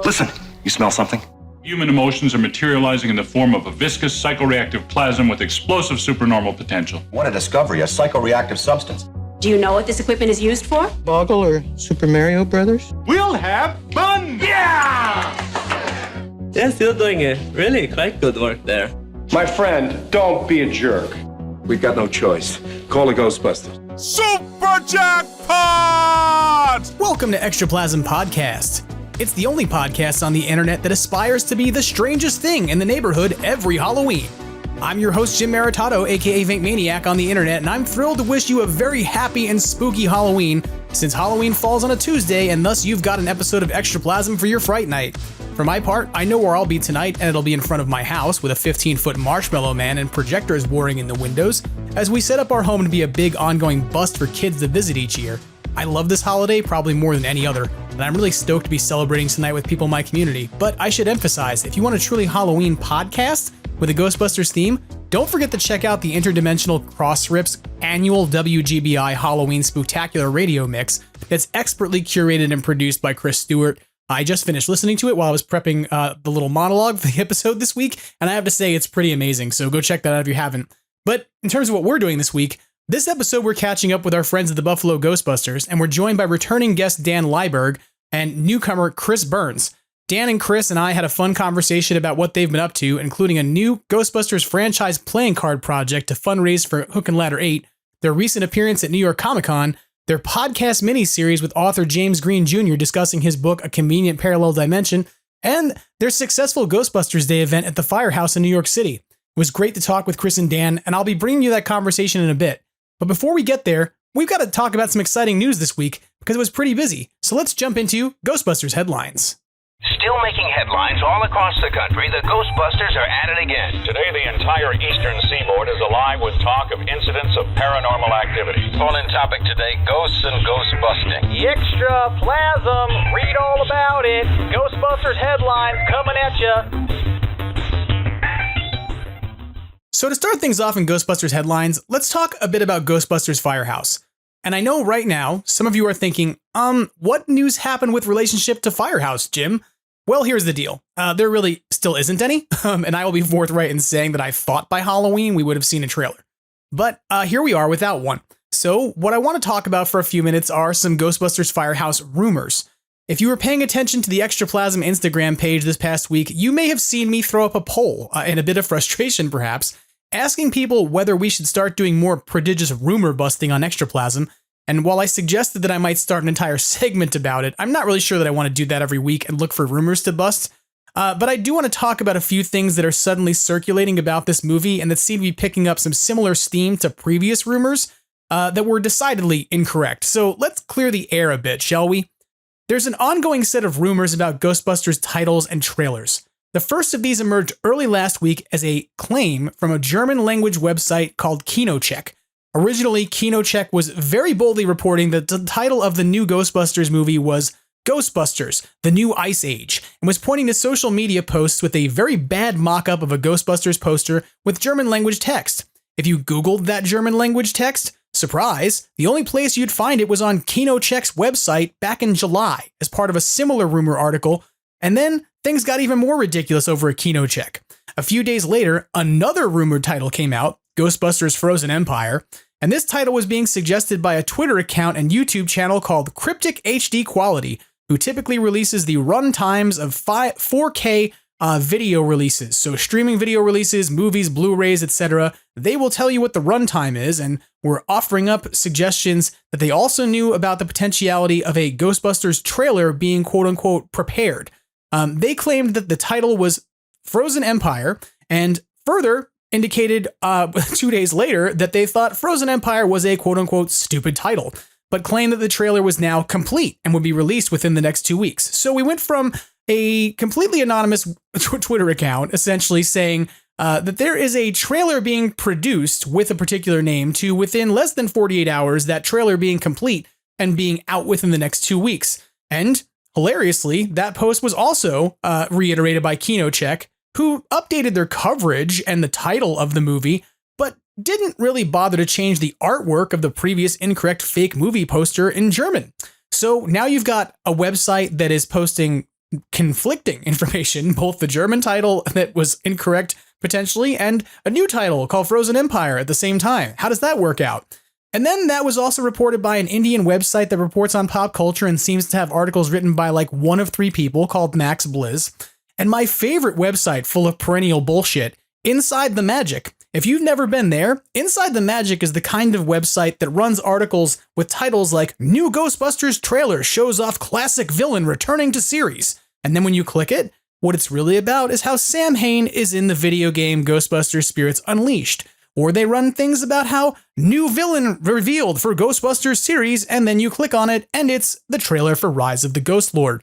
Listen, you smell something? Human emotions are materializing in the form of a viscous psychoreactive plasm with explosive supernormal potential. What a discovery, a psychoreactive substance. Do you know what this equipment is used for? Boggle or Super Mario Brothers? We'll have fun! Yeah! They're still doing it. Really quite good work there. My friend, don't be a jerk. We've got no choice. Call the Ghostbusters. Super Jackpot! Welcome to Extraplasm Podcast. It's the only podcast on the internet that aspires to be the strangest thing in the neighborhood every Halloween. I'm your host, Jim Maritato, aka Vink Maniac on the internet, and I'm thrilled to wish you a very happy and spooky Halloween, since Halloween falls on a Tuesday, and thus you've got an episode of Extraplasm for your Fright Night. For my part, I know where I'll be tonight, and it'll be in front of my house with a 15-foot marshmallow man and projectors whirring in the windows, as we set up our home to be a big ongoing bust for kids to visit each year. I love this holiday probably more than any other, and I'm really stoked to be celebrating tonight with people in my community. But I should emphasize, if you want a truly Halloween podcast with a Ghostbusters theme, don't forget to check out the Interdimensional Crossrips annual WGBI Halloween Spooktacular radio mix that's expertly curated and produced by Chris Stewart. I just finished listening to it while I was prepping the little monologue for the episode this week, and I have to say it's pretty amazing, so go check that out if you haven't. But in terms of what we're doing this week, this episode we're catching up with our friends at the Buffalo Ghostbusters, and we're joined by returning guest Dan Liberg and newcomer Chris Burns. Dan and Chris and I had a fun conversation about what they've been up to, including a new Ghostbusters franchise playing card project to fundraise for Hook and Ladder 8, their recent appearance at New York Comic Con, their podcast miniseries with author James Green Jr. discussing his book, A Convenient Parallel Dimension, and their successful Ghostbusters Day event at the Firehouse in New York City. It was great to talk with Chris and Dan, and I'll be bringing you that conversation in a bit. But before we get there, we've got to talk about some exciting news this week because it was pretty busy. So let's jump into Ghostbusters headlines. Still making headlines all across the country, the Ghostbusters are at it again. Today, the entire eastern seaboard is alive with talk of incidents of paranormal activity. On topic today, ghosts and ghost busting. Extraplasm, read all about it. Ghostbusters headlines coming at ya. So to start things off in Ghostbusters headlines, let's talk a bit about Ghostbusters Firehouse. And I know right now, some of you are thinking, what news happened with relationship to Firehouse, Jim? Well, here's the deal. There really still isn't any, and I will be forthright in saying that I thought by Halloween we would have seen a trailer. But here we are without one. So what I want to talk about for a few minutes are some Ghostbusters Firehouse rumors. If you were paying attention to the Extraplasm Instagram page this past week, you may have seen me throw up a poll, in a bit of frustration perhaps, asking people whether we should start doing more prodigious rumor busting on Extraplasm. And while I suggested that I might start an entire segment about it, I'm not really sure that I want to do that every week and look for rumors to bust. But I do want to talk about a few things that are suddenly circulating about this movie and that seem to be picking up some similar steam to previous rumors that were decidedly incorrect. So let's clear the air a bit, shall we? There's an ongoing set of rumors about Ghostbusters titles and trailers. The first of these emerged early last week as a claim from a German language website called KinoCheck. Originally, KinoCheck was very boldly reporting that the title of the new Ghostbusters movie was Ghostbusters, The New Ice Age, and was pointing to social media posts with a very bad mock-up of a Ghostbusters poster with German language text. If you Googled that German language text, surprise, the only place you'd find it was on KinoCheck's website back in July as part of a similar rumor article, and then things got even more ridiculous over at KinoCheck. A few days later, another rumored title came out, Ghostbusters Frozen Empire, and this title was being suggested by a Twitter account and YouTube channel called Cryptic HD Quality, who typically releases the run times of 4K video releases. So streaming video releases, movies, Blu-rays, etc. They will tell you what the runtime is, and we're offering up suggestions that they also knew about the potentiality of a Ghostbusters trailer being quote-unquote prepared. They claimed that the title was Frozen Empire, and further indicated 2 days later that they thought Frozen Empire was a quote-unquote stupid title, but claimed that the trailer was now complete and would be released within the next 2 weeks. So we went from a completely anonymous Twitter account essentially saying that there is a trailer being produced with a particular name to within less than 48 hours, that trailer being complete and being out within the next 2 weeks. And hilariously, that post was also reiterated by KinoCheck, who updated their coverage and the title of the movie, but didn't really bother to change the artwork of the previous incorrect fake movie poster in German. So now you've got a website that is posting conflicting information, both the German title that was incorrect potentially and a new title called Frozen Empire at the same time. How does that work out? And then that was also reported by an Indian website that reports on pop culture and seems to have articles written by like one of three people called Max Blizz. And my favorite website full of perennial bullshit, Inside the Magic. If you've never been there, Inside the Magic is the kind of website that runs articles with titles like New Ghostbusters Trailer Shows Off Classic Villain Returning to Series. And then when you click it, what it's really about is how Sam Hain is in the video game Ghostbusters Spirits Unleashed. Or they run things about how new villain revealed for Ghostbusters series, and then you click on it, and it's the trailer for Rise of the Ghost Lord.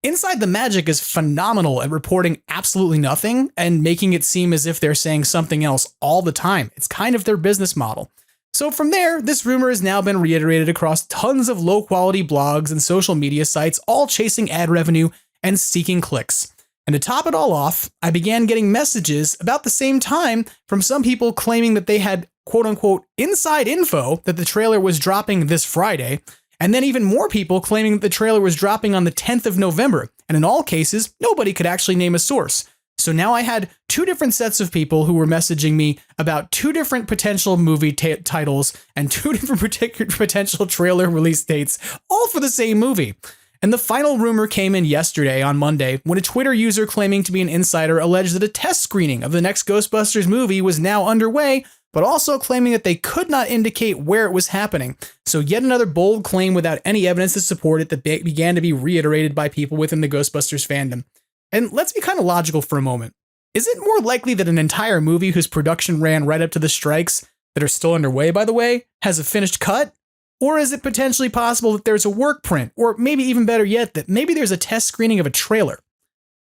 Inside the Magic is phenomenal at reporting absolutely nothing and making it seem as if they're saying something else all the time. It's kind of their business model. So from there, this rumor has now been reiterated across tons of low-quality blogs and social media sites, all chasing ad revenue and seeking clicks. And to top it all off, I began getting messages about the same time from some people claiming that they had quote-unquote inside info that the trailer was dropping this Friday, and then even more people claiming that the trailer was dropping on the 10th of November. And in all cases, nobody could actually name a source. So now I had two different sets of people who were messaging me about two different potential movie titles and two different potential trailer release dates, all for the same movie. And the final rumor came in yesterday on Monday when a Twitter user claiming to be an insider alleged that a test screening of the next Ghostbusters movie was now underway, but also claiming that they could not indicate where it was happening. So yet another bold claim without any evidence to support it that began to be reiterated by people within the Ghostbusters fandom. And let's be kind of logical for a moment. Is it more likely that an entire movie whose production ran right up to the strikes, that are still underway by the way, has a finished cut? Or is it potentially possible that there's a work print, or maybe even better yet, that maybe there's a test screening of a trailer?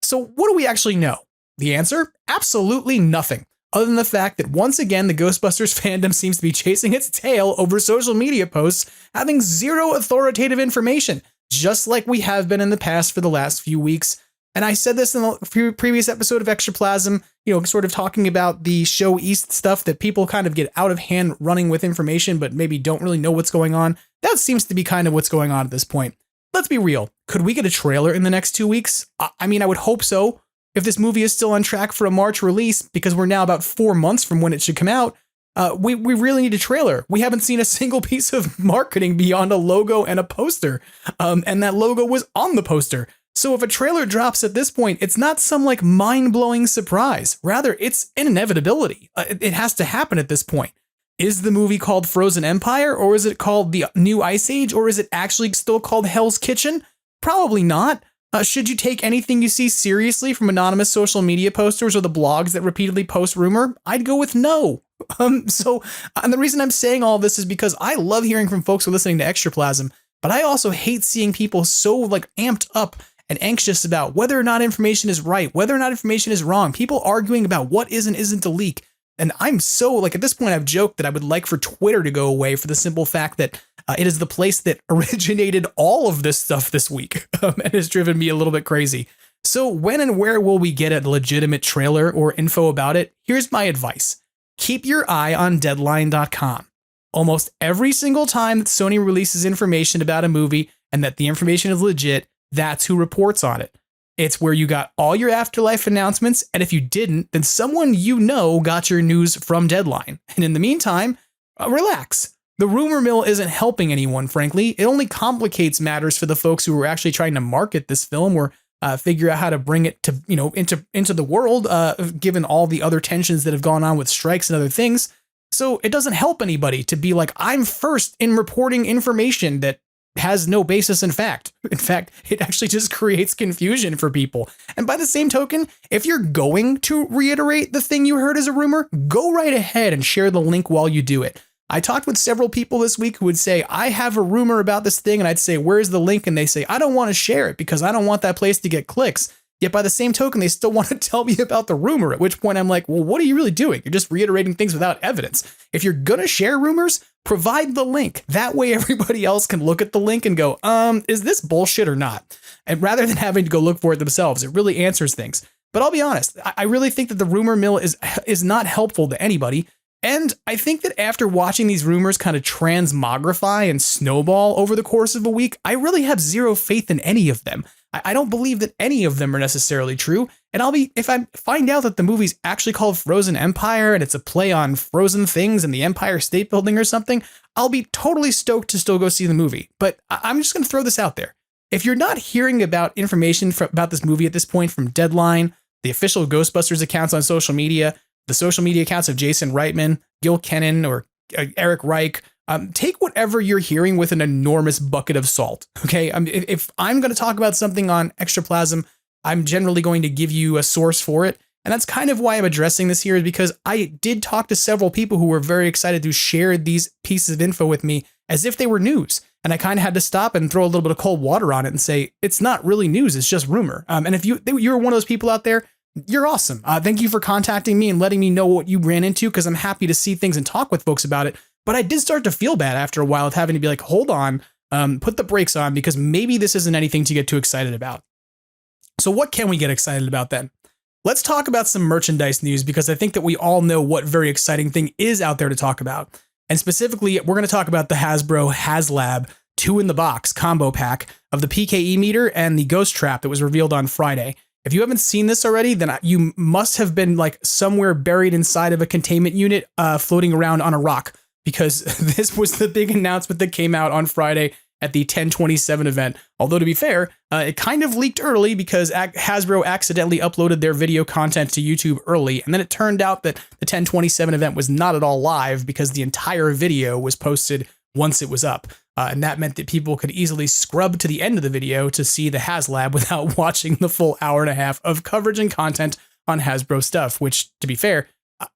So what do we actually know? The answer? Absolutely nothing, other than the fact that once again, the Ghostbusters fandom seems to be chasing its tail over social media posts, having zero authoritative information, just like we have been in the past for the last few weeks. And I said this in the previous episode of Extraplasm, sort of talking about the Show East stuff that people kind of get out of hand running with information, but maybe don't really know what's going on. That seems to be kind of what's going on at this point. Let's be real. Could we get a trailer in the next 2 weeks? I mean, I would hope so. If this movie is still on track for a March release, because we're now about 4 months from when it should come out, we really need a trailer. We haven't seen a single piece of marketing beyond a logo and a poster. And that logo was on the poster. So if a trailer drops at this point, it's not some like mind-blowing surprise. Rather, it's an inevitability. It has to happen at this point. Is the movie called Frozen Empire, or is it called The New Ice Age, or is it actually still called Hell's Kitchen? Probably not. Should you take anything you see seriously from anonymous social media posters or the blogs that repeatedly post rumor? I'd go with no. And the reason I'm saying all this is because I love hearing from folks who are listening to Extraplasm, but I also hate seeing people so amped up and anxious about whether or not information is right, whether or not information is wrong, people arguing about what is and isn't a leak. And I'm so, at this point, I've joked that I would like for Twitter to go away for the simple fact that it is the place that originated all of this stuff this week and has driven me a little bit crazy. So when and where will we get a legitimate trailer or info about it? Here's my advice. Keep your eye on Deadline.com. Almost every single time that Sony releases information about a movie and that the information is legit, that's who reports on it. It's where you got all your Afterlife announcements, and if you didn't, then someone you know got your news from Deadline. And in the meantime, relax. The rumor mill isn't helping anyone, frankly. It only complicates matters for the folks who are actually trying to market this film or figure out how to bring it to, into the world, given all the other tensions that have gone on with strikes and other things. So it doesn't help anybody to be like, I'm first in reporting information that has no basis in fact. In fact, it actually just creates confusion for people. And by the same token, if you're going to reiterate the thing you heard as a rumor, go right ahead and share the link while you do it. I talked with several people this week who would say, I have a rumor about this thing, and I'd say, where's the link? And they say, I don't want to share it because I don't want that place to get clicks. Yet by the same token, they still want to tell me about the rumor, at which point I'm like, well, what are you really doing? You're just reiterating things without evidence. If you're going to share rumors, provide the link. That way everybody else can look at the link and go, is this bullshit or not? And rather than having to go look for it themselves, it really answers things. But I'll be honest, I really think that the rumor mill is not helpful to anybody. And I think that after watching these rumors kind of transmogrify and snowball over the course of a week, I really have zero faith in any of them. I don't believe that any of them are necessarily true. And if I find out that the movie's actually called Frozen Empire and it's a play on frozen things in the Empire State Building or something, I'll be totally stoked to still go see the movie. But I'm just going to throw this out there. If you're not hearing about information about this movie at this point from Deadline, the official Ghostbusters accounts on social media, the social media accounts of Jason Reitman, Gil Kennan, or Eric Reich, take whatever you're hearing with an enormous bucket of salt. Okay, if I'm going to talk about something on Extraplasm, I'm generally going to give you a source for it. And that's kind of why I'm addressing this here, is because I did talk to several people who were very excited to share these pieces of info with me as if they were news. And I kind of had to stop and throw a little bit of cold water on it and say, it's not really news, it's just rumor. And if you're one of those people out there, you're awesome. Thank you for contacting me and letting me know what you ran into, because I'm happy to see things and talk with folks about it. But I did start to feel bad after a while of having to be like, hold on, put the brakes on, because maybe this isn't anything to get too excited about. So what can we get excited about then? Let's talk about some merchandise news, because I think that we all know what very exciting thing is out there to talk about. And specifically, we're going to talk about the Hasbro HasLab 2-in-the-box combo pack of the PKE meter and the ghost trap that was revealed on Friday. If you haven't seen this already, then you must have been like somewhere buried inside of a containment unit floating around on a rock, because this was the big announcement that came out on Friday at the 10/27 event. Although, to be fair, it kind of leaked early because Hasbro accidentally uploaded their video content to YouTube early. And then it turned out that the 10/27 event was not at all live, because the entire video was posted once it was up. And that meant that people could easily scrub to the end of the video to see the HasLab without watching the full hour and a half of coverage and content on Hasbro stuff, which, to be fair,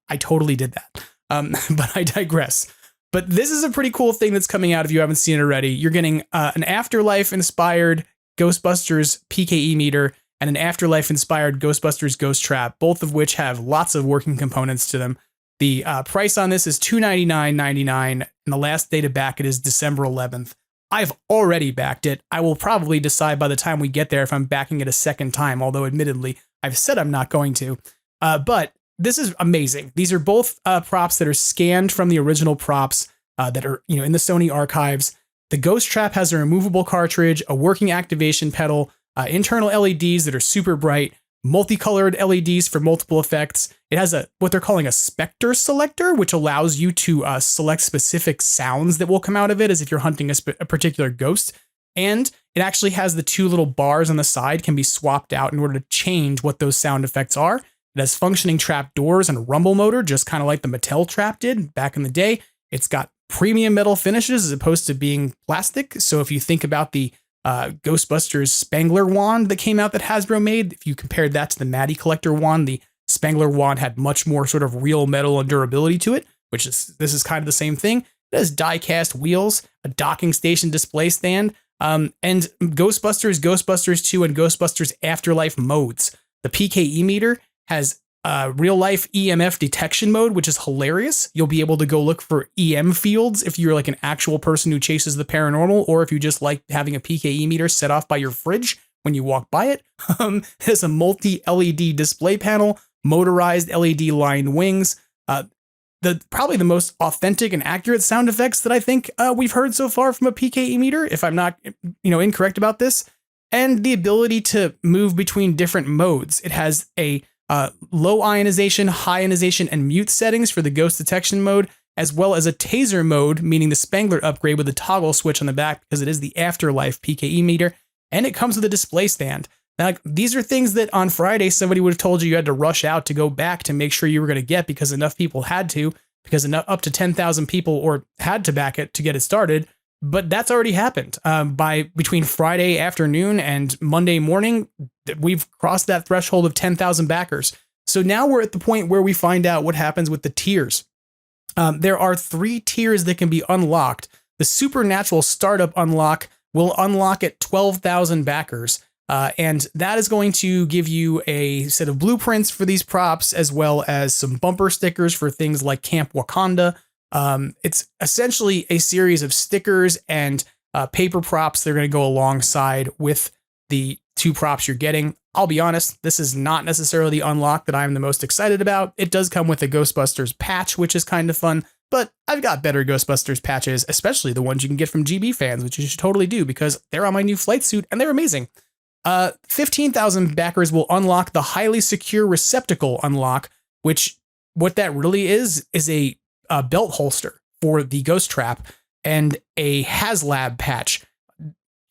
I totally did that. But I digress. But this is a pretty cool thing that's coming out if you haven't seen it already. You're getting an Afterlife-inspired Ghostbusters PKE meter and an Afterlife-inspired Ghostbusters Ghost Trap, both of which have lots of working components to them. The price on this is $299.99, and the last day to back it is December 11th. I've already backed it. I will probably decide by the time we get there if I'm backing it a second time, although admittedly, I've said I'm not going to. But this is amazing. These are both props that are scanned from the original props that are in the Sony archives. The Ghost Trap has a removable cartridge, a working activation pedal, internal LEDs that are super bright, multicolored LEDs for multiple effects. It has what they're calling a specter selector, which allows you to select specific sounds that will come out of it, as if you're hunting a particular ghost. And it actually has the two little bars on the side can be swapped out in order to change what those sound effects are. It has functioning trap doors and a rumble motor, just kind of like the Mattel trap did back in the day. It's got premium metal finishes as opposed to being plastic. So if you think about the Ghostbusters Spangler wand that came out that Hasbro made, if you compared that to the Matty Collector wand, the Spangler wand had much more sort of real metal and durability to it, this is kind of the same thing. It has die-cast wheels, a docking station display stand, and Ghostbusters, Ghostbusters 2, and Ghostbusters Afterlife modes. The PKE meter has real-life EMF detection mode, which is hilarious. You'll be able to go look for EM fields if you're like an actual person who chases the paranormal, or if you just like having a PKE meter set off by your fridge when you walk by it. It has a multi-LED display panel, motorized LED-lined wings. Probably the most authentic and accurate sound effects that I think we've heard so far from a PKE meter, if I'm not incorrect about this, and the ability to move between different modes. It has a low ionization, high ionization, and mute settings for the ghost detection mode, as well as a taser mode, meaning the Spangler upgrade with a toggle switch on the back, because it is the Afterlife PKE meter, and it comes with a display stand. Now, these are things that on Friday somebody would have told you had to rush out to go back to make sure you were going to get, because enough people had to, because up to 10,000 people or had to back it to get it started. But that's already happened. Between Friday afternoon and Monday morning, we've crossed that threshold of 10,000 backers. So now we're at the point where we find out what happens with the tiers. There are 3 tiers that can be unlocked. The Supernatural Startup unlock will unlock at 12,000 backers. And that is going to give you a set of blueprints for these props, as well as some bumper stickers for things like Camp Wakanda. It's essentially a series of stickers and paper props that are going to go alongside with the 2 props you're getting. I'll be honest, this is not necessarily the unlock that I'm the most excited about. It does come with a Ghostbusters patch, which is kind of fun, but I've got better Ghostbusters patches, especially the ones you can get from GB fans, which you should totally do, because they're on my new flight suit and they're amazing. 15,000 backers will unlock the highly secure receptacle unlock, which what that really is a belt holster for the ghost trap and a HasLab patch.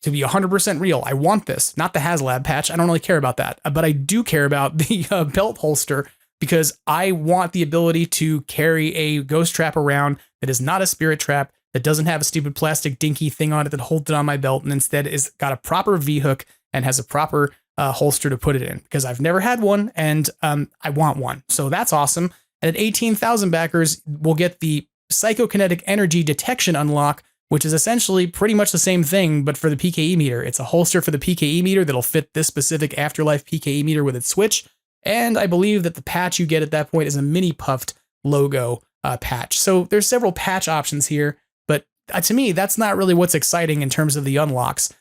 To be 100% real, I want this, not the HasLab patch. I don't really care about that, but I do care about the belt holster because I want the ability to carry a ghost trap around that is not a spirit trap, that doesn't have a stupid plastic dinky thing on it that holds it on my belt, and instead is got a proper V-hook and has a proper holster to put it in, because I've never had one and I want one. So that's awesome. And at 18,000 backers, we'll get the psychokinetic energy detection unlock, which is essentially pretty much the same thing, but for the PKE meter. It's a holster for the PKE meter that'll fit this specific Afterlife PKE meter with its switch. And I believe that the patch you get at that point is a mini puffed logo patch. So there's several patch options here, but to me, that's not really what's exciting in terms of the unlocks.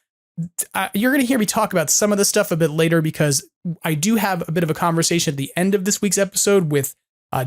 You're going to hear me talk about some of this stuff a bit later, because I do have a bit of a conversation at the end of this week's episode with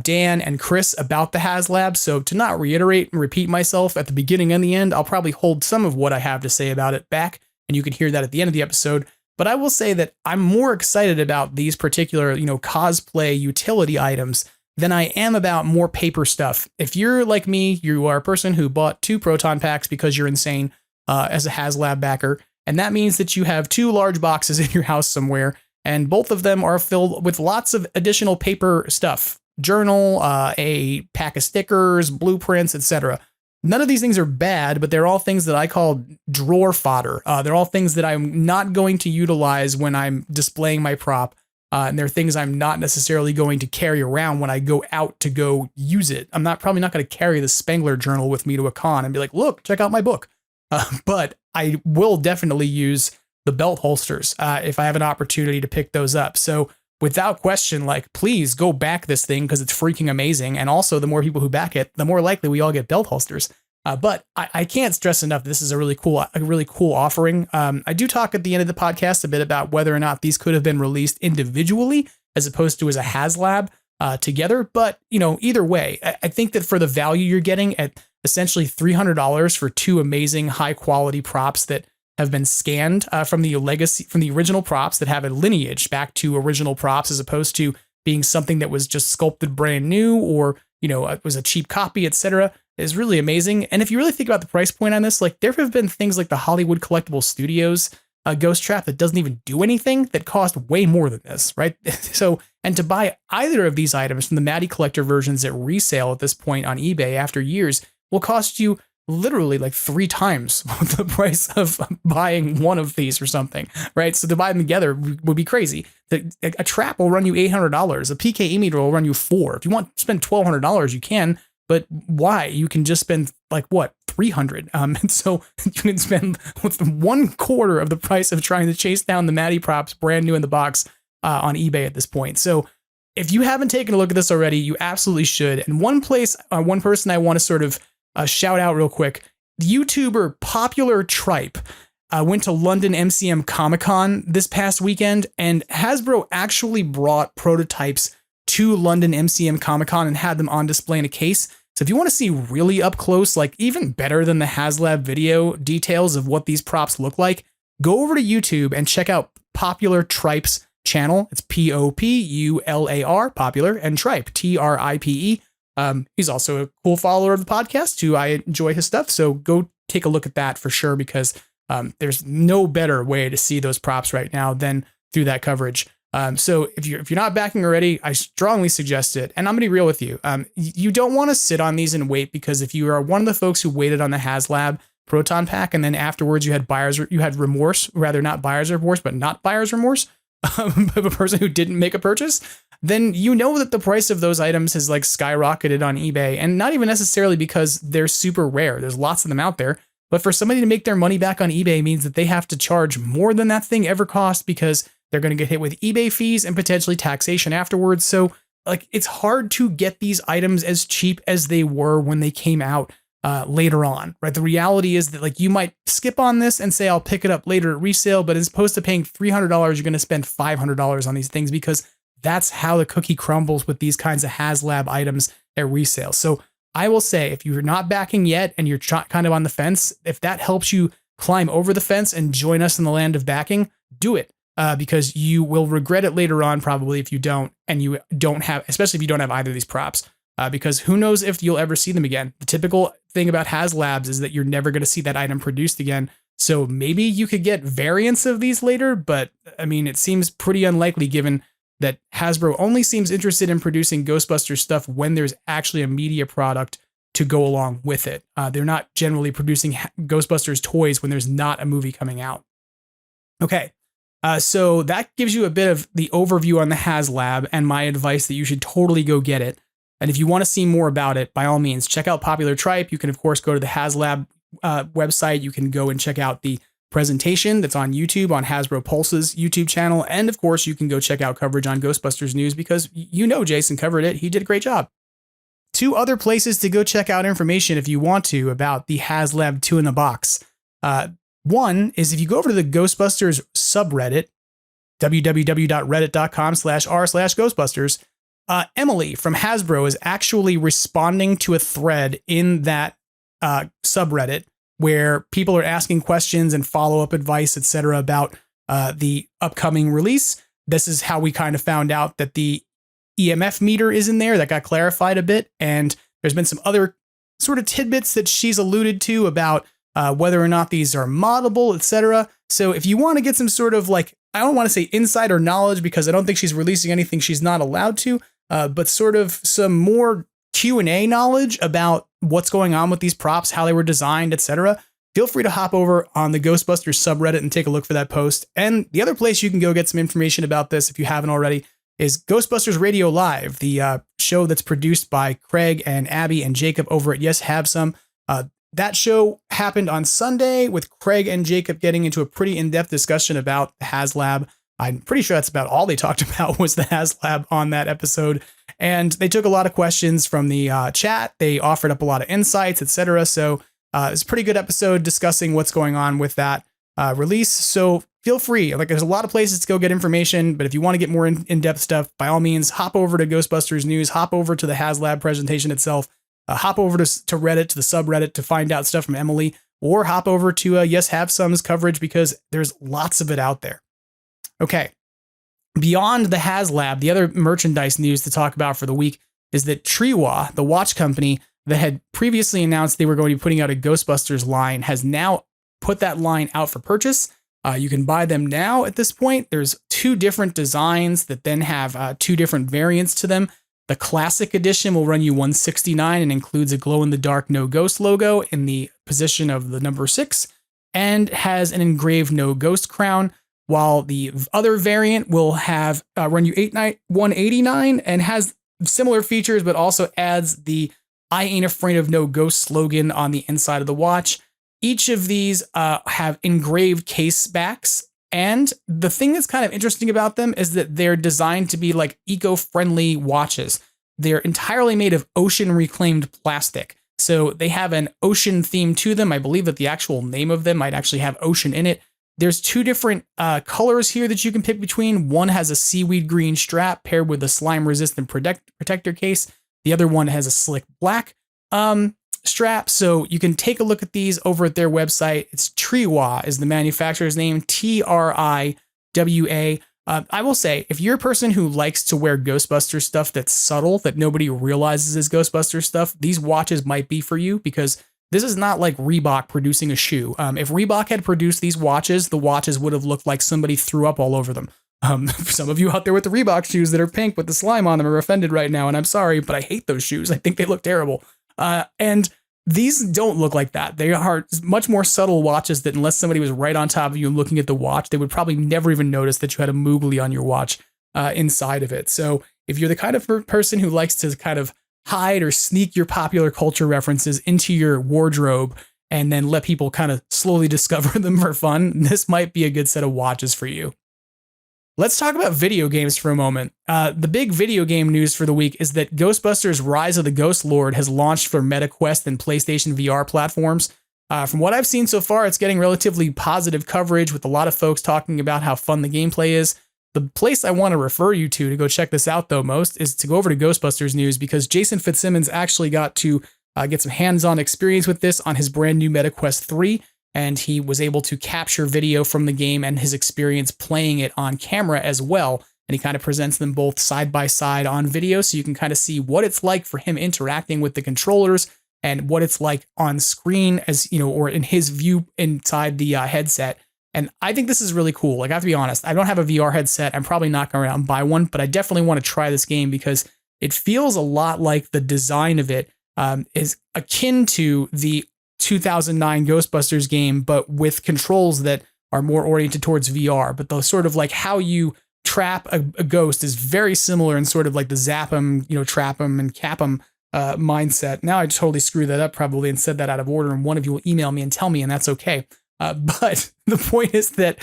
Dan and Chris about the HasLab. So to not reiterate and repeat myself at the beginning and the end, I'll probably hold some of what I have to say about it back, and you can hear that at the end of the episode. But I will say that I'm more excited about these particular, cosplay utility items than I am about more paper stuff. If you're like me, you are a person who bought 2 proton packs because you're insane as a HasLab backer. And that means that you have 2 large boxes in your house somewhere, and both of them are filled with lots of additional paper stuff. Journal, a pack of stickers, blueprints, etc. None of these things are bad, but they're all things that I call drawer fodder. They're all things that I'm not going to utilize when I'm displaying my prop. And they're things I'm not necessarily going to carry around when I go out to go use it. I'm probably not going to carry the Spengler journal with me to a con and be like, look, check out my book. But I will definitely use the belt holsters if I have an opportunity to pick those up. So without question, please go back this thing because it's freaking amazing. And also, the more people who back it, the more likely we all get belt holsters. But I can't stress enough, this is a really cool offering. I do talk at the end of the podcast a bit about whether or not these could have been released individually as opposed to as a HasLab together. But, either way, I think that for the value you're getting at essentially $300 for 2 amazing high quality props that have been scanned from the original props that have a lineage back to original props, as opposed to being something that was just sculpted brand new or, it was a cheap copy, etc., is really amazing. And if you really think about the price point on this, there have been things like the Hollywood Collectible Studios ghost trap that doesn't even do anything that cost way more than this, right? So, and to buy either of these items from the Matty Collector versions at resale at this point on eBay after years will cost you literally 3 times the price of buying one of these or something, right? So to buy them together would be crazy. A trap will run you $800. A PKE meter will run you $400. If you want to spend $1,200, you can, but why? You can just spend $300. And so you can spend 1/4 of the price of trying to chase down the Matty props brand new in the box on eBay at this point. So if you haven't taken a look at this already, you absolutely should. And one person I want to sort of shout out real quick. The YouTuber Popular Tripe went to London MCM Comic-Con this past weekend, and Hasbro actually brought prototypes to London MCM Comic-Con and had them on display in a case. So if you want to see really up close, even better than the HasLab video details of what these props look like, go over to YouTube and check out Popular Tripe's channel. It's Popular, Popular, and Tripe, Tripe. He's also a cool follower of the podcast who I enjoy his stuff. So go take a look at that for sure, because there's no better way to see those props right now than through that coverage. So if you're not backing already, I strongly suggest it. And I'm going to be real with you. You don't want to sit on these and wait, because if you are one of the folks who waited on the HasLab proton pack and then afterwards you had remorse, rather not buyer's remorse, but not buyer's remorse of a person who didn't make a purchase, then you know that the price of those items has skyrocketed on eBay, and not even necessarily because they're super rare. There's lots of them out there, but for somebody to make their money back on eBay means that they have to charge more than that thing ever cost, because they're going to get hit with eBay fees and potentially taxation afterwards. So it's hard to get these items as cheap as they were when they came out later on, right? The reality is that you might skip on this and say, I'll pick it up later at resale, but as opposed to paying $300, you're going to spend $500 on these things, because that's how the cookie crumbles with these kinds of HasLab items at resale. So I will say, if you're not backing yet and you're kind of on the fence, if that helps you climb over the fence and join us in the land of backing, do it. because you will regret it later on, probably, if you don't, and you don't have, especially if you don't have either of these props, because who knows if you'll ever see them again. The typical thing about HasLabs is that you're never going to see that item produced again. So maybe you could get variants of these later, but I mean, it seems pretty unlikely given that Hasbro only seems interested in producing Ghostbusters stuff when there's actually a media product to go along with it. They're not generally producing Ghostbusters toys when there's not a movie coming out. Okay, so that gives you a bit of the overview on the HasLab and my advice that you should totally go get it. And if you want to see more about it, by all means, check out Popular Tripe. You can, of course, go to the HasLab website. You can go and check out the presentation that's on YouTube, on Hasbro Pulse's YouTube channel. And of course, you can go check out coverage on Ghostbusters News because you know Jason covered it. He did a great job. 2 other places to go check out information if you want to about the HasLab 2 in the box. One is if you go over to the Ghostbusters subreddit, www.reddit.com/r/Ghostbusters, Emily from Hasbro is actually responding to a thread in that subreddit where people are asking questions and follow-up advice, etc., about the upcoming release. This is how we kind of found out that the EMF meter is in there. That got clarified a bit, and there's been some other sort of tidbits that she's alluded to about whether or not these are moddable, etc. So if you want to get some sort of, like, I don't want to say insider knowledge because I don't think she's releasing anything she's not allowed to, but sort of some more Q&A knowledge about what's going on with these props, how they were designed, etc., feel free to hop over on the Ghostbusters subreddit and take a look for that post. And the other place you can go get some information about this, if you haven't already, is Ghostbusters Radio Live, the show that's produced by Craig and Abby and Jacob over at Yes Have Some. That show happened on Sunday with Craig and Jacob getting into a pretty in-depth discussion about the HasLab. I'm pretty sure that's about all they talked about was the HasLab on that episode. And they took a lot of questions from the chat. They offered up a lot of insights, etc. So it's a pretty good episode discussing what's going on with that release. So feel free. Like, there's a lot of places to go get information, but if you want to get more in-depth stuff, by all means, hop over to Ghostbusters News, hop over to the HasLab presentation itself, hop over to Reddit, to the subreddit to find out stuff from Emily, or hop over to Yes Have Some's coverage because there's lots of it out there. Okay. Beyond the HasLab, the other merchandise news to talk about for the week is that Treewa, the watch company that had previously announced they were going to be putting out a Ghostbusters line, has now put that line out for purchase. You can buy them now at this point. There's 2 different designs that then have 2 different variants to them. The classic edition will run you $169 and includes a glow-in-the-dark No Ghost logo in the position of the number 6 and has an engraved No Ghost crown, while the other variant will have run you $189 and has similar features, but also adds the I Ain't Afraid of No Ghost slogan on the inside of the watch. Each of these have engraved case backs. And the thing that's kind of interesting about them is that they're designed to be like eco-friendly watches. They're entirely made of ocean reclaimed plastic. So they have an ocean theme to them. I believe that the actual name of them might actually have ocean in it. There's 2 different colors here that you can pick between. One has a seaweed green strap paired with a slime resistant protector case. The other one has a slick black strap. So you can take a look at these over at their website. It's Treewa is the manufacturer's name, Triwa. I will say, if you're a person who likes to wear Ghostbusters stuff that's subtle, that nobody realizes is Ghostbusters stuff, these watches might be for you because this is not like Reebok producing a shoe. If Reebok had produced these watches, the watches would have looked like somebody threw up all over them. Some of you out there with the Reebok shoes that are pink with the slime on them are offended right now, and I'm sorry, but I hate those shoes. I think they look terrible. And these don't look like that. They are much more subtle watches that unless somebody was right on top of you and looking at the watch, they would probably never even notice that you had a Moogly on your watch inside of it. So if you're the kind of person who likes to kind of hide or sneak your popular culture references into your wardrobe and then let people kind of slowly discover them for fun, this might be a good set of watches for you. Let's talk about video games for a moment. The big video game news for the week is that Ghostbusters Rise of the Ghost Lord has launched for MetaQuest and PlayStation VR platforms. From what I've seen so far, it's getting relatively positive coverage with a lot of folks talking about how fun the gameplay is. The place I want to refer you to go check this out, though, most is to go over to Ghostbusters News because Jason Fitzsimmons actually got to get some hands-on experience with this on his brand new MetaQuest 3. and he was able to capture video from the game and his experience playing it on camera as well. And he kind of presents them both side by side on video, so you can kind of see what it's like for him interacting with the controllers and what it's like on screen, as you know, or in his view inside the headset. And I think this is really cool. Like, I have to be honest, I don't have a VR headset. I'm probably not going to out and buy one, but I definitely want to try this game because it feels a lot like the design of it is akin to the 2009 Ghostbusters game, but with controls that are more oriented towards VR. But the sort of like how you trap a ghost is very similar in sort of like the zap 'em, you know, trap 'em and cap 'em mindset. Now I totally screwed that up probably and said that out of order, and one of you will email me and tell me, and that's okay. But the point is that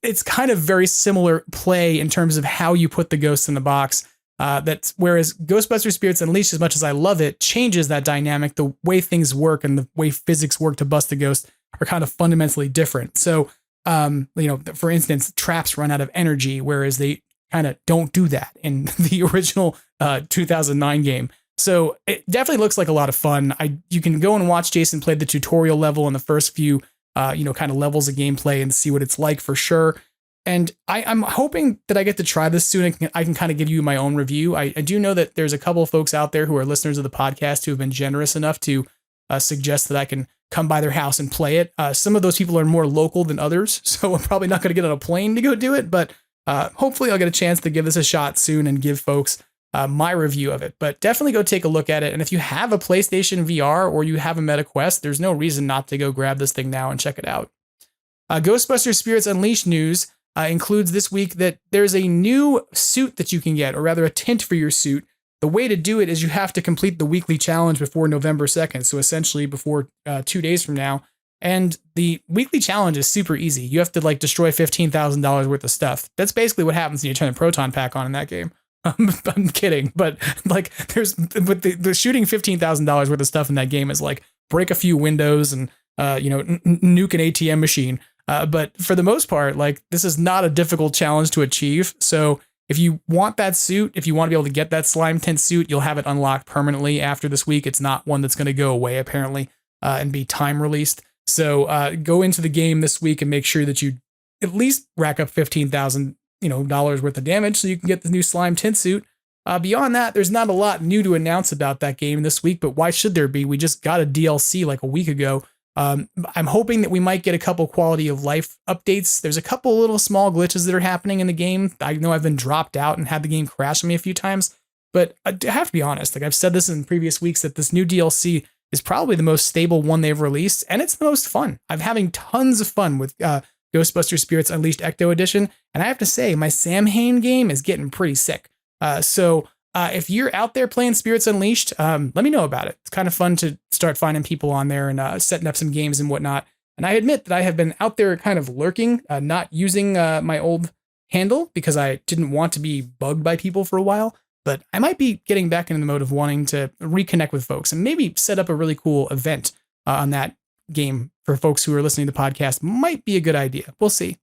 it's kind of very similar play in terms of how you put the ghost in the box. That's whereas Ghostbusters Spirits Unleashed, as much as I love it, changes that dynamic. The way things work and the way physics work to bust a ghost are kind of fundamentally different. So, you know, for instance, traps run out of energy, whereas they kind of don't do that in the original 2009 game. So it definitely looks like a lot of fun. You can go and watch Jason play the tutorial level in the first few, you know, kind of levels of gameplay and see what it's like for sure. And I'm hoping that I get to try this soon. I can kind of give you my own review. I do know that there's a couple of folks out there who are listeners of the podcast who have been generous enough to suggest that I can come by their house and play it. Some of those people are more local than others, so I'm probably not going to get on a plane to go do it. But hopefully I'll get a chance to give this a shot soon and give folks my review of it. But definitely go take a look at it. And if you have a PlayStation VR or you have a Meta Quest, there's no reason not to go grab this thing now and check it out. Ghostbusters Spirits Unleashed news includes this week that there's a new suit that you can get, or rather a tint for your suit. The way to do it is you have to complete the weekly challenge before November 2nd. So essentially before 2 days from now. And the weekly challenge is super easy. You have to like destroy $15,000 worth of stuff. That's basically what happens when you turn the proton pack on in that game. I'm kidding, but like there's with the shooting $15,000 worth of stuff in that game is like break a few windows and you know, nuke an ATM machine. But for the most part, like this is not a difficult challenge to achieve. So if you want that suit, if you want to be able to get that slime tint suit, you'll have it unlocked permanently after this week. It's not one that's going to go away apparently and be time released. So go into the game this week and make sure that you at least rack up $15,000 dollars worth of damage so you can get the new slime tint suit. Beyond that, there's not a lot new to announce about that game this week, but why should there be? We just got a DLC like a week ago. I'm hoping that we might get a couple quality of life updates. There's a couple little small glitches that are happening in the game. I know I've been dropped out and had the game crash on me a few times, but I have to be honest. Like I've said this in previous weeks that this new DLC is probably the most stable one they've released, and it's the most fun. I'm having tons of fun with Ghostbusters Spirits Unleashed Ecto Edition, and I have to say my Samhain game is getting pretty sick. So if you're out there playing Spirits Unleashed, let me know about it. It's kind of fun to start finding people on there and setting up some games and whatnot. And I admit that I have been out there kind of lurking, not using my old handle because I didn't want to be bugged by people for a while. But I might be getting back into the mode of wanting to reconnect with folks and maybe set up a really cool event on that game for folks who are listening to the podcast. Might be a good idea. We'll see.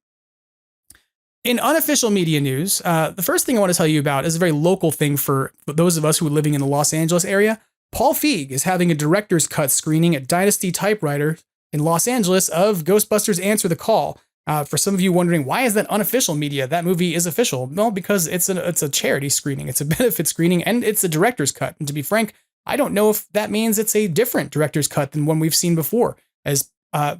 In unofficial media news, the first thing I want to tell you about is a very local thing for those of us who are living in the Los Angeles area. Paul Feig is having a director's cut screening at Dynasty Typewriter in Los Angeles of Ghostbusters Answer the Call. For some of you wondering, why is that unofficial media? That movie is official. Well, because it's a charity screening. It's a benefit screening, and it's a director's cut. And to be frank, I don't know if that means it's a different director's cut than one we've seen before, as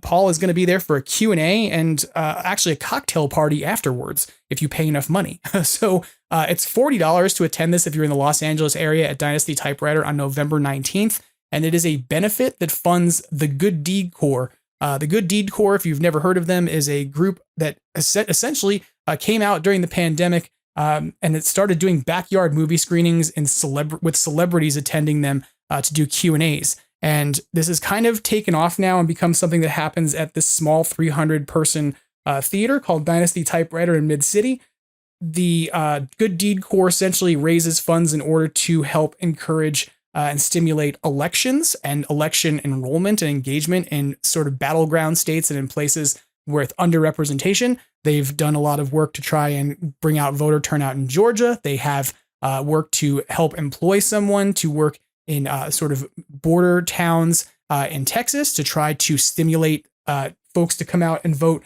Paul is going to be there for a Q&A and actually a cocktail party afterwards if you pay enough money. So it's $40 to attend this if you're in the Los Angeles area at Dynasty Typewriter on November 19th. And it is a benefit that funds the Good Deed Corps. The Good Deed Corps, if you've never heard of them, is a group that essentially came out during the pandemic and it started doing backyard movie screenings and with celebrities attending them to do Q&As. And this has kind of taken off now and become something that happens at this small 300-person theater called Dynasty Typewriter in Mid-City. The Good Deed Corps essentially raises funds in order to help encourage and stimulate elections and election enrollment and engagement in sort of battleground states and in places with underrepresentation. They've done a lot of work to try and bring out voter turnout in Georgia. They have worked to help employ someone to work in sort of border towns in Texas to try to stimulate folks to come out and vote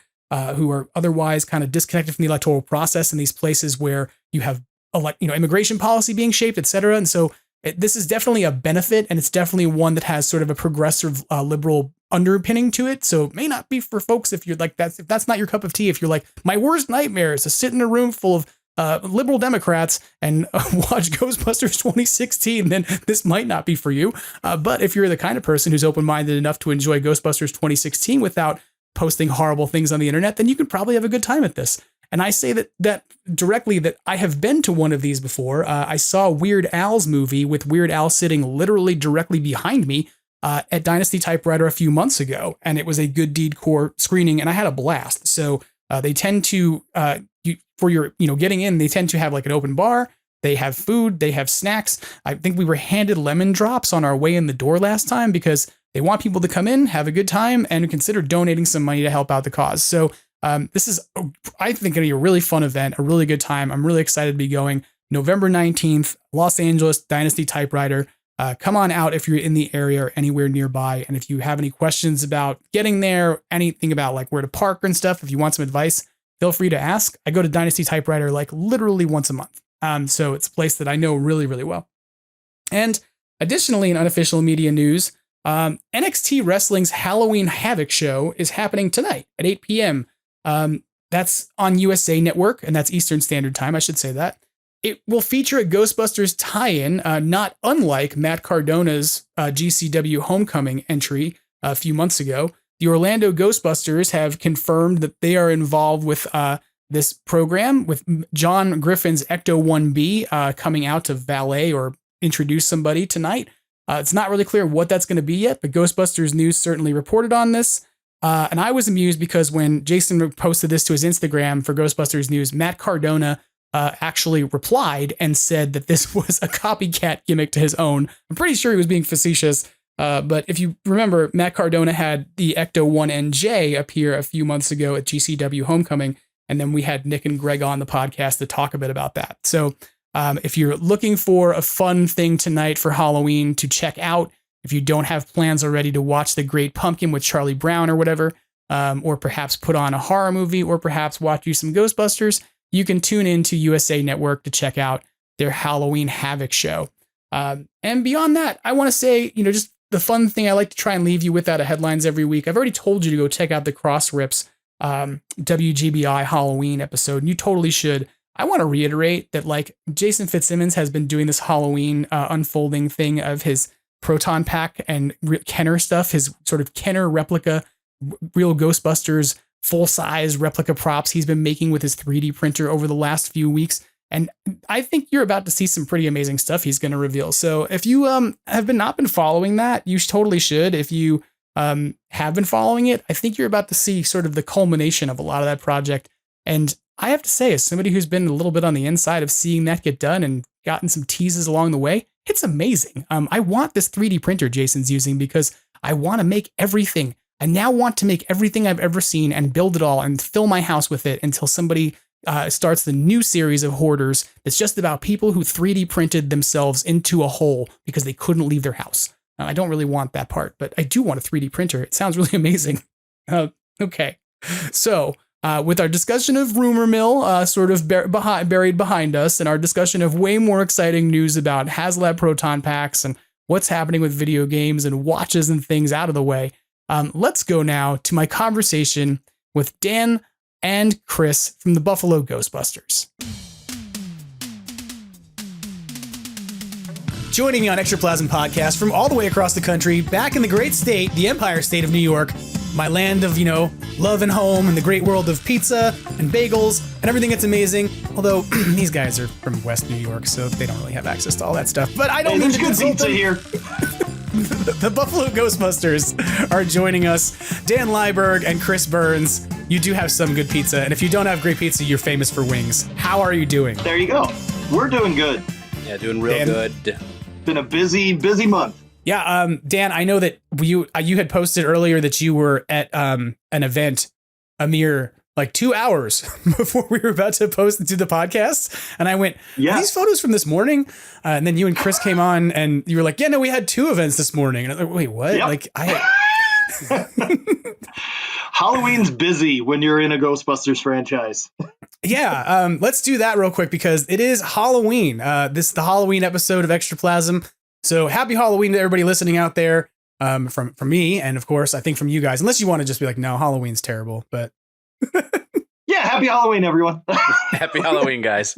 who are otherwise kind of disconnected from the electoral process in these places where you have immigration policy being shaped, et cetera. And so this is definitely a benefit, and it's definitely one that has sort of a progressive liberal underpinning to it. So it may not be for folks if you're like if that's not your cup of tea. If you're like, my worst nightmare is to sit in a room full of liberal Democrats and watch Ghostbusters 2016, then this might not be for you. But if you're the kind of person who's open-minded enough to enjoy Ghostbusters 2016 without posting horrible things on the internet, then you can probably have a good time at this. And I say that directly that I have been to one of these before. I saw Weird Al's movie with Weird Al sitting literally directly behind me at Dynasty Typewriter a few months ago. And it was a Good Deed Corps screening, and I had a blast. So they tend to, getting in, they tend to have like an open bar. They have food, they have snacks. I think we were handed lemon drops on our way in the door last time because they want people to come in, have a good time, and consider donating some money to help out the cause. So this is, I think, going to be a really fun event, a really good time. I'm really excited to be going. November 19th, Los Angeles, Dynasty Typewriter. Come on out if you're in the area or anywhere nearby. And if you have any questions about getting there, anything about like where to park and stuff, if you want some advice, feel free to ask. I go to Dynasty Typewriter like literally once a month. So it's a place that I know really, really well. And additionally, in unofficial media news, NXT Wrestling's Halloween Havoc show is happening tonight at 8 p.m. That's on USA Network, and that's Eastern Standard Time. I should say that. It will feature a Ghostbusters tie-in, not unlike Matt Cardona's GCW Homecoming entry a few months ago. The Orlando Ghostbusters have confirmed that they are involved with this program, with John Griffin's Ecto-1B coming out to valet or introduce somebody tonight. It's not really clear what that's going to be yet, but Ghostbusters News certainly reported on this. And I was amused because when Jason posted this to his Instagram for Ghostbusters News, Matt Cardona actually replied and said that this was a copycat gimmick to his own. I'm pretty sure he was being facetious. But if you remember, Matt Cardona had the Ecto-1NJ appear a few months ago at GCW Homecoming. And then we had Nick and Greg on the podcast to talk a bit about that. So if you're looking for a fun thing tonight for Halloween to check out, if you don't have plans already to watch The Great Pumpkin with Charlie Brown or whatever, or perhaps put on a horror movie, or perhaps watch you some Ghostbusters, you can tune into USA Network to check out their Halloween Havoc show. And beyond that, I want to say, just the fun thing I like to try and leave you with out of headlines every week. I've already told you to go check out the Cross Rips WGBI Halloween episode, and you totally should. I want to reiterate that like Jason Fitzsimmons has been doing this Halloween unfolding thing of his Proton Pack and Kenner stuff, his sort of Kenner replica, real Ghostbusters full-size replica props he's been making with his 3D printer over the last few weeks. And I think you're about to see some pretty amazing stuff he's going to reveal. So if you have not been following that, you totally should. If you have been following it, I think you're about to see sort of the culmination of a lot of that project. And I have to say, as somebody who's been a little bit on the inside of seeing that get done and gotten some teases along the way, it's amazing. I want this 3D printer Jason's using because I want to make everything. I now want to make everything I've ever seen and build it all and fill my house with it until somebody starts the new series of Hoarders that's just about people who 3D printed themselves into a hole because they couldn't leave their house. I don't really want that part, but I do want a 3D printer. It sounds really amazing. Okay. So with our discussion of Rumor Mill sort of buried behind us, and our discussion of way more exciting news about HasLab Proton Packs and what's happening with video games and watches and things out of the way, let's go now to my conversation with Dan and Chris from the Buffalo Ghostbusters. Joining me on Extraplasm podcast from all the way across the country, back in the great state, the Empire State of New York, my land of, love and home and the great world of pizza and bagels and everything that's amazing. Although these guys are from West New York, so they don't really have access to all that stuff. But I don't need to consult them here. The Buffalo Ghostbusters are joining us. Dan Liberg and Chris Burns. You do have some good pizza, and if you don't have great pizza, you're famous for wings. How are you doing? There you go. We're doing good. Yeah, doing real good. Been a busy month. Yeah, Dan, I know that you had posted earlier that you were at an event a mere 2 hours before we were about to post into the podcast, and I went, "Are these photos from this morning?" And then you and Chris came on, and you were like, "Yeah, no, we had 2 events this morning." And I was like, "Wait, what?" Yep. Halloween's busy when you're in a Ghostbusters franchise. Yeah, let's do that real quick because it is Halloween. This is the Halloween episode of Extraplasm. So happy Halloween to everybody listening out there. From me, and of course, I think from you guys. Unless you want to just be like, no, Halloween's terrible. But yeah, happy Halloween, everyone. Happy Halloween, guys.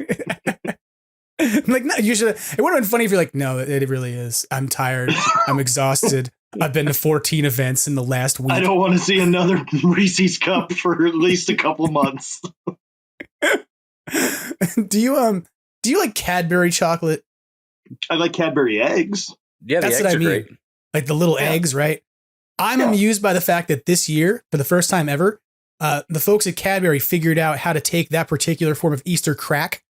Like, no, you should. It would have been funny if you're like, no, it really is. I'm tired. I'm exhausted. I've been to 14 events in the last week. I don't want to see another Reese's cup for at least a couple months. Do you like Cadbury chocolate? I like Cadbury eggs. Yeah, that's what I mean. Great. Like the little eggs, right? I'm amused by the fact that this year, for the first time ever, the folks at Cadbury figured out how to take that particular form of Easter crack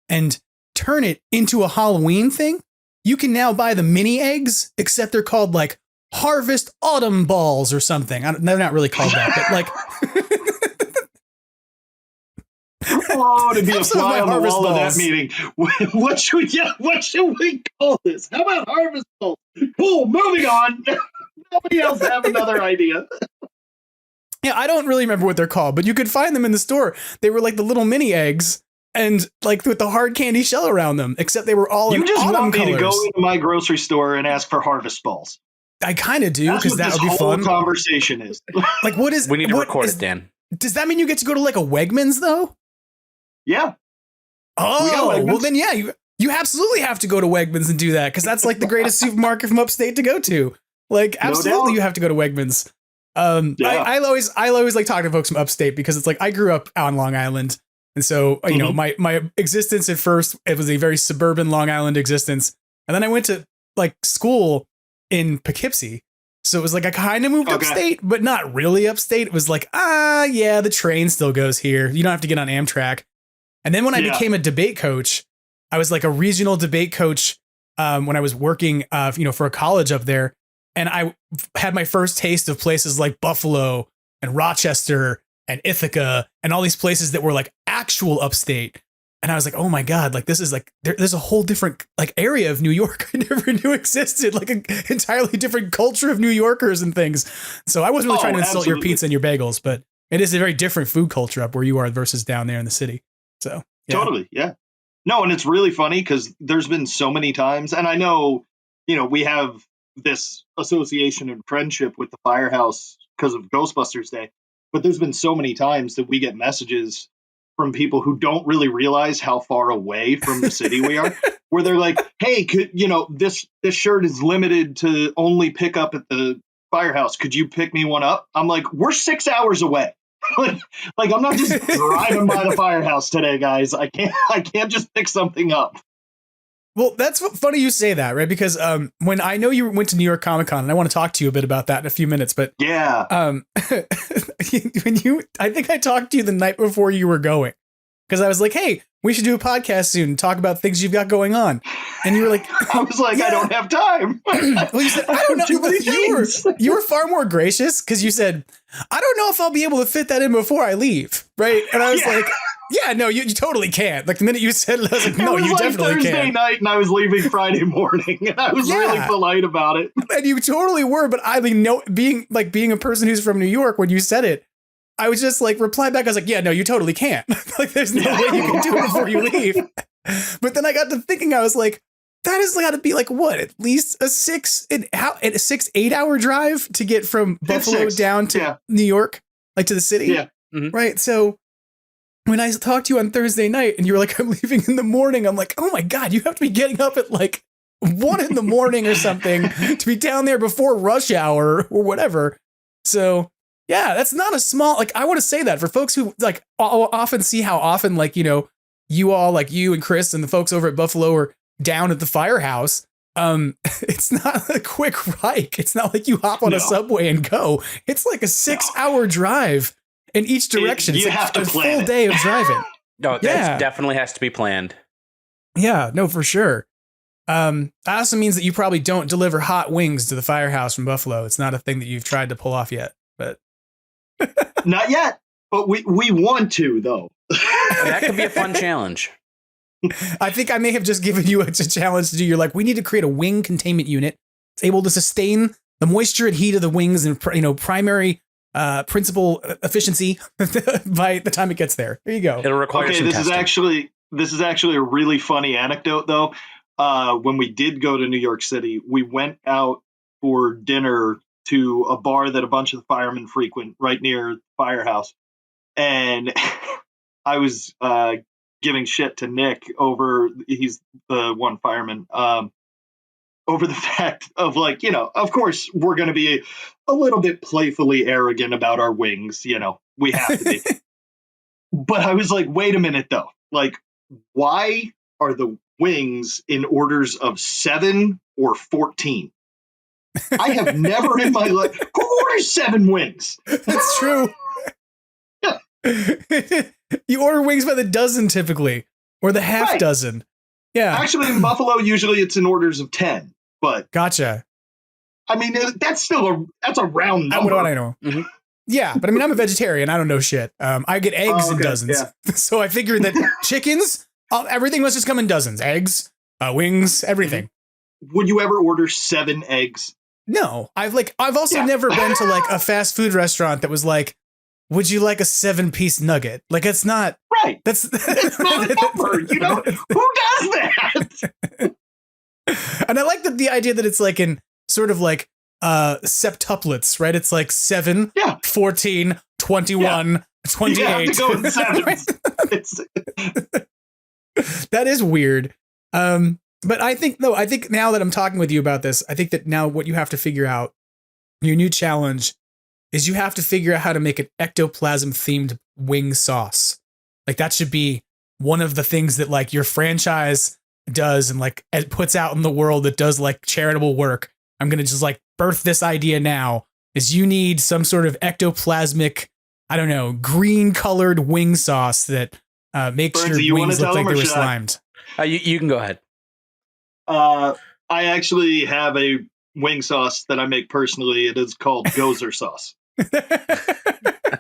and turn it into a Halloween thing. You can now buy the mini eggs, except they're called like Harvest Autumn Balls or something. They're not really called that, but like. Oh, to be a fly on the wall of that meeting. What should we call this? How about Harvest Balls? Cool, moving on. Nobody else have another idea. Yeah, I don't really remember what they're called, but you could find them in the store. They were like the little mini eggs and like with the hard candy shell around them, except they were all in autumn colors. You just want me to go into my grocery store and ask for Harvest Balls. I kind of do, because that would be fun. Conversation is. Like, what is... We need to record it, Dan. Does that mean you get to go to like a Wegmans, though? Yeah. Oh, well then, yeah, you absolutely have to go to Wegmans and do that, because that's like the greatest supermarket from upstate to go to. Like, absolutely, you have to go to Wegmans. I always like talking to folks from upstate, because it's like I grew up on Long Island, and so you know my existence at first, it was a very suburban Long Island existence, and then I went to like school in Poughkeepsie, so it was like I kind of moved upstate, but not really upstate. It was like yeah, the train still goes here. You don't have to get on Amtrak. And then when I became a debate coach, I was like a regional debate coach when I was working, for a college up there. And I had my first taste of places like Buffalo and Rochester and Ithaca and all these places that were like actual upstate. And I was like, oh my God, like this is like, there's a whole different like area of New York I never knew existed, like an entirely different culture of New Yorkers and things. So I wasn't really trying to insult your pizza and your bagels, but it is a very different food culture up where you are versus down there in the city. So totally. Yeah. No. And it's really funny because there's been so many times, and I know, we have this association and friendship with the firehouse because of Ghostbusters Day, but there's been so many times that we get messages from people who don't really realize how far away from the city we are, where they're like, hey, this shirt is limited to only pick up at the firehouse. Could you pick me one up? I'm like, we're 6 hours away. like I'm not just driving by the firehouse today, guys. I can't just pick something up. Well, that's funny you say that, right? Because when I know you went to New York Comic Con, and I want to talk to you a bit about that in a few minutes, but yeah, I think I talked to you the night before you were going, because I was like, hey, we should do a podcast soon and talk about things you've got going on. And you were like, I was like, I don't have time. Well, you said, I don't know. You were far more gracious, because you said, I don't know if I'll be able to fit that in before I leave. Right. And I was like, yeah, no, you totally can't. Like the minute you said it, I was like, no, you definitely can't. It was Thursday night and I was leaving Friday morning, and I was really polite about it. And you totally were. But I mean, being a person who's from New York, when you said it, I was just like, reply back. I was like, yeah, no, you totally can't. Like, there's no way you can do it before you leave. But then I got to thinking, I was like, that has got to be like, what, at least a 8 hour drive to get from Buffalo down to New York, like to the city. Yeah. Mm-hmm. Right. So when I talked to you on Thursday night and you were like, I'm leaving in the morning, I'm like, oh my God, you have to be getting up at like 1 a.m. or something to be down there before rush hour or whatever. So yeah, that's not a small, like, I want to say that for folks who like often see how often, like, you all, like you and Chris and the folks over at Buffalo are down at the firehouse. It's not a quick hike. It's not like you hop on a subway and go. It's like a 6 hour drive in each direction. You have to plan full day of driving. No, that definitely has to be planned. Yeah, no, for sure. That also means that you probably don't deliver hot wings to the firehouse from Buffalo. It's not a thing that you've tried to pull off yet, but not yet. But we want to, though. That could be a fun challenge. I think I may have just given you a challenge to do. You're like, we need to create a wing containment unit. It's able to sustain the moisture and heat of the wings and, primary principal efficiency by the time it gets there. There you go. It'll require some testing. This is actually a really funny anecdote, though. When we did go to New York City, we went out for dinner to a bar that a bunch of the firemen frequent right near the firehouse. And I was giving shit to Nick he's the one fireman, over the fact of of course, we're going to be a little bit playfully arrogant about our wings. We have to be. But I was like, wait a minute, though. Why are the wings in orders of 7 or 14? I have never in my life. Who orders 7 wings? That's true. Yeah. You order wings by the dozen typically, or the half dozen. Yeah. Actually, in Buffalo, usually it's in orders of 10. But gotcha. I mean, that's a round number. What do I know? Mm-hmm. Yeah, but I mean, I'm a vegetarian. I don't know shit. I get eggs in dozens. Yeah. So I figured that chickens, everything must just come in dozens. Eggs, wings, everything. Would you ever order 7 eggs? No. I've also never been to a fast food restaurant that was like, would you like a 7-piece nugget? It's not. Right. It's not a number, Who does that? And I like the idea that it's in sort of septuplets, right? It's 7, 14, 21, 28. You have to go in sevens. That is weird. But I think now that I'm talking with you about this, I think that now what you have to figure out, your new challenge, is you have to figure out how to make an ectoplasm themed wing sauce. That should be one of the things that your franchise does and it puts out in the world that does charitable work. I'm going to just birth this idea now, is you need some sort of ectoplasmic, I don't know, green colored wing sauce that makes Burns, your wings look like they were slimed. You can go ahead. I actually have a wing sauce that I make personally. It is called Gozer sauce.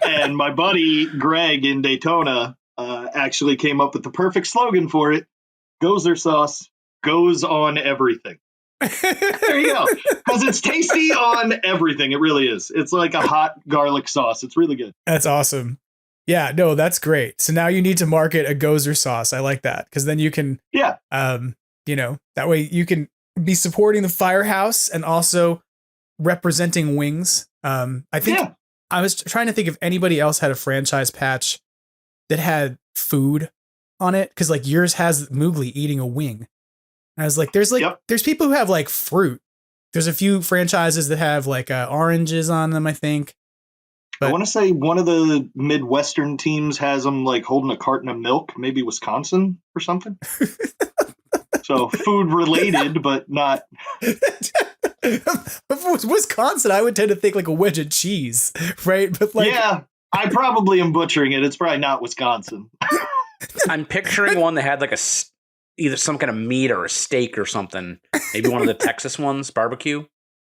And my buddy Greg in Daytona actually came up with the perfect slogan for it. Gozer sauce goes on everything. There you go. Because it's tasty on everything. It really is. It's like a hot garlic sauce. It's really good. That's awesome. Yeah, no, that's great. So now you need to market a Gozer sauce. I like that. Because then you can, that way you can be supporting the firehouse and also representing wings. I think I was trying to think if anybody else had a franchise patch that had food on it, because yours has Moogly eating a wing. And I was like, there's people who have fruit. There's a few franchises that have oranges on them, I think. But I want to say one of the Midwestern teams has them holding a carton of milk, maybe Wisconsin or something. So food related, but not. If it was Wisconsin, I would tend to think a wedge of cheese, right? But yeah, I probably am butchering it. It's probably not Wisconsin. I'm picturing one that had either some kind of meat or a steak or something. Maybe one of the Texas ones, barbecue.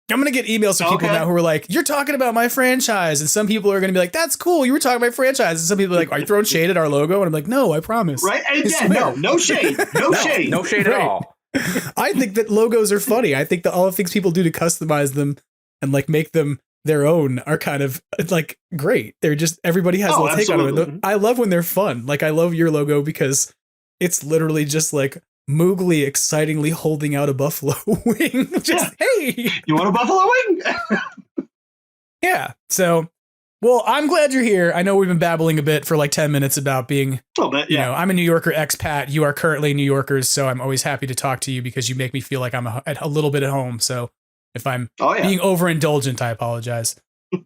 I'm going to get emails from people now who are like, you're talking about my franchise. And some people are going to be like, that's cool. You were talking about my franchise. And some people are like, are you throwing shade at our logo? And I'm like, no, I promise. Right. And again, no shade. No shade. No shade at all. I think that logos are funny. I think that all the things people do to customize them and make them their own are kind of great. They're just, everybody has a little take on it. I love when they're fun. I love your logo because it's literally just Moogly excitingly holding out a buffalo wing. Hey, you want a buffalo wing? Yeah. So, well, I'm glad you're here. I know we've been babbling a bit for 10 minutes about being, a little bit, I'm a New Yorker expat. You are currently New Yorkers. So I'm always happy to talk to you because you make me feel like I'm a little bit at home. So if I'm being overindulgent, I apologize.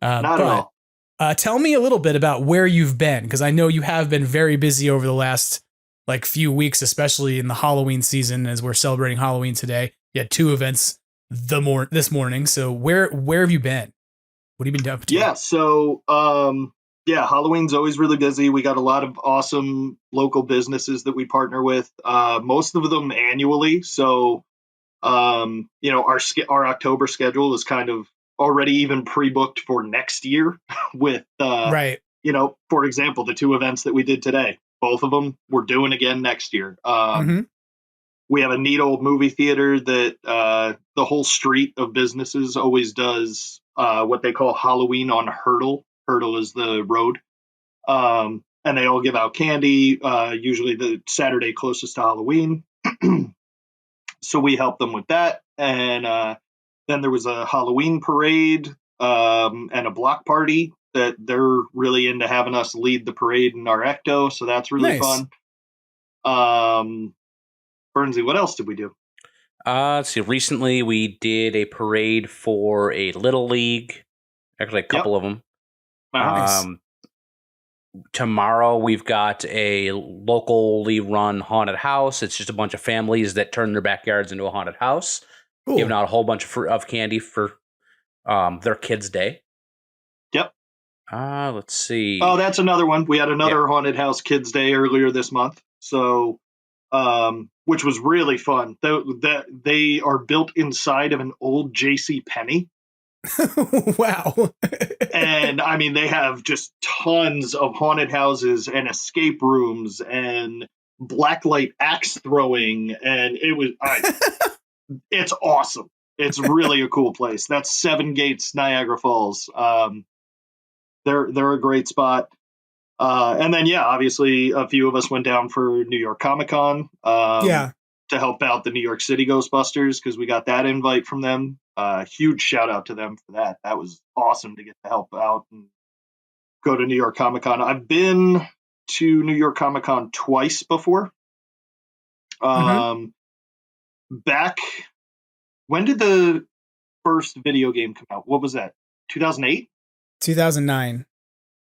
Not at all. Tell me a little bit about where you've been, because I know you have been very busy over the last few weeks, especially in the Halloween season, as we're celebrating Halloween today. You had 2 events this morning. So where have you been? What have you been up to? Yeah. So, Halloween's always really busy. We got a lot of awesome local businesses that we partner with, most of them annually. So, our October schedule is kind of already even pre-booked for next year with, right. For example, the 2 events that we did today. Both of them we're doing again next year. We have a neat old movie theater that the whole street of businesses always does what they call Halloween on Hurdle. Hurdle is the road. And they all give out candy, usually the Saturday closest to Halloween. So we help them with that. And then there was a Halloween parade and a block party that they're really into having us lead the parade in our Ecto. So that's really fun. Bernsey, what else did we do? Let's see. Recently, we did a parade for a Little League. Actually, a couple of them. Nice. Tomorrow, we've got a locally run haunted house. It's just a bunch of families that turn their backyards into a haunted house. Cool. Giving out a whole bunch of candy for their kids' day. Yep. Let's see. Oh, that's another one. We had another haunted house kids' day earlier this month. So, which was really fun. They are built inside of an old J.C. Penney. Wow. And I mean, they have just tons of haunted houses and escape rooms and blacklight axe throwing. And it's awesome. It's really a cool place. That's Seven Gates, Niagara Falls. They're a great spot. And then, obviously a few of us went down for New York Comic-Con. To help out the New York City Ghostbusters, because we got that invite from them. Huge shout out to them for that. That was awesome to get to help out and go to New York Comic-Con. I've been to New York Comic-Con twice before. Back, when did the first video game come out? What was that? 2008? 2009.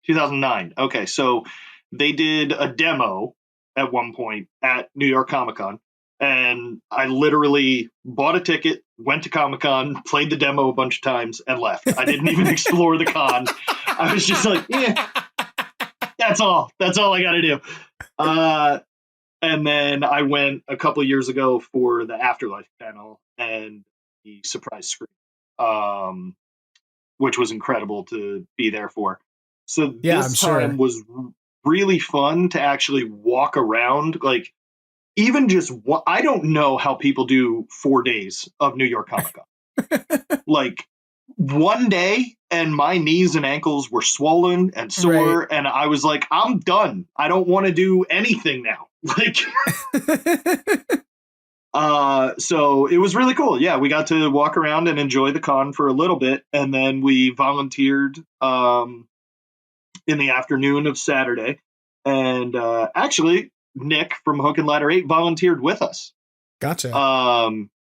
2009. Okay, so they did a demo at one point at New York Comic-Con. And I literally bought a ticket, went to Comic-Con, played the demo a bunch of times, and left. I didn't even explore the con. I was just like, that's all. That's all I got to do. And then I went a couple of years ago for the Afterlife panel and the surprise screen, which was incredible to be there for. So this time was really fun to actually walk around, like, even just I don't know how people do 4 days of New York Comic-Con. Like, one day and my knees and ankles were swollen and sore, and I was like, I'm done. I don't want to do anything now. Like, so it was really cool. Yeah, we got to walk around and enjoy the con for a little bit, and then we volunteered in the afternoon of Saturday, and actually Nick from Hook and Ladder 8 volunteered with us. Gotcha.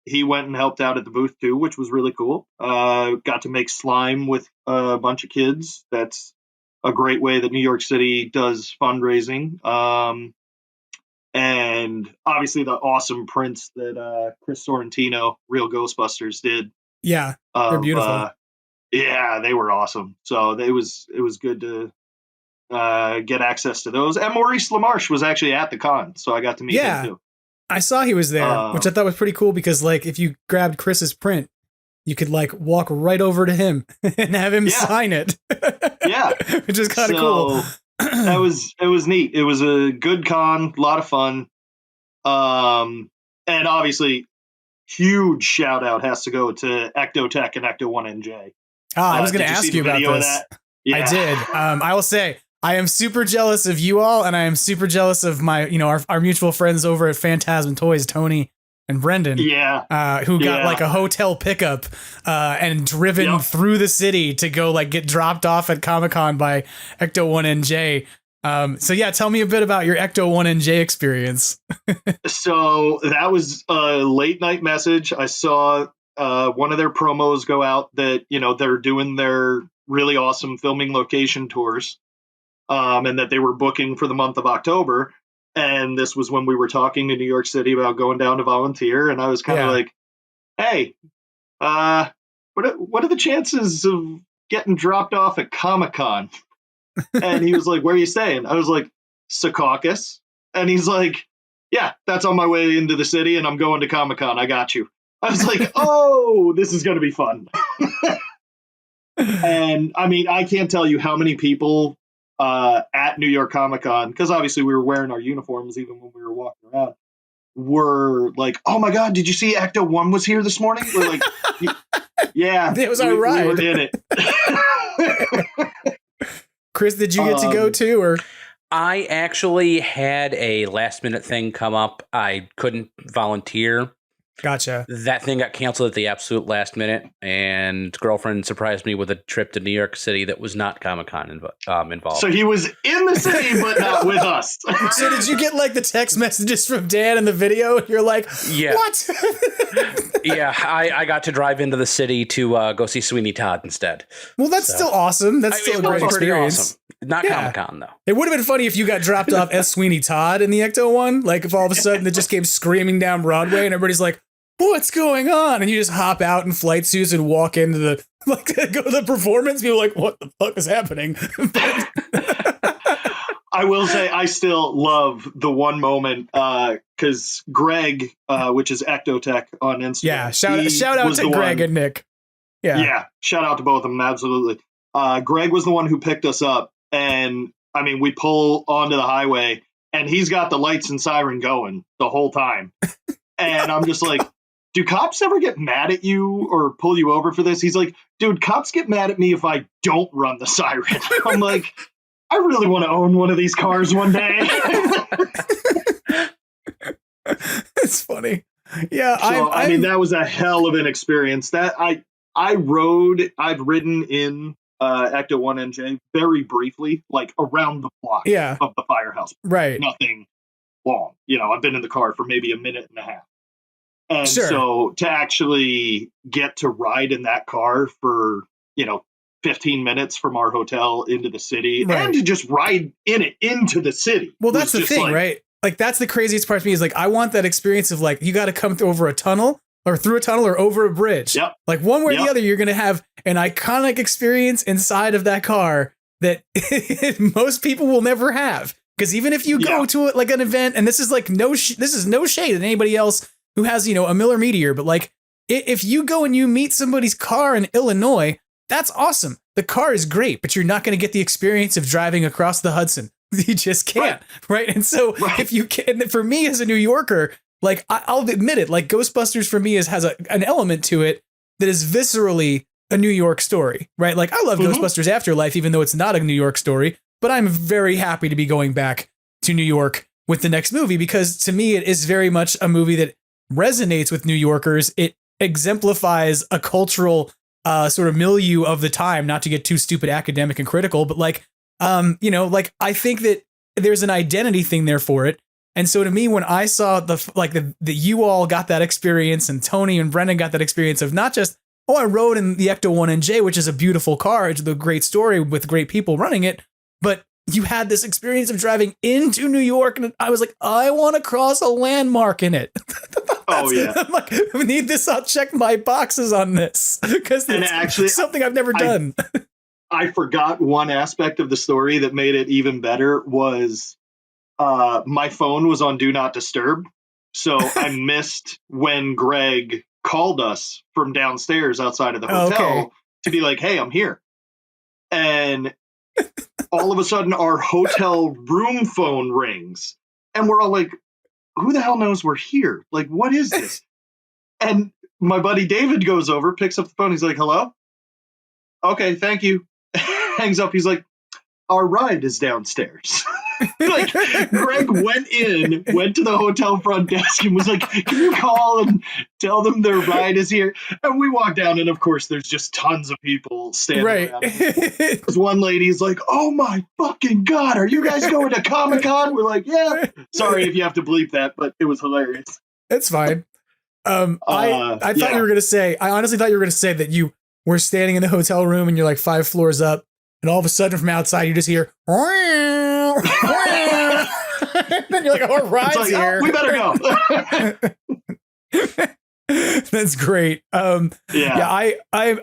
He went and helped out at the booth too, which was really cool. Got to make slime with a bunch of kids. That's a great way that New York City does fundraising. And obviously the awesome prints that Chris Sorrentino, Real Ghostbusters, did. Yeah, they're beautiful. Yeah, they were awesome. So it was good to get access to those. And Maurice LaMarche was actually at the con, so I got to meet him too. I saw he was there, which I thought was pretty cool because, like, if you grabbed Chris's print, you could, like, walk right over to him and have him sign it. Yeah. Which is kind of cool. It was neat. It was a good con, a lot of fun. And obviously, huge shout out has to go to Ectotech and Ecto1NJ. I was going to ask you about this. Yeah. I did. I will say, I am super jealous of you all, and I am super jealous of my, our mutual friends over at Phantasm Toys, Tony and Brendan. Yeah. Who got like a hotel pickup and driven through the city to go like get dropped off at Comic-Con by Ecto1NJ. So yeah, tell me a bit about your Ecto1NJ experience. So that was a late night message. I saw one of their promos go out that, they're doing their really awesome filming location tours. And that they were booking for the month of October. And this was when we were talking to New York City about going down to volunteer. And I was kind of like, hey, what are the chances of getting dropped off at Comic-Con? And he was like, where are you staying? I was like, Secaucus. And he's like, yeah, that's on my way into the city and I'm going to Comic-Con. I got you. I was like, oh, this is going to be fun. And I mean, I can't tell you how many people at New York Comic-Con, because obviously we were wearing our uniforms even when we were walking around, were like, "Oh my God, did you see Ecto 1 was here this morning?" We're like, "Yeah, it was our ride. We were in it." Chris, did you get to go too, or? I actually had a last minute thing come up. I couldn't volunteer. Gotcha. That thing got canceled at the absolute last minute, and girlfriend surprised me with a trip to New York City that was not Comic-Con involved. So he was in the city, but not with us. So did you get like the text messages from Dan in the video? You're like, yeah. What? Yeah, I got to drive into the city to go see Sweeney Todd instead. Well, that's still awesome. That's still a great experience. Awesome. Not Comic-Con, though. It would have been funny if you got dropped off as Sweeney Todd in the Ecto one. Like if all of a sudden it just came screaming down Broadway and everybody's like, what's going on? And you just hop out in flight suits and walk into the, like, go to the performance. People are like, what the fuck is happening? I will say I still love the one moment because Greg, which is Ectotech on Instagram. Yeah, shout out to Greg and Nick. Yeah, shout out to both of them. Absolutely. Greg was the one who picked us up. And I mean, we pull onto the highway and he's got the lights and siren going the whole time. And I'm just like, do cops ever get mad at you or pull you over for this? He's like, dude, cops get mad at me if I don't run the siren. I'm like, I really want to own one of these cars one day. It's funny. Yeah. So, I mean, that was a hell of an experience. That I've ridden in Ecto 1 NJ very briefly, like around the block of the firehouse. Right. Nothing long. You know, I've been in the car for maybe a minute and a half. And so to actually get to ride in that car for, 15 minutes from our hotel into the city and to just ride in it into the city. Well, that's the thing, right? Like, that's the craziest part to me is like, I want that experience of like, you got to come over a tunnel or through a tunnel or over a bridge. Yep. Like one way or the other, you're going to have an iconic experience inside of that car that most people will never have. Because even if you go to like an event, and this is like this is no shade at anybody else who has, a Miller Meteor, but like if you go and you meet somebody's car in Illinois, that's awesome. The car is great, but you're not going to get the experience of driving across the Hudson. You just can't. Right. And so if you can, for me as a New Yorker, like I'll admit it, like Ghostbusters for me has an element to it that is viscerally a New York story, right? Like I love Ghostbusters Afterlife, even though it's not a New York story, but I'm very happy to be going back to New York with the next movie because to me, it is very much a movie that resonates with New Yorkers. It exemplifies a cultural sort of milieu of the time, not to get too stupid academic and critical, but like, like I think that there's an identity thing there for it. And so to me, when I saw the you all got that experience and Tony and Brendan got that experience of not just, I rode in the Ecto 1 NJ, which is a beautiful car, it's a great story with great people running it, but you had this experience of driving into New York, and I was like, I want to cross a landmark in it. I'm like, I need this. I'll check my boxes on this because it's actually something I've never done. I forgot one aspect of the story that made it even better was my phone was on Do Not Disturb. So I missed when Greg called us from downstairs outside of the hotel to be like, hey, I'm here. And all of a sudden our hotel room phone rings and we're all like, who the hell knows we're here? Like, what is this? And my buddy David goes over, picks up the phone. He's like, hello? Okay, thank you. Hangs up. He's like, our ride is downstairs. Like, Greg went to the hotel front desk and was like, can you call and tell them their ride is here? And we walk down and of course there's just tons of people standing around. There's one lady's like, oh my fucking God, are you guys going to Comic-Con? We're like, yeah. Sorry if you have to bleep that, but it was hilarious. It's fine. I thought you were going to say, I honestly thought you were going to say that you were standing in the hotel room and you're like 5 floors up and all of a sudden from outside you just hear, and then you're like, our ride's like, here. We better go. That's great. I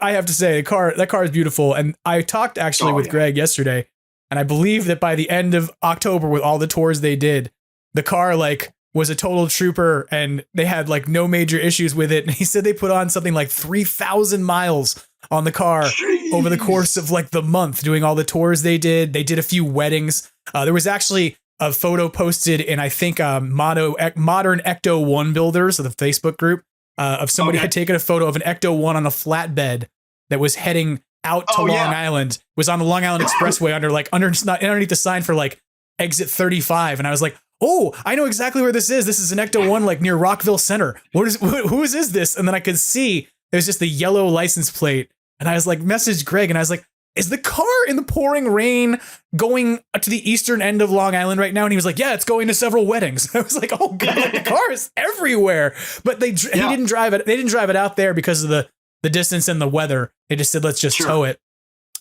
have to say that car is beautiful. And I talked actually with Greg yesterday, and I believe that by the end of October with all the tours they did, the car like was a total trooper and they had like no major issues with it. And he said they put on something like 3,000 miles on the car over the course of like the month doing all the tours they did. They did a few weddings. There was actually a photo posted in, I think, Modern Ecto 1 builders of the Facebook group of somebody had taken a photo of an Ecto 1 on a flatbed that was heading out to Long Island, was on the Long Island Expressway underneath the sign for like exit 35. And I was like, oh, I know exactly where this is. This is an Ecto 1 like near Rockville Center. Who is this? And then I could see there's just the yellow license plate. And I was like, messaged Greg and I was like, is the car in the pouring rain going to the eastern end of Long Island right now? And he was like, yeah, it's going to several weddings. I was like, oh God, the car is everywhere. But he didn't drive it. They didn't drive it out there because of the distance and the weather. They just said, let's just tow it.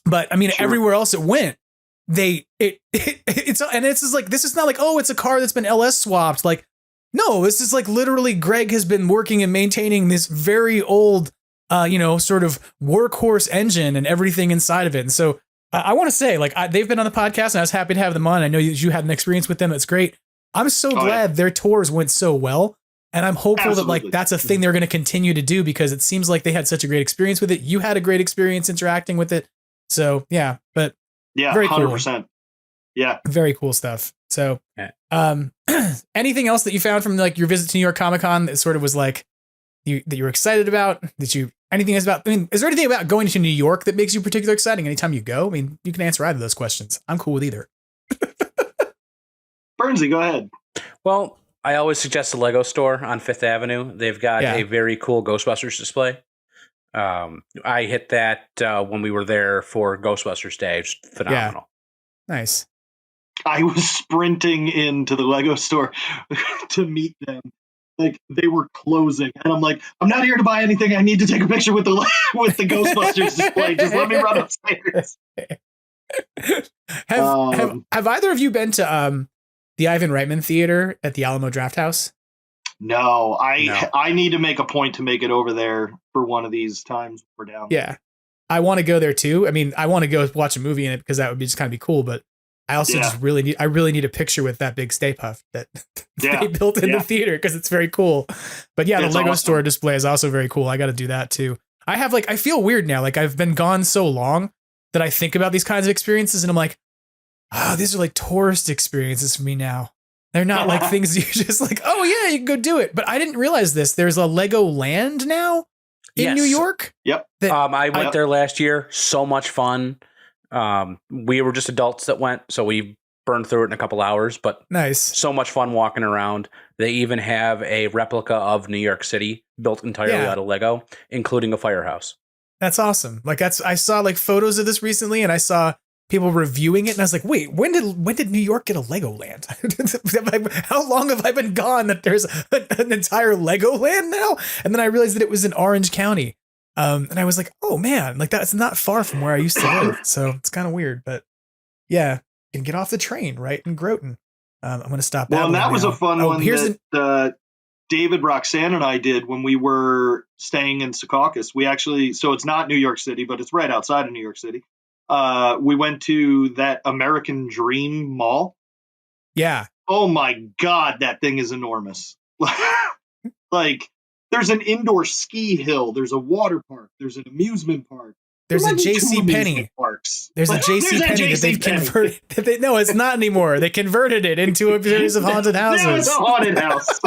But I mean, everywhere else it went, this is not like, oh, it's a car that's been LS swapped. Like, no, this is like literally Greg has been working and maintaining this very old sort of workhorse engine and everything inside of it. And so I want to say, like, they've been on the podcast and I was happy to have them on. I know you had an experience with them. That's great. I'm so glad their tours went so well. And I'm hopeful that like that's a thing they're going to continue to do because it seems like they had such a great experience with it. You had a great experience interacting with it. So yeah, but very 100%. Cool. Yeah. Very cool stuff. So anything else that you found from like your visit to New York Comic Con that sort of was like that you were excited about? Anything is about, I mean, is there anything about going to New York that makes you particularly exciting anytime you go? I mean, you can answer either of those questions. I'm cool with either. Bernsey, go ahead. Well, I always suggest the Lego store on Fifth Avenue. They've got a very cool Ghostbusters display. I hit that when we were there for Ghostbusters Day. It's phenomenal. Yeah. Nice. I was sprinting into the Lego store to meet them. Like they were closing, and I'm like, I'm not here to buy anything. I need to take a picture with the Ghostbusters display. Just let me run upstairs. Have either of you been to the Ivan Reitman Theater at the Alamo Drafthouse? No, I need to make a point to make it over there for one of these times we're down. Yeah, I want to go there too. I mean, I want to go watch a movie in it because that would be just kind of be cool. But I also really need a picture with that big Stay Puft that they built in the theater because it's very cool. But yeah, the Lego store display is also very cool. I got to do that too. I feel weird now. Like I've been gone so long that I think about these kinds of experiences and I'm like, these are like tourist experiences for me now. They're not like things you just like, oh yeah, you can go do it. But I didn't realize this. There's a Lego Land now in New York. Yep. I went there last year. So much fun. We were just adults that went, so we burned through it in a couple hours, but nice. So much fun walking around. They even have a replica of New York City built entirely out of Lego, including a firehouse. That's awesome. Like I saw like photos of this recently and I saw people reviewing it and I was like, wait, when did New York get a Legoland? How long have I been gone that there's an entire Legoland now? And then I realized that it was in Orange County. And I was like, oh man, like that's not far from where I used to live. So it's kind of weird, but yeah, you can get off the train right in Groton. I'm going to stop. Well, and that was a fun one that David, Roxanne, and I did when we were staying in Secaucus. We actually, so it's not New York City, but it's right outside of New York City. We went to that American Dream Mall. Yeah. Oh my God, that thing is enormous. Like, there's an indoor ski hill. There's a water park. There's an amusement park. There's a JC Penney. There's a JC Penney that they've converted. No, it's not anymore. They converted it into a series of haunted houses. No, it's a haunted house.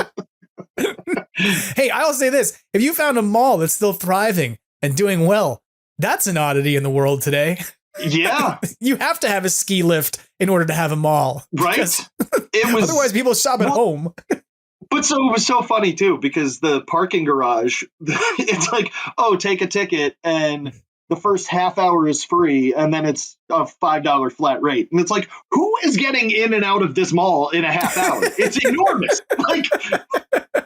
Hey, I'll say this. If you found a mall that's still thriving and doing well, that's an oddity in the world today. Yeah. You have to have a ski lift in order to have a mall. Right. Otherwise people shop at home. But so it was so funny too, because the parking garage, it's like, oh, take a ticket and the first half hour is free and then it's a $5 flat rate. And it's like, who is getting in and out of this mall in a half hour? It's enormous. Like,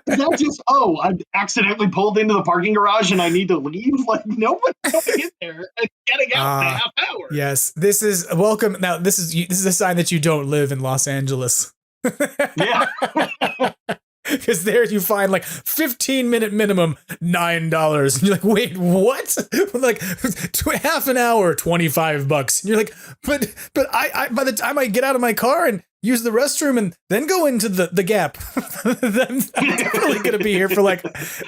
not just, oh, I accidentally pulled into the parking garage and I need to leave. Like, nobody's going in there and getting out in a half hour. Yes, this is welcome. Now, this is a sign that you don't live in Los Angeles. Yeah. Because there you find like 15-minute minimum, $9. And you're like, wait, what? Like half an hour, $25. And you're like, but I by the time I get out of my car and use the restroom and then go into the Gap, then I'm definitely going to be here for like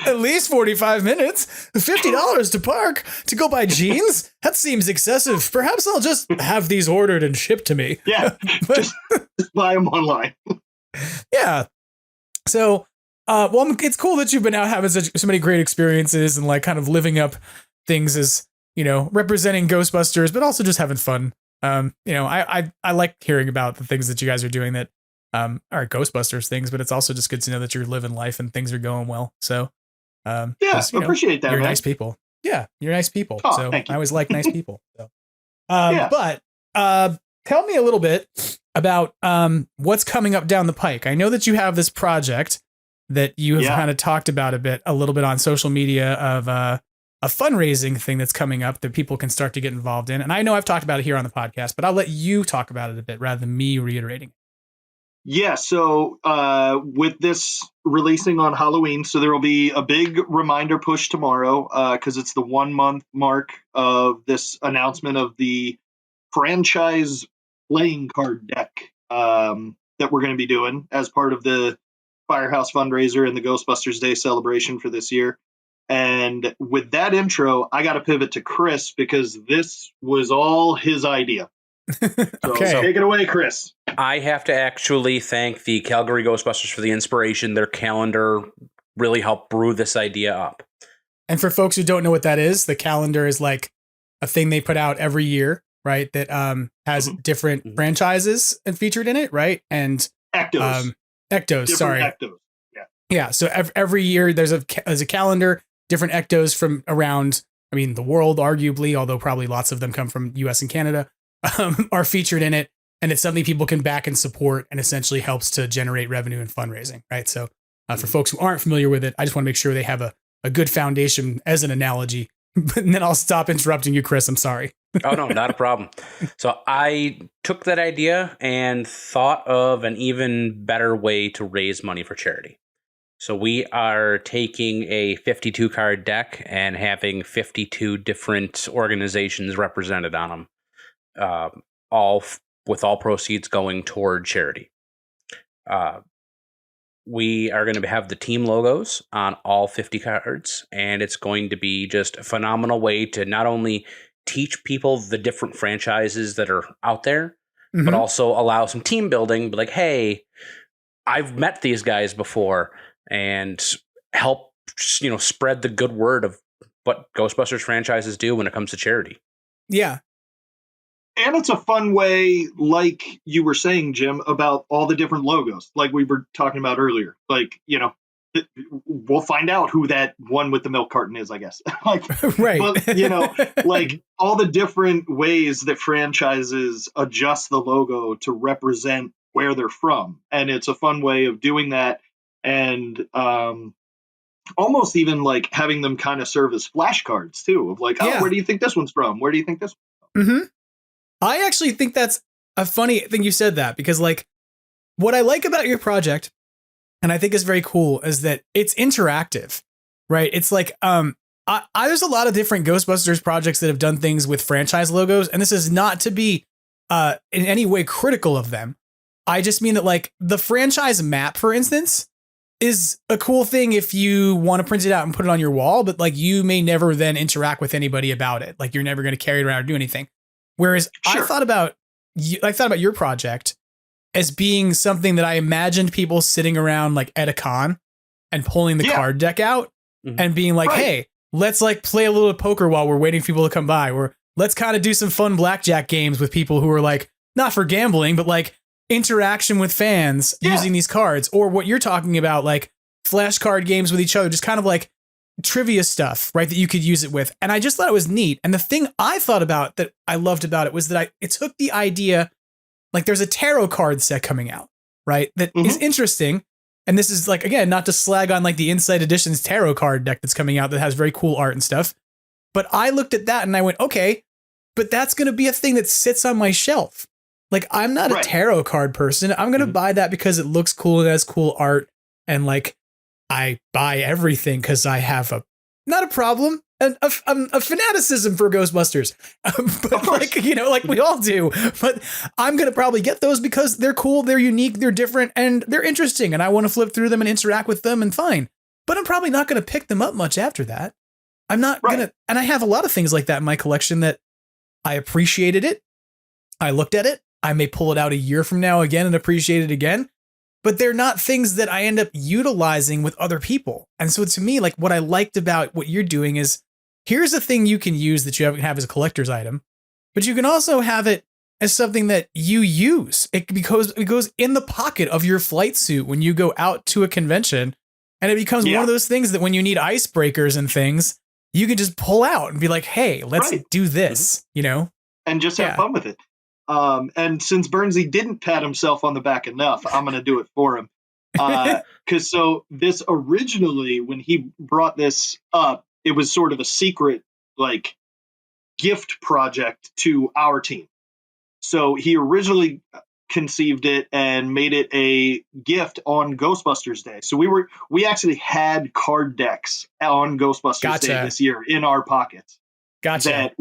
at least 45 minutes. $50 to park to go buy jeans? That seems excessive. Perhaps I'll just have these ordered and shipped to me. Yeah, just buy them online. Yeah. So, well, it's cool that you've been out having so many great experiences and like kind of living up things as, you know, representing Ghostbusters, but also just having fun. You know, I like hearing about the things that you guys are doing that are Ghostbusters things, but it's also just good to know that you're living life and things are going well. So, yeah, appreciate that. You're man. Nice people. Yeah, you're nice people. Oh, so thank you. I always like nice people. So, but tell me a little bit about what's coming up down the pike. I know that you have this project that you have kind of talked about a little bit on social media of a fundraising thing that's coming up that people can start to get involved in. And I know I've talked about it here on the podcast, but I'll let you talk about it a bit rather than me reiterating. Yeah, so with this releasing on Halloween, so there will be a big reminder push tomorrow because it's the 1 month mark of this announcement of the franchise playing card deck that we're going to be doing as part of the Firehouse fundraiser and the Ghostbusters Day celebration for this year. And with that intro, I got to pivot to Chris because this was all his idea. Okay. So take it away, Chris. I have to actually thank the Calgary Ghostbusters for the inspiration. Their calendar really helped brew this idea up. And for folks who don't know what that is, the calendar is like a thing they put out every year, right? That has different franchises and featured in it, right? And Ectos. Ectos, sorry. Ectos. Yeah. Yeah. So every year there's a calendar, different Ectos from around, I mean, the world, arguably, although probably lots of them come from US and Canada, are featured in it. And it's something people can back and support and essentially helps to generate revenue and fundraising, right? So for folks who aren't familiar with it, I just want to make sure they have a good foundation as an analogy. And then I'll stop interrupting you, Chris. I'm sorry. Oh, no, not a problem. So I took that idea and thought of an even better way to raise money for charity. So we are taking a 52 card deck and having 52 different organizations represented on them, with all proceeds going toward charity. We are going to have the team logos on all 50 cards, and it's going to be just a phenomenal way to not only teach people the different franchises that are out there, but also allow some team building. But like, hey, I've met these guys before, and help spread the good word of what Ghostbusters franchises do when it comes to charity. Yeah. And it's a fun way, like you were saying, Jim, about all the different logos, like we were talking about earlier. Like, we'll find out who that one with the milk carton is, I guess. Right. But, like all the different ways that franchises adjust the logo to represent where they're from. And it's a fun way of doing that. And almost even like having them kind of serve as flashcards, too, of like, where do you think this one's from? Where do you think this one's from? I actually think that's a funny thing you said that, because like what I like about your project, and I think is very cool, is that it's interactive, right? It's like, there's a lot of different Ghostbusters projects that have done things with franchise logos, and this is not to be in any way critical of them. I just mean that like the franchise map, for instance, is a cool thing if you want to print it out and put it on your wall, but like you may never then interact with anybody about it. Like you're never going to carry it around or do anything. Whereas I thought about your project as being something that I imagined people sitting around like at a con and pulling the card deck out and being like, hey, let's like play a little poker while we're waiting for people to come by, or let's kind of do some fun blackjack games with people who are like, not for gambling, but like interaction with fans using these cards, or what you're talking about, like flashcard games with each other, just kind of like trivia stuff, right? That you could use it with. And I just thought it was neat. And the thing I thought about that I loved about it was that it took the idea, like there's a tarot card set coming out, right? That is interesting. And this is like, again, not to slag on like the Inside Editions tarot card deck that's coming out that has very cool art and stuff. But I looked at that and I went, okay, but that's going to be a thing that sits on my shelf. Like I'm not a tarot card person. I'm going to buy that because it looks cool and has cool art and like I buy everything because I have not a problem, a fanaticism for Ghostbusters, but like, you know, like we all do. But I'm gonna probably get those because they're cool, they're unique, they're different, and they're interesting, and I want to flip through them and interact with them, and fine. But I'm probably not gonna pick them up much after that. I'm not gonna, and I have a lot of things like that in my collection that I appreciated it. I looked at it. I may pull it out a year from now again and appreciate it again. But they're not things that I end up utilizing with other people. And so to me, like what I liked about what you're doing is here's a thing you can use that you have as a collector's item, but you can also have it as something that you use. It goes in the pocket of your flight suit when you go out to a convention, and it becomes one of those things that when you need icebreakers and things, you can just pull out and be like, hey, let's do this, you know? And just have fun with it. And since Bernsey didn't pat himself on the back enough, I'm going to do it for him. Because so this originally, when he brought this up, it was sort of a secret, like, gift project to our team. So he originally conceived it and made it a gift on Ghostbusters Day. So we actually had card decks on Ghostbusters Day this year in our pockets. That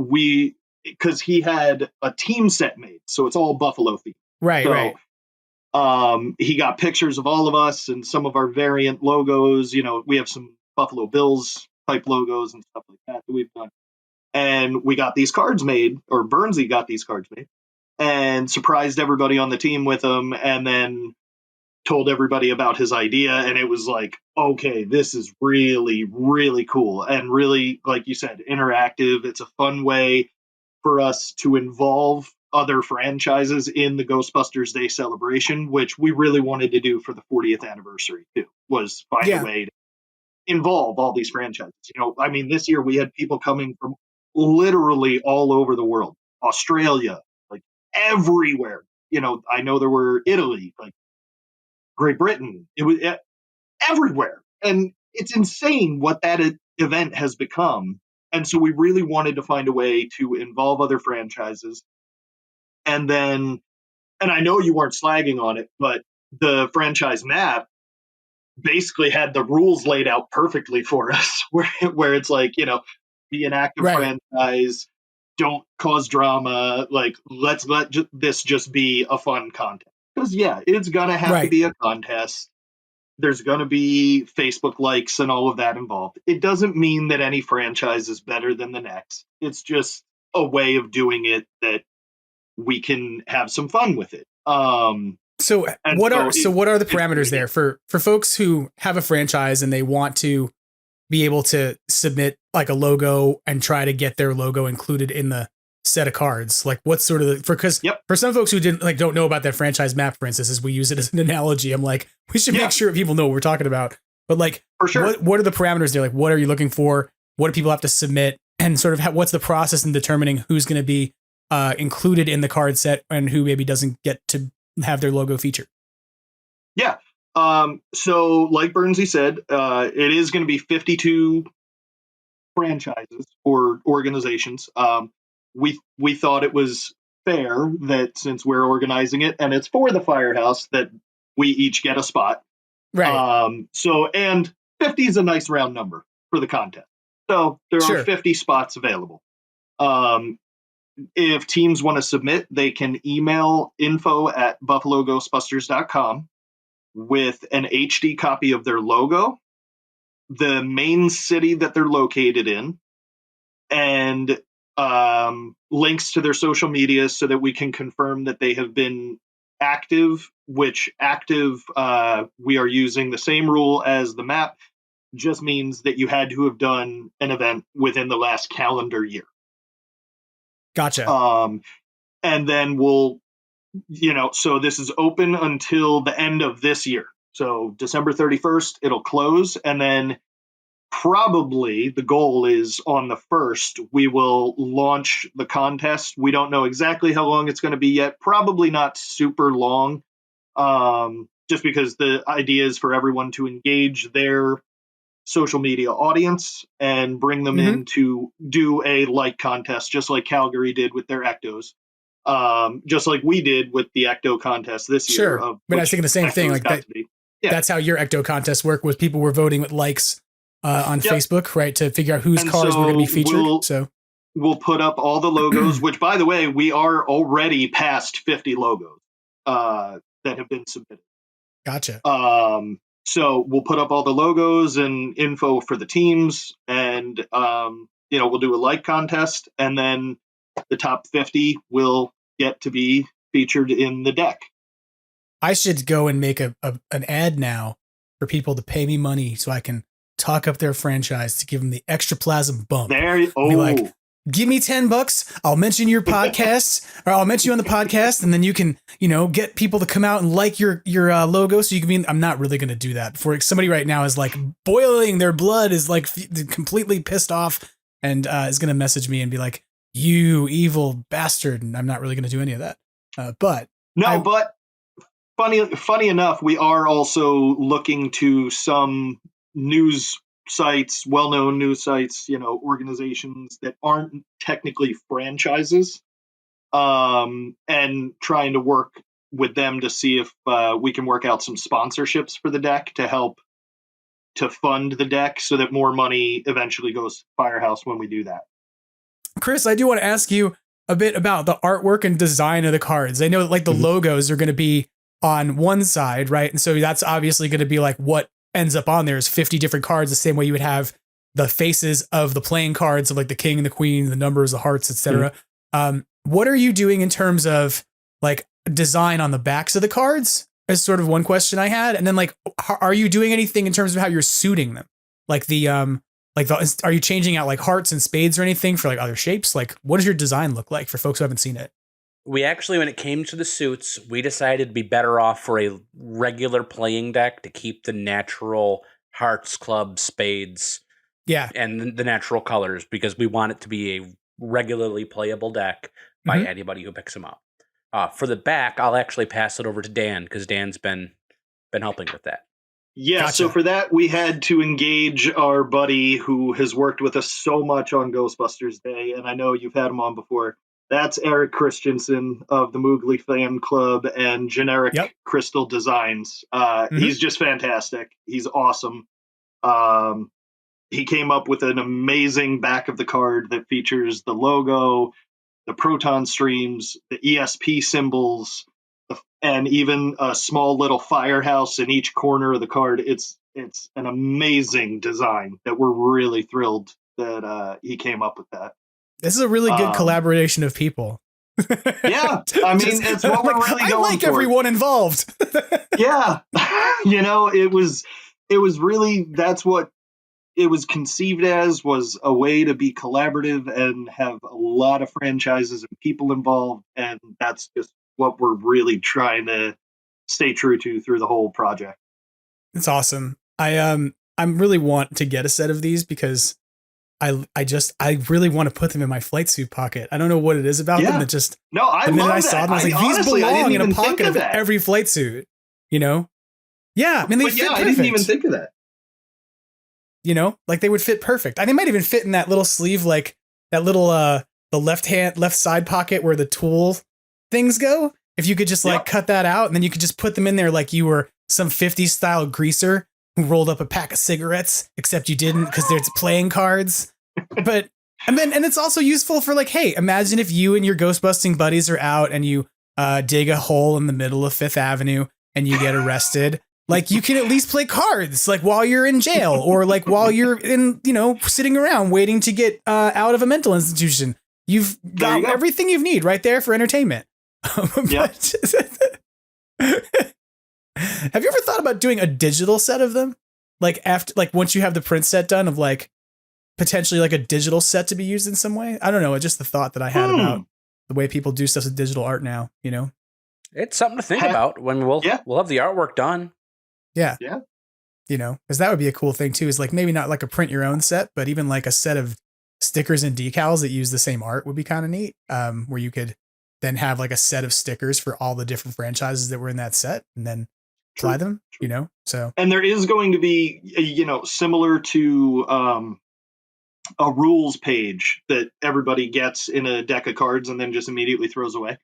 because he had a team set made, so it's all Buffalo themed. Right. He got pictures of all of us and some of our variant logos. You know, we have some Buffalo Bills type logos and stuff like that we've done. And we got these cards made, or Bernsey got these cards made, and surprised everybody on the team with them, and then told everybody about his idea. And it was like, okay, this is really, really cool. And really, like you said, interactive. It's a fun way for us to involve other franchises in the Ghostbusters Day celebration, which we really wanted to do for the 40th anniversary too, was find a way to involve all these franchises. You know, I mean, this year we had people coming from literally all over the world, Australia, like everywhere. You know, I know there were Italy, like Great Britain, it was everywhere. And it's insane what that event has become. And so we really wanted to find a way to involve other franchises. And then, and I know you weren't slagging on it, but the franchise map basically had the rules laid out perfectly for us, where it's like, you know, be an active franchise, don't cause drama, like let's let this just be a fun contest. Because it's gonna have to be a contest. There's going to be Facebook likes and all of that involved. It doesn't mean that any franchise is better than the next. It's just a way of doing it that we can have some fun with it. So what are the parameters there for folks who have a franchise and they want to be able to submit like a logo and try to get their logo included in the set of cards? Like what's sort of for some folks who don't know about that franchise map, for instance, as we use it as an analogy, I'm like, we should make sure people know what we're talking about. But like, for sure, what are the parameters there? Like, what are you looking for? What do people have to submit? And sort of what's the process in determining who's going to be included in the card set and who maybe doesn't get to have their logo featured? Yeah. So like Bernsey said, it is going to be 52 franchises or organizations. We thought it was fair that since we're organizing it and it's for the firehouse, that we each get a spot. Right. And 50 is a nice round number for the contest. So there are 50 spots available. If teams want to submit, they can email info@buffaloghostbusters.com with an HD copy of their logo, the main city that they're located in, and links to their social media so that we can confirm that they have been active, which active, we are using the same rule as the map, just means that you had to have done an event within the last calendar year. Gotcha. And then we'll, so this is open until the end of this year. So December 31st, it'll close. And then probably the goal is on the 1st, we will launch the contest. We don't know exactly how long it's going to be yet. Probably not super long, just because the idea is for everyone to engage their social media audience and bring them in to do a like contest, just like Calgary did with their Ectos. Just like we did with the Ecto contest this year. But I was thinking the same thing. Like that, That's how your Ecto contests work, was people were voting with likes on Facebook, right, to figure out whose cars were going to be featured. We'll put up all the logos, which, by the way, we are already past 50 logos that have been submitted. Gotcha. So we'll put up all the logos and info for the teams, and we'll do a like contest, and then the top 50 will get to be featured in the deck. I should go and make an ad now for people to pay me money so I can talk up their franchise to give them the Extraplasm bump. Be like, give me $10. I'll mention your podcast, or I'll mention you on the podcast, and then you can, get people to come out and like your logo. So you can be. I'm not really going to do that. For somebody right now is like boiling their blood, is like completely pissed off, and is going to message me and be like, "You evil bastard!" And I'm not really going to do any of that. But funny enough, we are also looking to some news sites, well-known news sites, organizations that aren't technically franchises, and trying to work with them to see if we can work out some sponsorships for the deck to help to fund the deck so that more money eventually goes to Firehouse when we do that. Chris, I do want to ask you a bit about the artwork and design of the cards. I know that the logos are going to be on one side, right? And so that's obviously going to be like what ends up on there is 50 different cards, the same way you would have the faces of the playing cards of like the king and the queen, the numbers, the hearts, etc. What are you doing in terms of like design on the backs of the cards? Is sort of one question I had. And then are you doing anything in terms of how you're suiting them? Like are you changing out like hearts and spades or anything for like other shapes? Like, what does your design look like for folks who haven't seen it? We actually, when it came to the suits, we decided to be better off for a regular playing deck to keep the natural hearts, clubs, spades, and the natural colors, because we want it to be a regularly playable deck by anybody who picks them up. For the back, I'll actually pass it over to Dan, because Dan's been helping with that. Yeah, Gotcha. So for that, we had to engage our buddy who has worked with us so much on Ghostbusters Day, and I know you've had him on before. That's Eric Christensen of the Moogly Fan Club and Generic Crystal Designs. He's just fantastic. He's awesome. He came up with an amazing back of the card that features the logo, the proton streams, the ESP symbols, and even a small little firehouse in each corner of the card. It's an amazing design that we're really thrilled that he came up with that. This is a really good collaboration of people. Yeah, I mean, it's what we're really going for. I like everyone involved. Yeah, it was really, that's what it was conceived as, was a way to be collaborative and have a lot of franchises and people involved, and that's just what we're really trying to stay true to through the whole project. It's awesome. I really want to get a set of these because I really want to put them in my flight suit pocket. I don't know what it is about them that just the minute I saw them, I was like, these belong in a pocket of every flight suit, Yeah, I mean, they fit perfect. I didn't even think of that. Like they would fit perfect. They might even fit in that little sleeve, like that little the left side pocket where the tool things go. If you could just cut that out, and then you could just put them in there like you were some 50s style greaser who rolled up a pack of cigarettes, except you didn't because there's playing cards. And it's also useful for like, hey, imagine if you and your ghostbusting buddies are out and you dig a hole in the middle of Fifth Avenue and you get arrested. Like you can at least play cards like while you're in jail or like while you're in, sitting around waiting to get out of a mental institution. You've got everything you need right there for entertainment. Have you ever thought about doing a digital set of them? Like once you have the print set done, of like potentially like a digital set to be used in some way? I don't know. It's just the thought that I had about the way people do stuff with digital art now, It's something to think about when we'll have the artwork done. Yeah. Yeah. Because that would be a cool thing too, is like maybe not like a print your own set, but even like a set of stickers and decals that use the same art would be kind of neat. Where you could then have like a set of stickers for all the different franchises that were in that set and then try them, so. And there is going to be, similar to a rules page that everybody gets in a deck of cards and then just immediately throws away.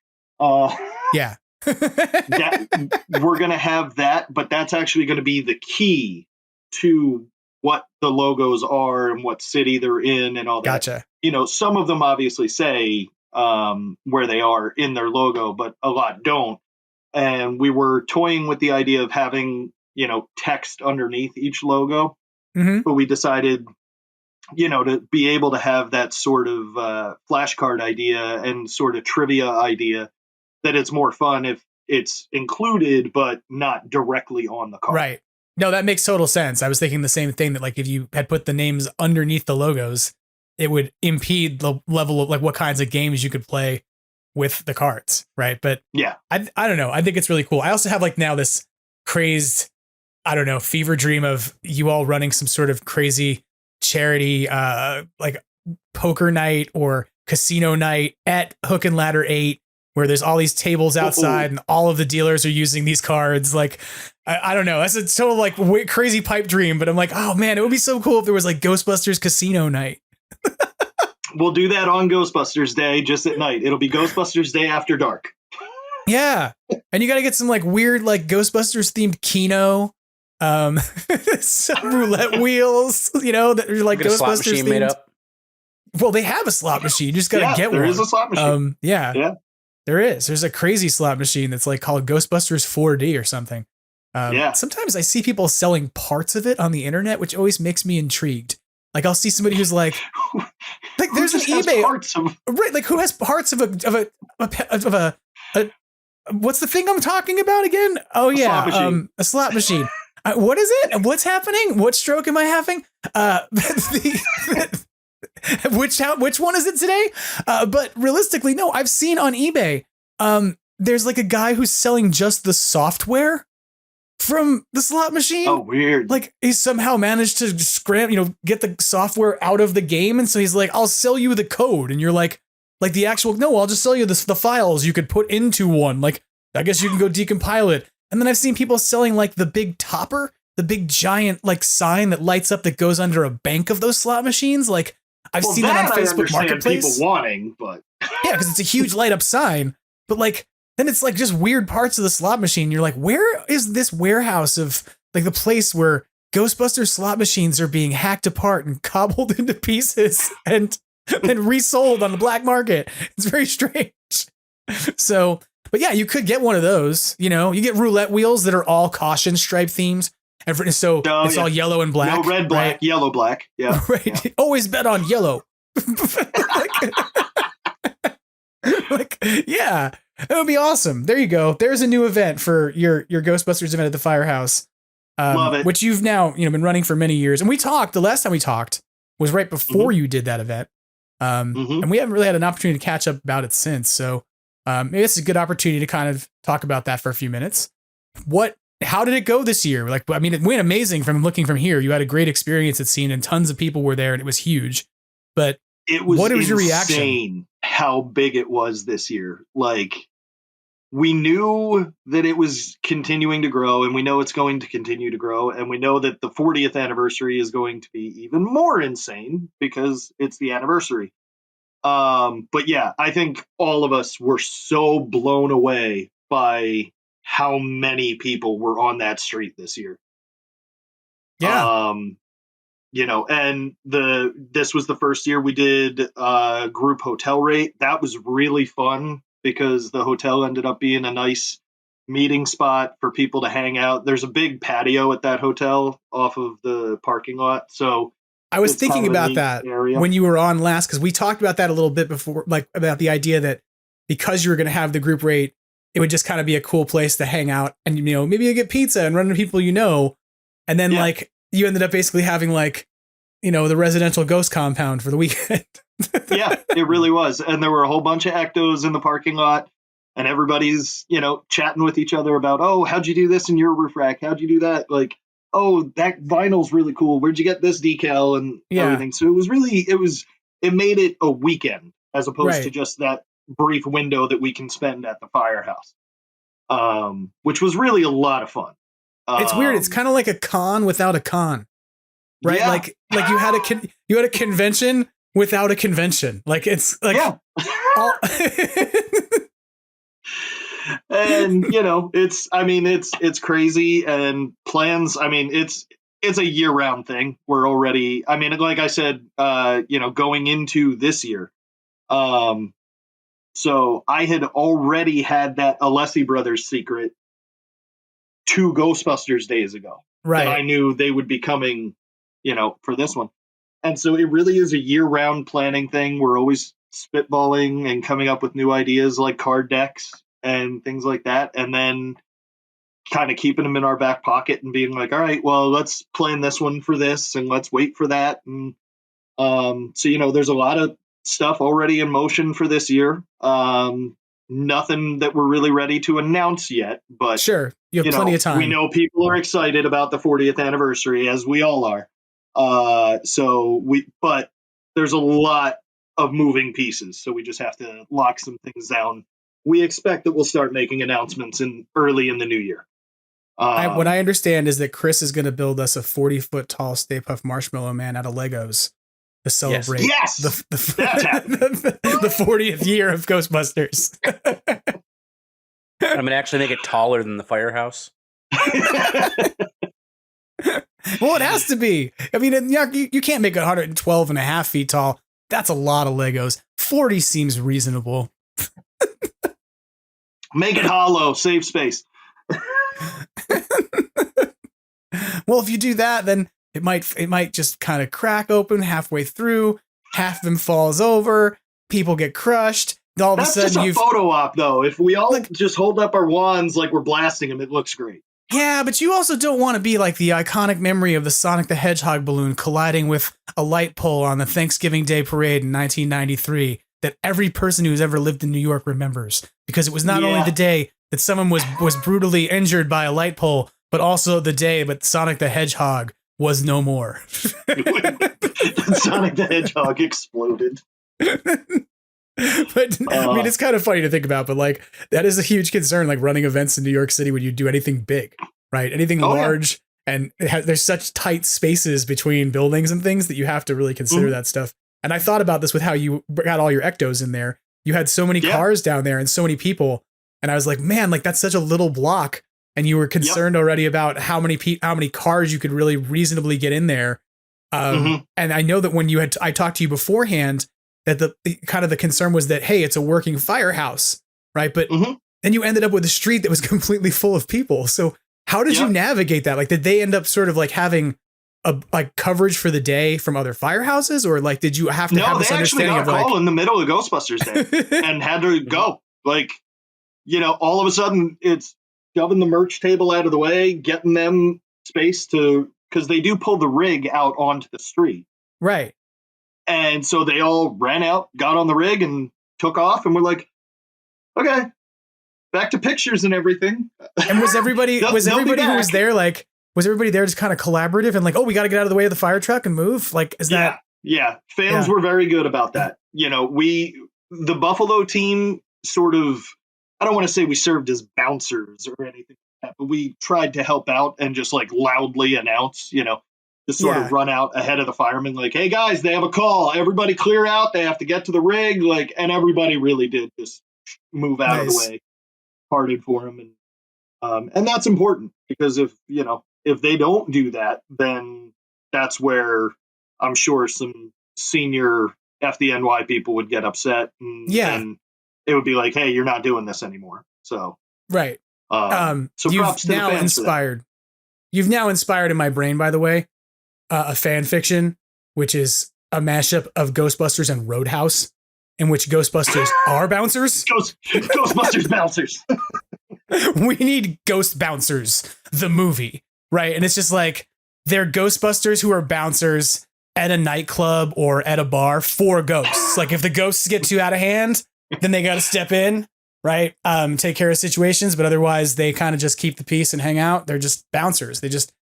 Yeah. We're going to have that, but that's actually going to be the key to what the logos are and what city they're in and all that. Gotcha. Some of them obviously say where they are in their logo, but a lot don't. And we were toying with the idea of having, text underneath each logo, but we decided, to be able to have that sort of flashcard idea and sort of trivia idea, that it's more fun if it's included, but not directly on the card. Right. No, that makes total sense. I was thinking the same thing, that like if you had put the names underneath the logos, it would impede the level of like what kinds of games you could play with the cards. Right. But yeah, I don't know. I think it's really cool. I also have like now this crazed, fever dream of you all running some sort of crazy charity, like poker night or casino night at Hook and Ladder 8, where there's all these tables outside and all of the dealers are using these cards. Like, I don't know. That's a total like crazy pipe dream, but I'm like, oh man, it would be so cool if there was like Ghostbusters casino night. We'll do that on Ghostbusters Day, just at night. It'll be Ghostbusters Day after dark. Yeah. And you got to get some like weird, like Ghostbusters themed Keno, some roulette wheels, that are like Ghostbusters themed. Made up. Well, they have a slot machine. You just got to get one. There is a slot machine. Yeah. There is. There's a crazy slot machine that's like called Ghostbusters 4D or something. Sometimes I see people selling parts of it on the internet, which always makes me intrigued. Like I'll see somebody who's like there's an eBay, right? Like who has parts of a what's the thing I'm talking about again? Oh yeah, a slot machine. What is it? What's happening? What stroke am I having? Which one is it today? But realistically, no. I've seen on eBay. There's like a guy who's selling just the software from the slot machine. Oh, weird. Like he somehow managed to get the software out of the game. And so he's like, I'll sell you the code. And you're like the actual, no, I'll just sell you the files you could put into one. Like, I guess you can go decompile it. And then I've seen people selling like the big topper, the big giant like sign that lights up that goes under a bank of those slot machines. Like I've seen that on Facebook Marketplace. People wanting, but yeah, because it's a huge light up sign. But like, then it's like just weird parts of the slot machine. You're like, where is this warehouse of like the place where Ghostbusters slot machines are being hacked apart and cobbled into pieces and then resold on the black market? It's very strange. So, but yeah, you could get one of those. You get roulette wheels that are all caution stripe themed. And so it's all yellow and black. No red, black, right? Yellow, black. Yeah. Right. Yeah. Always bet on yellow. Yeah. It would be awesome. There you go. There's a new event for your Ghostbusters event at the Firehouse. Love it. Which you've now, been running for many years. And the last time we talked was right before you did that event. And we haven't really had an opportunity to catch up about it since. So maybe it's a good opportunity to kind of talk about that for a few minutes. How did it go this year? Like, I mean, it went amazing from looking from here. You had a great experience at scene and tons of people were there and it was huge. But what was your reaction? How big it was this year. Like, we knew that it was continuing to grow, and we know it's going to continue to grow, and we know that the 40th anniversary is going to be even more insane because it's the anniversary. But yeah, I think all of us were so blown away by how many people were on that street this year. Yeah. And this was the first year we did group hotel rate. That was really fun because the hotel ended up being a nice meeting spot for people to hang out. There's a big patio at that hotel off of the parking lot. So I was thinking about that when you were on last, because we talked about that a little bit before, like about the idea that because you were going to have the group rate, it would just kind of be a cool place to hang out and, maybe you get pizza and run into people, and then like you ended up basically having like, the residential ghost compound for the weekend. Yeah, it really was. And there were a whole bunch of ectos in the parking lot and everybody's, chatting with each other about, oh, how'd you do this in your roof rack? How'd you do that? Like, oh, that vinyl's really cool. Where'd you get this decal and everything? So it made it a weekend as opposed to just that brief window that we can spend at the Firehouse, which was really a lot of fun. It's weird. It's kind of like a con without a con, right? Yeah. Like you had a convention without a convention. Like it's like And it's crazy, and plans. It's a year-round thing. We're already. Like I said, going into this year. So I had already had that Alessi Brothers secret 2 Ghostbusters days ago. Right. That I knew they would be coming, for this one. And so it really is a year-round planning thing. We're always spitballing and coming up with new ideas like card decks and things like that. And then kind of keeping them in our back pocket and being like, all right, well, let's plan this one for this and let's wait for that. And so, there's a lot of stuff already in motion for this year. Nothing that we're really ready to announce yet, but sure, you have plenty of time. We know people are excited about the 40th anniversary, as we all are. But there's a lot of moving pieces, so we just have to lock some things down. We expect that we'll start making announcements early in the new year. What I understand is that Chris is going to build us a 40-foot tall Stay Puft Marshmallow Man out of Legos to celebrate the 40th year of Ghostbusters. I'm going to actually make it taller than the firehouse. Well, it has to be. You can't make it 112 and a half feet tall. That's a lot of Legos. 40 seems reasonable. Make it hollow, save space. Well, if you do that, then it might just kind of crack open halfway through. Half of them falls over. People get crushed. All of a sudden, just a photo op, though. If we all just hold up our wands like we're blasting them, it looks great. Yeah, but you also don't want to be like the iconic memory of the Sonic the Hedgehog balloon colliding with a light pole on the Thanksgiving Day parade in 1993 that every person who's ever lived in New York remembers, because it was not only the day that someone was brutally injured by a light pole, but also the day that Sonic the Hedgehog was no more. Sonic the Hedgehog exploded. But it's kind of funny to think about, but like that is a huge concern, like running events in New York City when you do anything big, right? Anything large, and there's such tight spaces between buildings and things that you have to really consider that stuff. And I thought about this with how you got all your ectos in there. You had so many cars down there and so many people, and I was like, man, like that's such a little block. And you were concerned already about how many cars you could really reasonably get in there. And I know that when I talked to you beforehand, that the concern was that, hey, it's a working firehouse, right? But then you ended up with a street that was completely full of people. So how did you navigate that? Like, did they end up sort of like having a coverage for the day from other firehouses, or like did you have to have this understanding of like? No, they actually got a call in the middle of Ghostbusters Day and had to go. Like, all of a sudden it's shoving the merch table out of the way, getting them space because they do pull the rig out onto the street, right? And so they all ran out, got on the rig, and took off. And we're like, okay, back to pictures and everything. And was everybody who was there like, was everybody there just kind of collaborative and like, oh, we got to get out of the way of the fire truck and move? Like, is that? Yeah. Fans were very good about that. The Buffalo team sort of, I don't want to say we served as bouncers or anything like that, but we tried to help out and just like loudly announce, to sort of run out ahead of the firemen, like, hey guys, they have a call. Everybody clear out. They have to get to the rig. Like, and everybody really did just move out of the way, parted for them. And that's important because if they don't do that, then that's where I'm sure some senior FDNY people would get upset. And it would be like, hey, you're not doing this anymore. So, right. So you've now inspired. You've now inspired in my brain, by the way, a fan fiction, which is a mashup of Ghostbusters and Roadhouse, in which Ghostbusters are bouncers. Ghostbusters bouncers. We need Ghost Bouncers, the movie, right? And it's just like they're Ghostbusters who are bouncers at a nightclub or at a bar for ghosts. Like if the ghosts get too out of hand, then they got to step in, right? Take care of situations, but otherwise they kind of just keep the peace and hang out. They're just bouncers.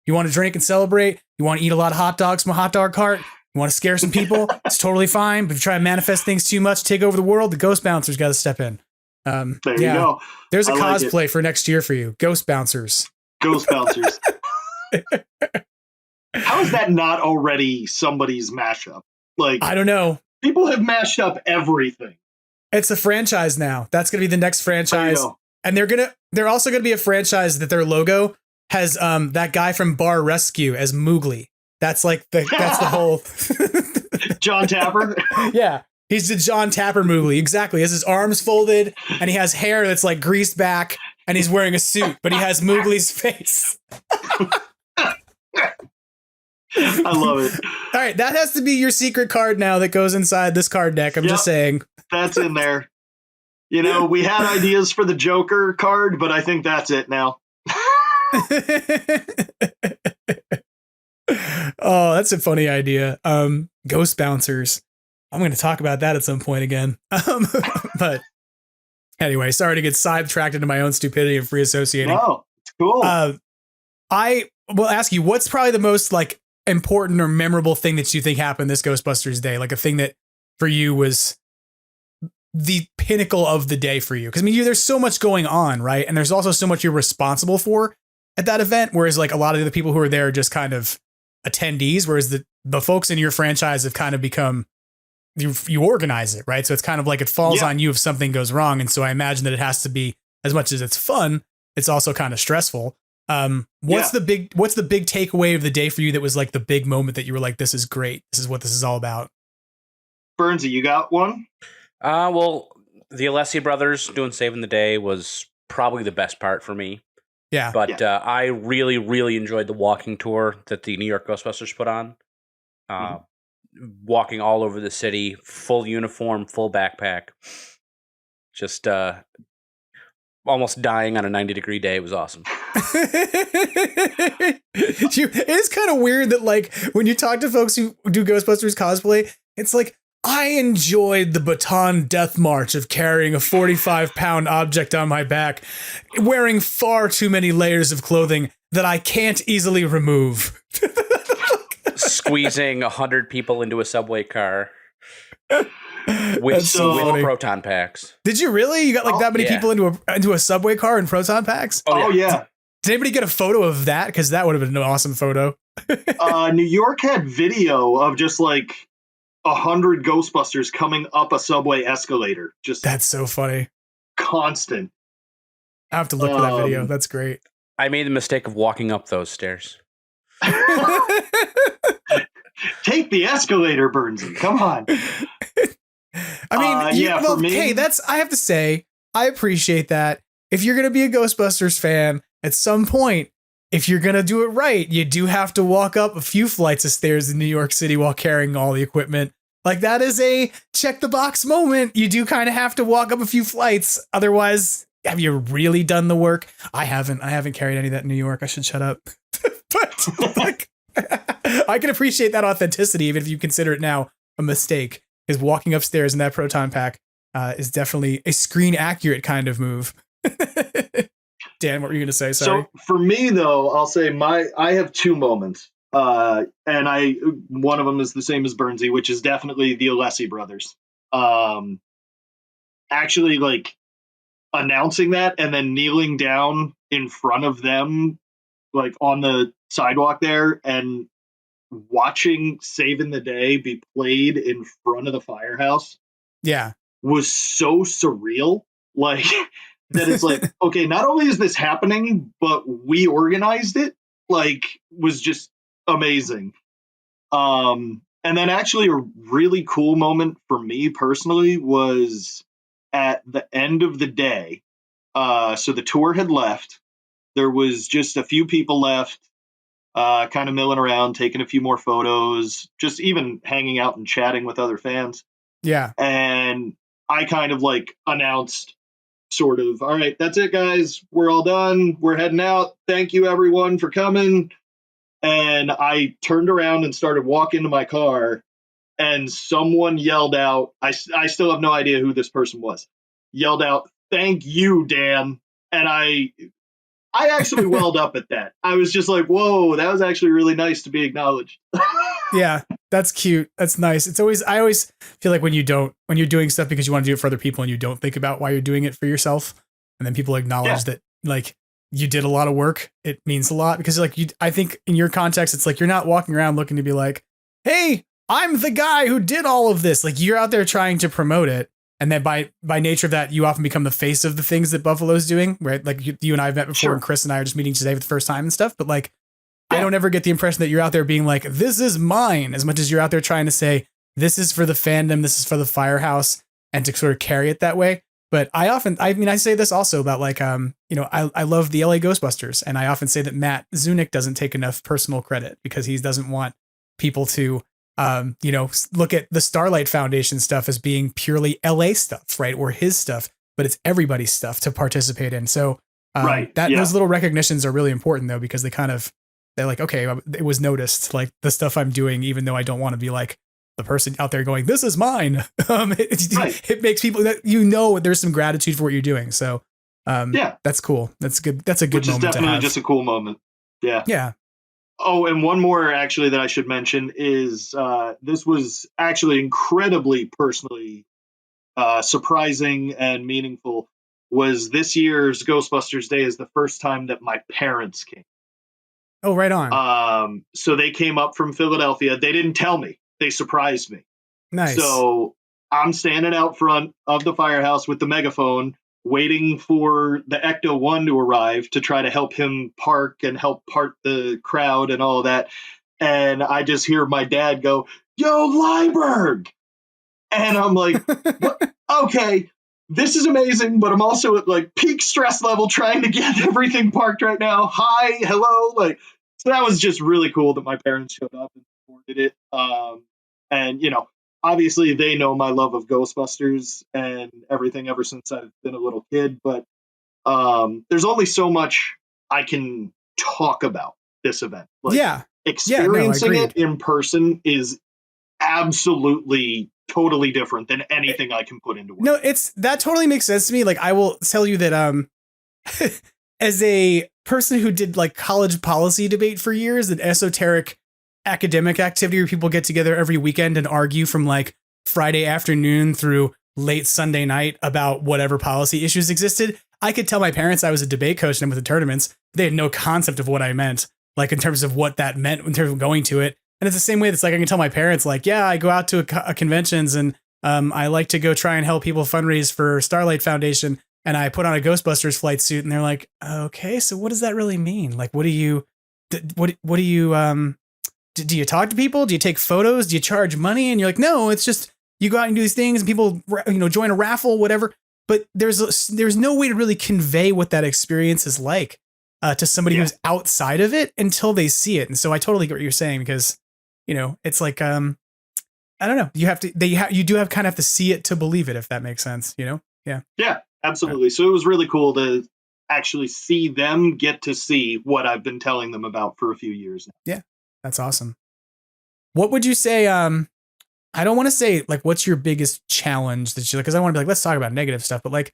You want to drink and celebrate. You want to eat a lot of hot dogs from a hot dog cart. You want to scare some people. It's totally fine. But if you try to manifest things too much, take over the world, the ghost bouncers got to step in. There you go. There's a cosplay for next year for you. Ghost bouncers. Ghost bouncers. How is that not already somebody's mashup? Like, I don't know. People have mashed up everything. It's a franchise now. That's going to be the next franchise. And they're also gonna be a franchise that their logo has that guy from Bar Rescue as Moogly. That's like the whole John Tapper. Yeah. He's the John Tapper Moogly. Exactly. He has his arms folded and he has hair that's like greased back and he's wearing a suit, but he has Moogly's face. I love it. All right, that has to be your secret card now that goes inside this card deck. I'm just saying. That's in there. You know, we had ideas for the Joker card, but I think that's it now. Oh, that's a funny idea. Ghost bouncers. I'm going to talk about that at some point again. But anyway, sorry to get sidetracked into my own stupidity and free associating. Oh, it's cool. I will ask you, what's probably the most like important or memorable thing that you think happened this Ghostbusters day? Like a thing that for you was the pinnacle of the day for you? Because I mean, there's so much going on, right? And there's also so much you're responsible for at that event. Whereas like a lot of the people who are there are just kind of attendees, whereas the folks in your franchise have kind of become, you organize it, right? So it's kind of like it falls on you if something goes wrong. And so I imagine that it has to be, as much as it's fun, it's also kind of stressful. What's the big takeaway of the day for you that was like the big moment that you were like, this is great. This is what this is all about. Burnsy, you got one? Well, the Alessi brothers doing Saving the Day was probably the best part for me. Yeah. But I really, really enjoyed the walking tour that the New York Ghostbusters put on. Walking all over the city, full uniform, full backpack. Just almost dying on a 90-degree day. It was awesome. It is kind of weird that like when you talk to folks who do Ghostbusters cosplay, it's like, I enjoyed the baton death march of carrying a 45-pound object on my back, wearing far too many layers of clothing that I can't easily remove. Squeezing 100 people into a subway car with proton packs. Did you really? You got like that many people into a subway car in proton packs? Oh yeah. Did anybody get a photo of that? Because that would have been an awesome photo. New York had video of just like 100 Ghostbusters coming up a subway escalator. Just that's so funny. Constant. I have to look for that video. That's great. I made the mistake of walking up those stairs. Take the escalator, Burnsy. Come on. I mean, for me, hey, I have to say, I appreciate that. If you're going to be a Ghostbusters fan, at some point, if you're going to do it right, you do have to walk up a few flights of stairs in New York City while carrying all the equipment. Like that is a check the box moment. You do kind of have to walk up a few flights. Otherwise, have you really done the work? I haven't carried any of that in New York. I should shut up. But like, I can appreciate that authenticity, even if you consider it now a mistake, because walking upstairs in that proton pack is definitely a screen accurate kind of move. Dan, what were you going to say? Sorry. So for me, though, I'll say I have two moments, and one of them is the same as Burnsy, which is definitely the Alessi brothers. Actually, like announcing that and then kneeling down in front of them, like on the sidewalk there, and watching Saving the Day be played in front of the firehouse. Yeah, was so surreal. Like. That it's like, okay, not only is this happening, but we organized it, like, was just amazing. And then actually a really cool moment for me personally was at the end of the day. So the tour had left. There was just a few people left, kind of milling around, taking a few more photos, just even hanging out and chatting with other fans. Yeah. And I kind of like announced, sort of, all right, that's it, guys. We're all done. We're heading out. Thank you, everyone, for coming. And I turned around and started walking to my car, and someone yelled out, I still have no idea who this person was, yelled out, "Thank you, Dan." And I actually welled up at that. I was just like, whoa, that was actually really nice to be acknowledged. Yeah, that's cute. That's nice. I always feel like when you're doing stuff because you want to do it for other people and you don't think about why you're doing it for yourself, and then people acknowledge that like you did a lot of work, it means a lot, because like I think in your context, it's like you're not walking around looking to be like, hey, I'm the guy who did all of this. Like you're out there trying to promote it. And then by nature of that, you often become the face of the things that Buffalo's doing, right? Like you and I have met before, and Chris and I are just meeting today for the first time and stuff. But like, I don't ever get the impression that you're out there being like, this is mine, as much as you're out there trying to say, this is for the fandom, this is for the Firehouse, and to sort of carry it that way. But I say this also about like, I love the LA Ghostbusters, and I often say that Matt Zunick doesn't take enough personal credit because he doesn't want people to, look at the Starlight Foundation stuff as being purely LA stuff, right? Or his stuff, but it's everybody's stuff to participate in. So those little recognitions are really important though, because they're like, okay, it was noticed, like the stuff I'm doing, even though I don't want to be like the person out there going, this is mine. It makes people that, there's some gratitude for what you're doing. So that's cool. That's good. That's a good moment. Which is definitely just a cool moment. Yeah. Yeah. Oh, and one more actually that I should mention is this was actually incredibly personally surprising and meaningful. Was this year's Ghostbusters Day is the first time that my parents came. Oh, right on. So they came up from Philadelphia. They didn't tell me. They surprised me. Nice. So I'm standing out front of the firehouse with the megaphone, waiting for the Ecto-1 to arrive to try to help him park and help part the crowd and all of that. And I just hear my dad go, "Yo, Liberg!" And I'm like, okay, this is amazing, but I'm also at like peak stress level trying to get everything parked right now. Hi, hello. So that was just really cool that my parents showed up and supported it. And, obviously they know my love of Ghostbusters and everything ever since I've been a little kid, but there's only so much I can talk about this event. Experiencing it in person is absolutely totally different than anything I can put into words. No, that totally makes sense to me. Like, I will tell you that as a person who did like college policy debate for years, an esoteric academic activity where people get together every weekend and argue from like Friday afternoon through late Sunday night about whatever policy issues existed. I could tell my parents I was a debate coach and with the tournaments. They had no concept of what I meant, like in terms of what that meant in terms of going to it. And it's the same way that's like I can tell my parents, like, yeah, I go out to conventions and I like to go try and help people fundraise for Starlight Foundation. And I put on a Ghostbusters flight suit and they're like, okay, so what does that really mean? Like, do you talk to people? Do you take photos? Do you charge money? And you're like, no, it's just you go out and do these things and people, join a raffle, whatever. But there's no way to really convey what that experience is like to somebody who's outside of it until they see it. And so I totally get what you're saying because, it's like, I don't know. You do kind of have to see it to believe it, if that makes sense, Yeah. Yeah, absolutely. So it was really cool to actually see them get to see what I've been telling them about for a few years now. Yeah. That's awesome. What would you say? I don't want to say like, what's your biggest challenge that because I want to be like, let's talk about negative stuff, but like,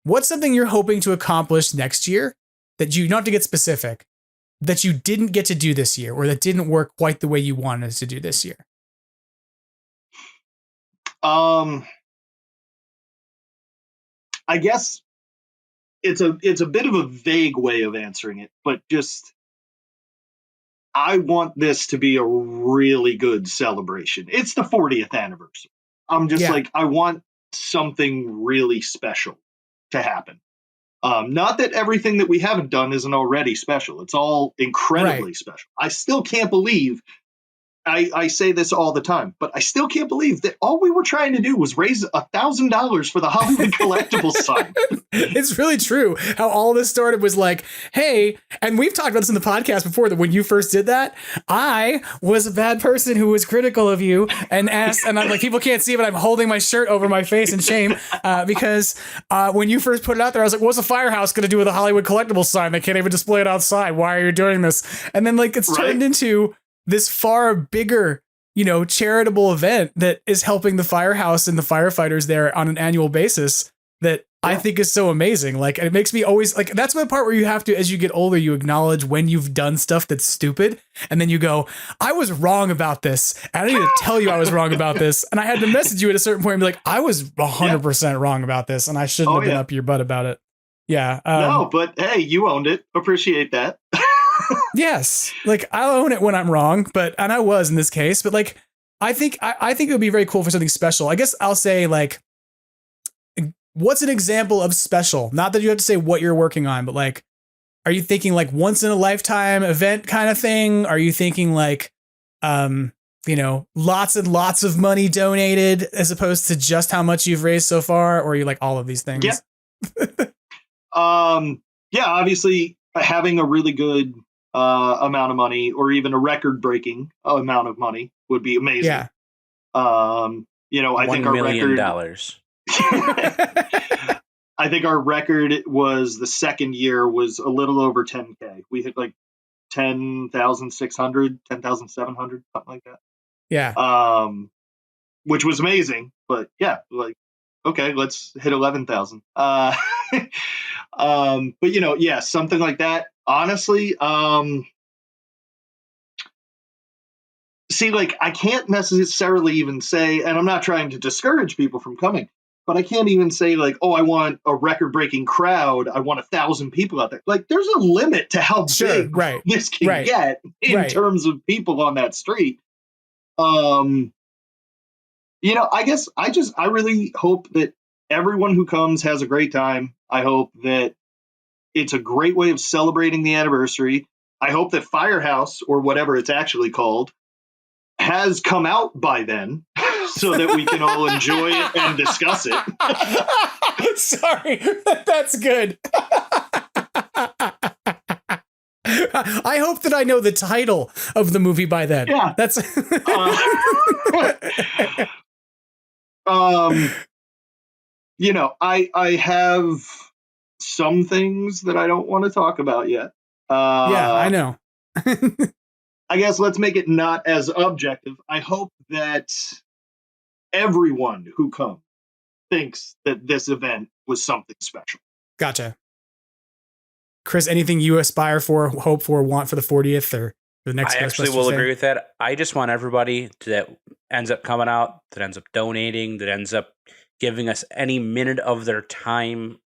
what's something you're hoping to accomplish next year that you don't have to get specific, that you didn't get to do this year or that didn't work quite the way you wanted to do this year? I guess it's a bit of a vague way of answering it, but just, I want this to be a really good celebration. It's the 40th anniversary. I'm just I want something really special to happen. Not that everything that we haven't done isn't already special. It's all incredibly special. I still can't believe, I say this all the time, but I still can't believe that all we were trying to do was raise $1,000 for the Hollywood collectibles sign. It's really true how all this started was like, hey, and we've talked about this in the podcast before, that when you first did that, I was a bad person who was critical of you and asked, and I'm like, people can't see, but I'm holding my shirt over my face in shame because when you first put it out there, I was like, what's a firehouse going to do with a Hollywood collectibles sign? They can't even display it outside. Why are you doing this? And then like it's turned into this far bigger, charitable event that is helping the firehouse and the firefighters there on an annual basis that I think is so amazing. Like, and it makes me always like, that's the part where you have to, as you get older, you acknowledge when you've done stuff that's stupid. And then you go, I was wrong about this. And I need to tell you I was wrong about this. And I had to message you at a certain point and be like, I was 100% wrong about this. And I shouldn't have been up your butt about it. Yeah. No, but hey, you owned it. Appreciate that. Yes. Like, I'll own it when I'm wrong, and I was in this case, but like, I think it would be very cool for something special. I guess I'll say like, what's an example of special? Not that you have to say what you're working on, but like, are you thinking like once in a lifetime event kind of thing? Are you thinking like, lots and lots of money donated as opposed to just how much you've raised so far? Or are you like all of these things? Yeah. Obviously having a really good amount of money or even a record breaking amount of money would be amazing. Yeah. I think our $1 million. I think our record was the second year was a little over 10K. We hit like 10,600, 10,700, something like that. Yeah. Which was amazing, but yeah, like, okay, let's hit 11,000. But something like that. Honestly, see, like, I can't necessarily even say, and I'm not trying to discourage people from coming, but I can't even say like, oh, I want a record-breaking crowd. I want 1,000 people out there. Like, there's a limit to how big this can get in terms of people on that street. I guess I really hope that everyone who comes has a great time. I hope that it's a great way of celebrating the anniversary. I hope that Firehouse, or whatever it's actually called, has come out by then so that we can all enjoy it and discuss it. Sorry, that's good. I hope that I know the title of the movie by then. Yeah. That's I have some things that I don't want to talk about yet. Yeah, I know. I guess let's make it not as objective. I hope that everyone who comes thinks that this event was something special. Gotcha. Chris, anything you aspire for, hope for, want for the 40th or the next? I actually will agree with that. I just want everybody that ends up coming out, that ends up donating, that ends up giving us any minute of their time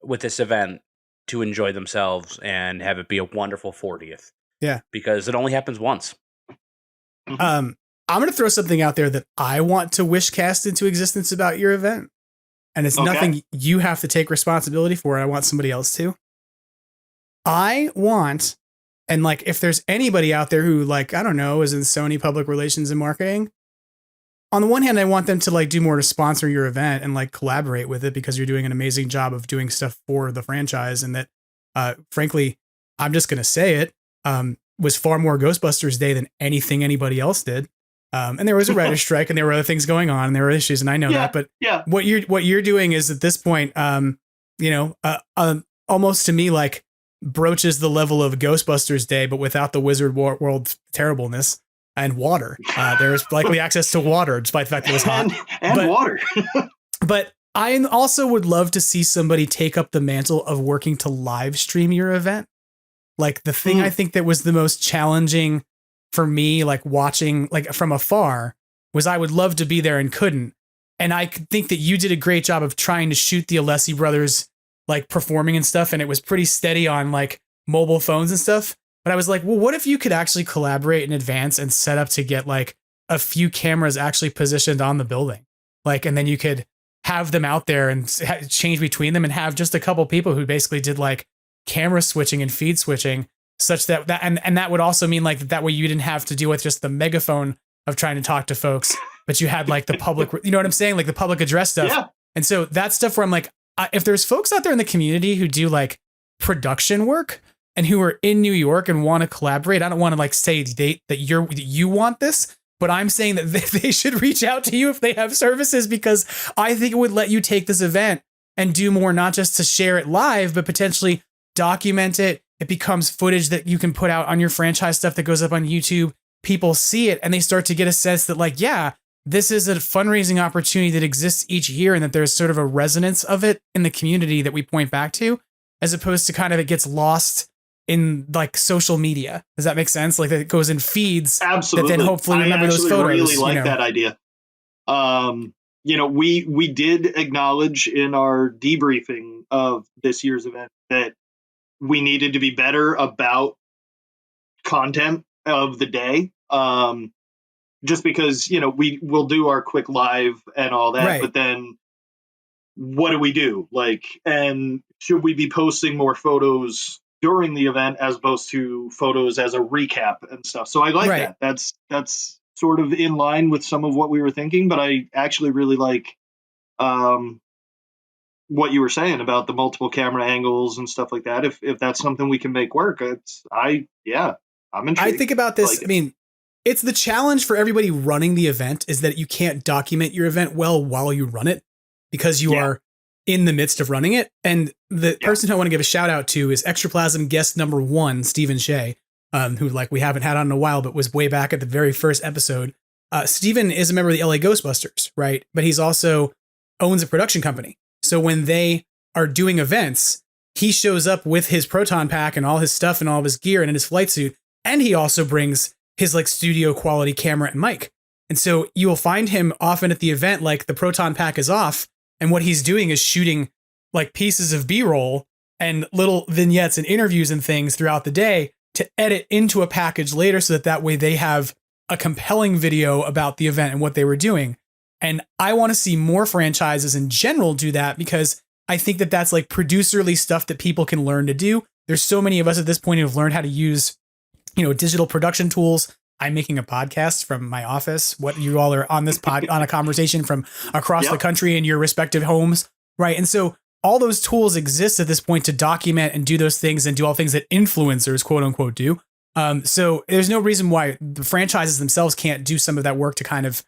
with this event to enjoy themselves and have it be a wonderful 40th. Yeah. Because it only happens once. I'm going to throw something out there that I want to wish cast into existence about your event. And it's nothing you have to take responsibility for. I want somebody else to. I want, and like, if there's anybody out there who, like, I don't know, is in Sony public relations and marketing, on the one hand, I want them to like do more to sponsor your event and like collaborate with it because you're doing an amazing job of doing stuff for the franchise. And that, frankly, I'm just going to say it, was far more Ghostbusters Day than anything anybody else did. And there was a writer's strike and there were other things going on and there were issues. And I know that, but what you're doing is at this point, almost to me, like broaches the level of Ghostbusters Day, but without the Wizard World terribleness and water. There was likely access to water despite the fact that it was hot and water. But I also would love to see somebody take up the mantle of working to live stream your event. Like the thing I think that was the most challenging for me, like watching like from afar, was I would love to be there and couldn't. And I think that you did a great job of trying to shoot the Alessi brothers like performing and stuff. And it was pretty steady on like mobile phones and stuff. But I was like, well, what if you could actually collaborate in advance and set up to get like a few cameras actually positioned on the building? Like, and then you could have them out there and change between them and have just a couple people who basically did like camera switching and feed switching, such that and that would also mean like that way you didn't have to deal with just the megaphone of trying to talk to folks, but you had like the public, you know what I'm saying? Like the public address stuff. Yeah. And so that's stuff where I'm like, if there's folks out there in the community who do like production work and who are in New York and want to collaborate, I don't want to like say that you want this, but I'm saying that they should reach out to you if they have services, because I think it would let you take this event and do more, not just to share it live, but potentially document it. It becomes footage that you can put out on your franchise stuff that goes up on YouTube. People see it and they start to get a sense that like, yeah, this is a fundraising opportunity that exists each year and that there's sort of a resonance of it in the community that we point back to, as opposed to kind of it gets lost in like social media. Does that make sense? Like that it goes in feeds. Absolutely. That then hopefully remember those photos. I really like that idea. We did acknowledge in our debriefing of this year's event that we needed to be better about content of the day. Just because, we will do our quick live and all that, right. But then what do we do? Like, and should we be posting more photos during the event as opposed to photos as a recap and stuff? So I like that. That's sort of in line with some of what we were thinking, but I actually really like what you were saying about the multiple camera angles and stuff like that. If that's something we can make work, I'm intrigued. I think about this. I mean, it's the challenge for everybody running the event is that you can't document your event well while you run it because you are in the midst of running it. And the person who I want to give a shout out to is Extraplasm guest number 1, Stephen Shea, who like we haven't had on in a while, but was way back at the very first episode. Stephen is a member of the LA Ghostbusters, right? But he's also owns a production company. So when they are doing events, he shows up with his proton pack and all his stuff and all of his gear and in his flight suit. And he also brings his like studio quality camera and mic. And so you will find him often at the event, like the proton pack is off. And what he's doing is shooting like pieces of B-roll and little vignettes and interviews and things throughout the day to edit into a package later so that way they have a compelling video about the event and what they were doing. And I want to see more franchises in general do that because I think that that's like producerly stuff that people can learn to do. There's so many of us at this point who have learned how to use, digital production tools. I'm making a podcast from my office. What you all are on this on a conversation from across the country in your respective homes. Right. And so all those tools exist at this point to document and do those things and do all things that influencers, quote unquote, do. So there's no reason why the franchises themselves can't do some of that work to kind of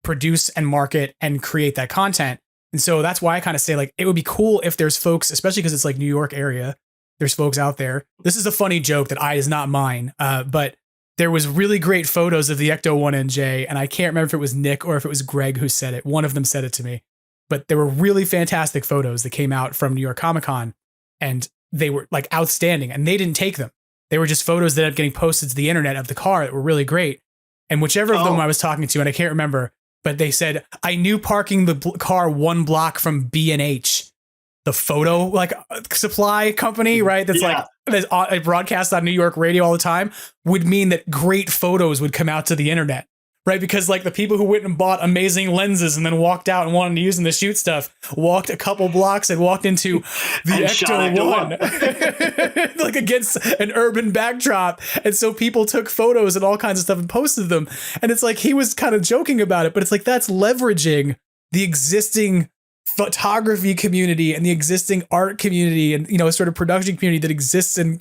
produce and market and create that content. And so that's why I kind of say like, it would be cool if there's folks, especially because it's like New York area, there's folks out there. This is a funny joke that is not mine. But there was really great photos of the Ecto 1NJ. And I can't remember if it was Nick or if it was Greg who said it. One of them said it to me, but there were really fantastic photos that came out from New York Comic-Con and they were like outstanding and they didn't take them. They were just photos that ended up getting posted to the internet of the car that were really great. And whichever of them I was talking to, and I can't remember, but they said, I knew parking the car 1 block from B&H, the photo like supply company, right? That's like broadcast on New York radio all the time, would mean that great photos would come out to the internet, right? Because like the people who went and bought amazing lenses and then walked out and wanted to use them to shoot stuff, walked a couple blocks and walked into the Ecto 1, like against an urban backdrop. And so people took photos and all kinds of stuff and posted them. And it's like, he was kind of joking about it, but it's like, that's leveraging the existing photography community and the existing art community and sort of production community that exists in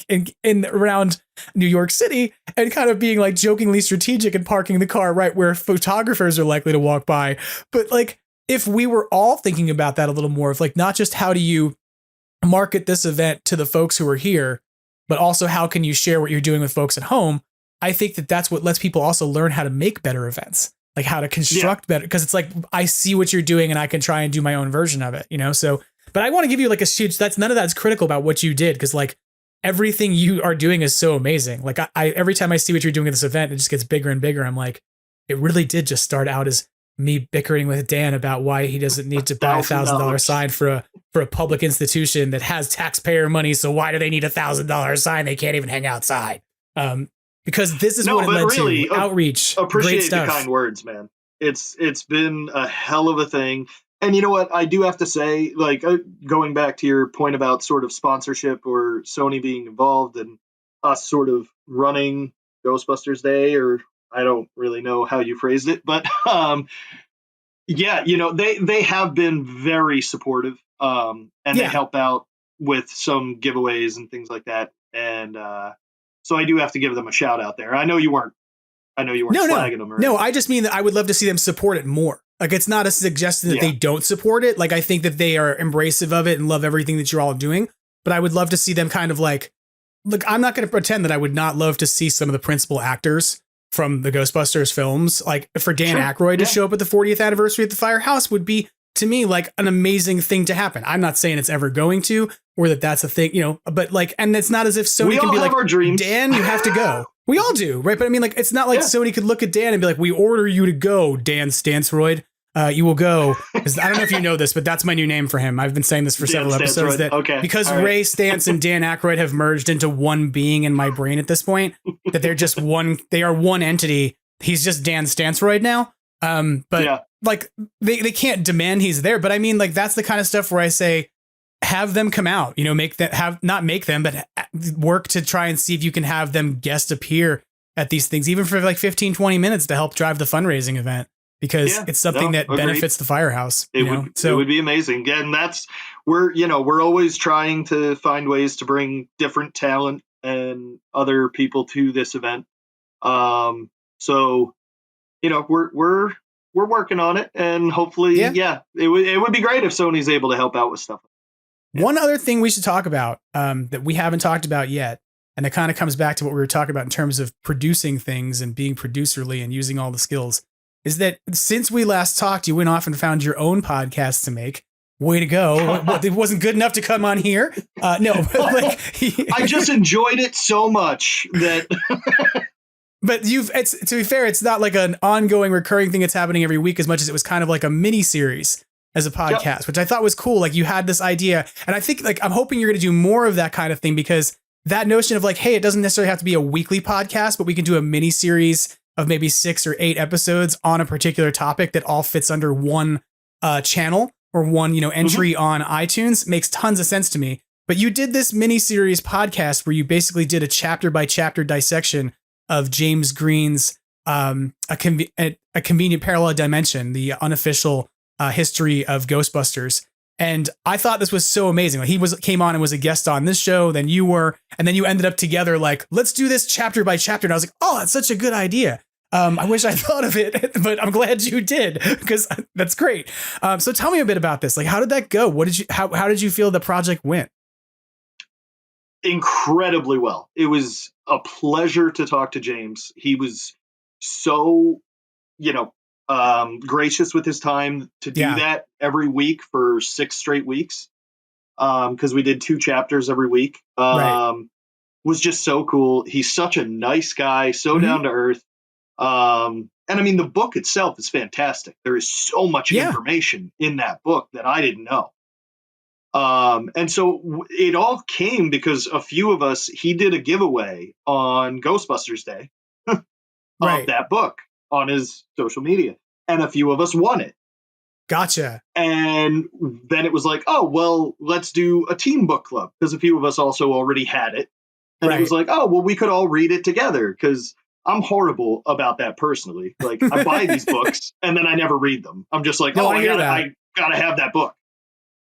around New York City and kind of being like jokingly strategic and parking the car right where photographers are likely to walk by. But like if we were all thinking about that a little more of like not just how do you market this event to the folks who are here, but also how can you share what you're doing with folks at home? I think that that's what lets people also learn how to make better events. Like how to construct better, because it's like I see what you're doing and I can try and do my own version of it, So, but I want to give you like a huge. That's none of that's critical about what you did, because like everything you are doing is so amazing. Like I every time I see what you're doing at this event, it just gets bigger and bigger. I'm like, it really did just start out as me bickering with Dan about why he doesn't need to buy $1,000 sign for a public institution that has taxpayer money. So why do they need $1,000 sign? They can't even hang outside. Because this is what it led really, to. Outreach. Appreciate the kind words, man. It's been a hell of a thing. And you know what? I do have to say, like, going back to your point about sort of sponsorship or Sony being involved and us sort of running Ghostbusters Day, or I don't really know how you phrased it, but they have been very supportive and they help out with some giveaways and things like that. And so I do have to give them a shout out there. I know you weren't flagging them. No, I just mean that I would love to see them support it more. Like, it's not a suggestion that they don't support it. Like, I think that they are embracive of it and love everything that you're all doing. But I would love to see them kind of like, look, I'm not going to pretend that I would not love to see some of the principal actors from the Ghostbusters films, like for Dan Aykroyd to show up at the 40th anniversary at the Firehouse would be, to me, like an amazing thing to happen. I'm not saying it's ever going to, or that that's a thing, but like, and it's not as if Sony can be like, our dreams. Dan, you have to go. We all do, right? But I mean, like, it's not like Sony could look at Dan and be like, we order you to go, Dan Stansroyd. You will go. I don't know if you know this, but that's my new name for him. I've been saying this for several episodes. Because Ray Stantz and Dan Aykroyd have merged into one being in my brain at this point, that they're just one. They are one entity. He's just Dan Stansroyd now. But like they can't demand he's there. But I mean, like that's the kind of stuff where I say, have them come out, you know, not make them, but work to try and see if you can have them guest appear at these things, even for like 15, 20 minutes to help drive the fundraising event, because it's something that benefits the firehouse. It would be amazing. And we're always trying to find ways to bring different talent and other people to this event. So, we're working on it, and hopefully, it would be great if Sony's able to help out with stuff. One other thing we should talk about that we haven't talked about yet, and it kind of comes back to what we were talking about in terms of producing things and being producerly and using all the skills, is that since we last talked, you went off and found your own podcast to make. Way to go. It wasn't good enough to come on here. No, but like, I just enjoyed it so much that... But to be fair, it's not like an ongoing recurring thing that's happening every week as much as it was kind of like a mini series as a podcast, which I thought was cool. Like you had this idea, and I think like I'm hoping you're going to do more of that kind of thing, because that notion of like, hey, it doesn't necessarily have to be a weekly podcast, but we can do a mini series of maybe 6 or 8 episodes on a particular topic that all fits under one channel or one, entry on iTunes makes tons of sense to me. But you did this mini series podcast where you basically did a chapter by chapter dissection of James Green's a Convenient Parallel Dimension, the unofficial history of Ghostbusters. And I thought this was so amazing. Like he came on and was a guest on this show, then you were, and then you ended up together like, let's do this chapter by chapter. And I was like, oh, that's such a good idea. I wish I thought of it, but I'm glad you did, because that's great. So tell me a bit about this. Like, how did that go? How did you feel the project went? Incredibly well. It was a pleasure to talk to James. He was so, gracious with his time to do that every week for 6 straight weeks. Because we did 2 chapters every week. Was just so cool. He's such a nice guy, so down to earth. And I mean, the book itself is fantastic. There is so much information in that book that I didn't know. And so it all came because a few of us, he did a giveaway on Ghostbusters Day of that book on his social media, and a few of us won it. Gotcha. And then it was like, oh, well, let's do a team book club, because a few of us also already had it. And it was like, oh, well, we could all read it together, because I'm horrible about that personally. Like I buy these books and then I never read them. I'm just like, I gotta have that book.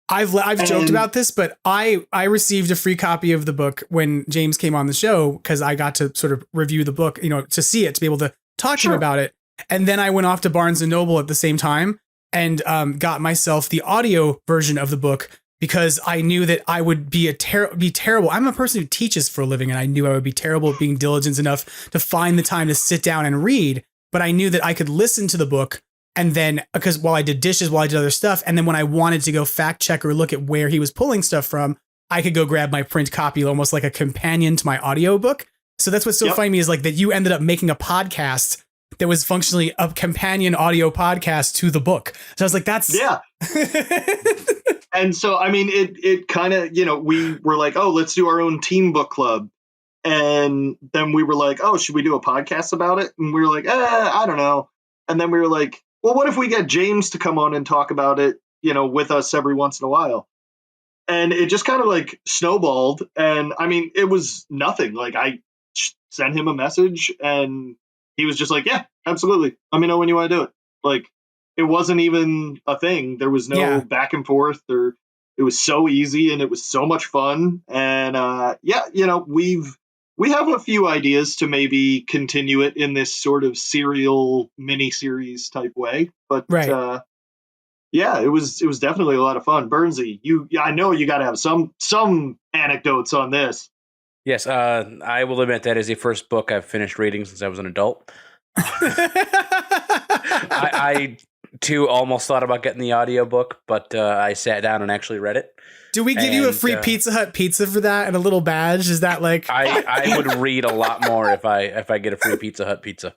I've joked about this, but I received a free copy of the book when James came on the show, because I got to sort of review the book, to see it, to be able to talk to him about it. And then I went off to Barnes and Noble at the same time and got myself the audio version of the book, because I knew that I would be terrible. I'm a person who teaches for a living, and I knew I would be terrible at being diligent enough to find the time to sit down and read. But I knew that I could listen to the book. And then, because while I did dishes, while I did other stuff, and then when I wanted to go fact check or look at where he was pulling stuff from, I could go grab my print copy, almost like a companion to my audiobook. So that's what's so funny to me, is like that you ended up making a podcast that was functionally a companion audio podcast to the book. So I was like, that's... Yeah. And so, I mean, it kind of, we were like, oh, let's do our own team book club. And then we were like, oh, should we do a podcast about it? And we were like, I don't know. And then we were like, well, what if we get James to come on and talk about it, with us every once in a while? And it just kind of like snowballed. And I mean, it was nothing. Like I sent him a message and he was just like, yeah, absolutely. Let me know when you want to do it. Like it wasn't even a thing. There was no back and forth, or it was so easy and it was so much fun. And we have a few ideas to maybe continue it in this sort of serial mini-series type way. But it was definitely a lot of fun. Burnsy, I know you got to have some anecdotes on this. Yes, I will admit that is the first book I've finished reading since I was an adult. I too almost thought about getting the audiobook, but I sat down and actually read it. Do we give you a free Pizza Hut pizza for that and a little badge? Is that like... I would read a lot more if I get a free Pizza Hut pizza.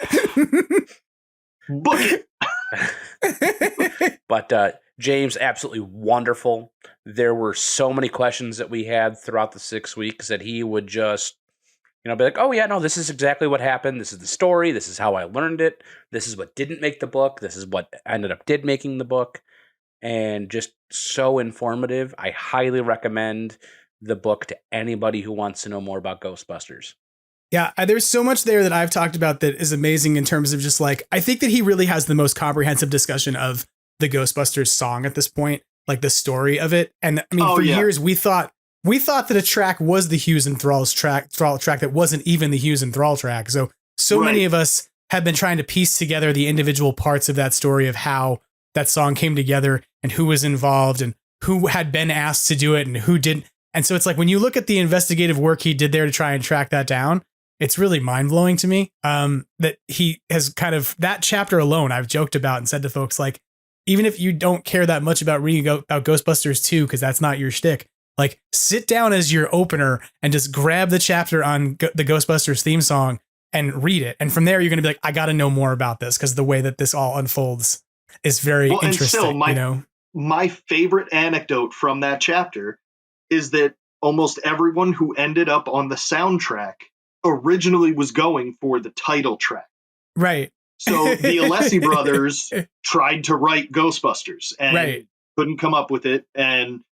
Book it. But James, absolutely wonderful. There were so many questions that we had throughout the 6 weeks that he would just You know, be like, oh yeah, no, this is exactly what happened. This is the story. This is how I learned it. This is what didn't make the book. This is what ended up making the book. And just so informative. I highly recommend the book to anybody who wants to know more about Ghostbusters. Yeah, there's so much there that I've talked about that is amazing in terms of just like, I think that he really has the most comprehensive discussion of the Ghostbusters song at this point, like the story of it. And I mean, years we thought that a track was the Hughes and Thrall track that wasn't even the Hughes and Thrall track. So many of us have been trying to piece together the individual parts of that story of how that song came together and who was involved and who had been asked to do it and who didn't. And so it's like, when you look at the investigative work he did there to try and track that down, it's really mind blowing to me that he has kind of, that chapter alone, I've joked about and said to folks, like, even if you don't care that much about reading about Ghostbusters 2, because that's not your shtick, like, sit down as your opener and just grab the chapter on the Ghostbusters theme song and read it. And from there, you're going to be like, I got to know more about this, because the way that this all unfolds is very interesting. And still, my favorite anecdote from that chapter is that almost everyone who ended up on the soundtrack originally was going for the title track. Right. So the Alessi brothers tried to write Ghostbusters and couldn't come up with it. And,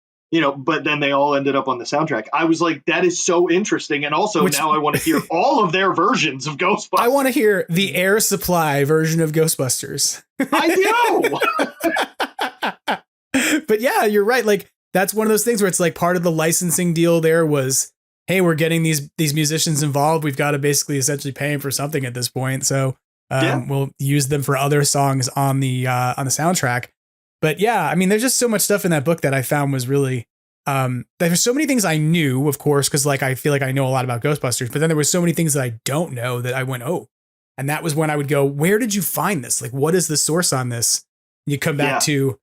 but then they all ended up on the soundtrack. I was like, that is so interesting. And also now I want to hear all of their versions of Ghostbusters. I want to hear the Air Supply version of Ghostbusters. I know. But yeah, you're right. Like, that's one of those things where it's like part of the licensing deal there was, hey, we're getting these musicians involved. We've got to basically essentially pay them for something at this point. So we'll use them for other songs on the soundtrack. But yeah, I mean, there's just so much stuff in that book that I found was really, there's so many things I knew, of course, because like, I feel like I know a lot about Ghostbusters, but then there were so many things that I don't know that I went, oh, and that was when I would go, where did you find this? Like, what is the source on this? And you come back to,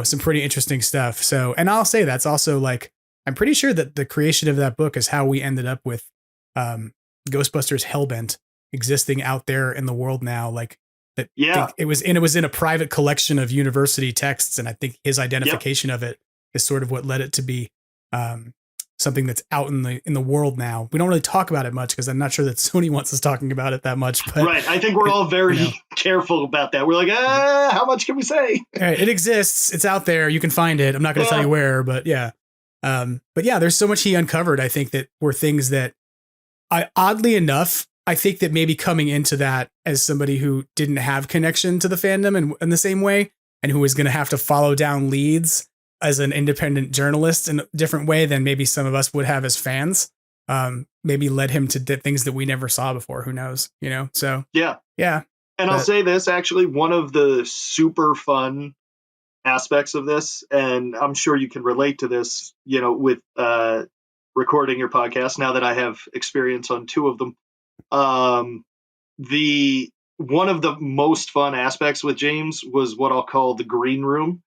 some pretty interesting stuff. So, and I'll say that's also like, I'm pretty sure that the creation of that book is how we ended up with Ghostbusters Hellbent existing out there in the world now. Like that, it was in a private collection of university texts, and I think his identification of it is sort of what led it to be something that's out in the world now. We don't really talk about it much because I'm not sure that Sony wants us talking about it that much. But, right, I think we're all very careful about that. We're like, how much can we say? It exists. It's out there. You can find it. I'm not going to tell you where, but yeah. But yeah, there's so much he uncovered. I think that were things that oddly enough, I think that maybe coming into that as somebody who didn't have connection to the fandom in the same way, and who was going to have to follow down leads as an independent journalist in a different way than maybe some of us would have as fans, maybe led him to things that we never saw before. Who knows, So yeah. And I'll say this, actually, one of the super fun aspects of this, and I'm sure you can relate to this, with recording your podcast, now that I have experience on two of them. One of the most fun aspects with James was what I'll call the green room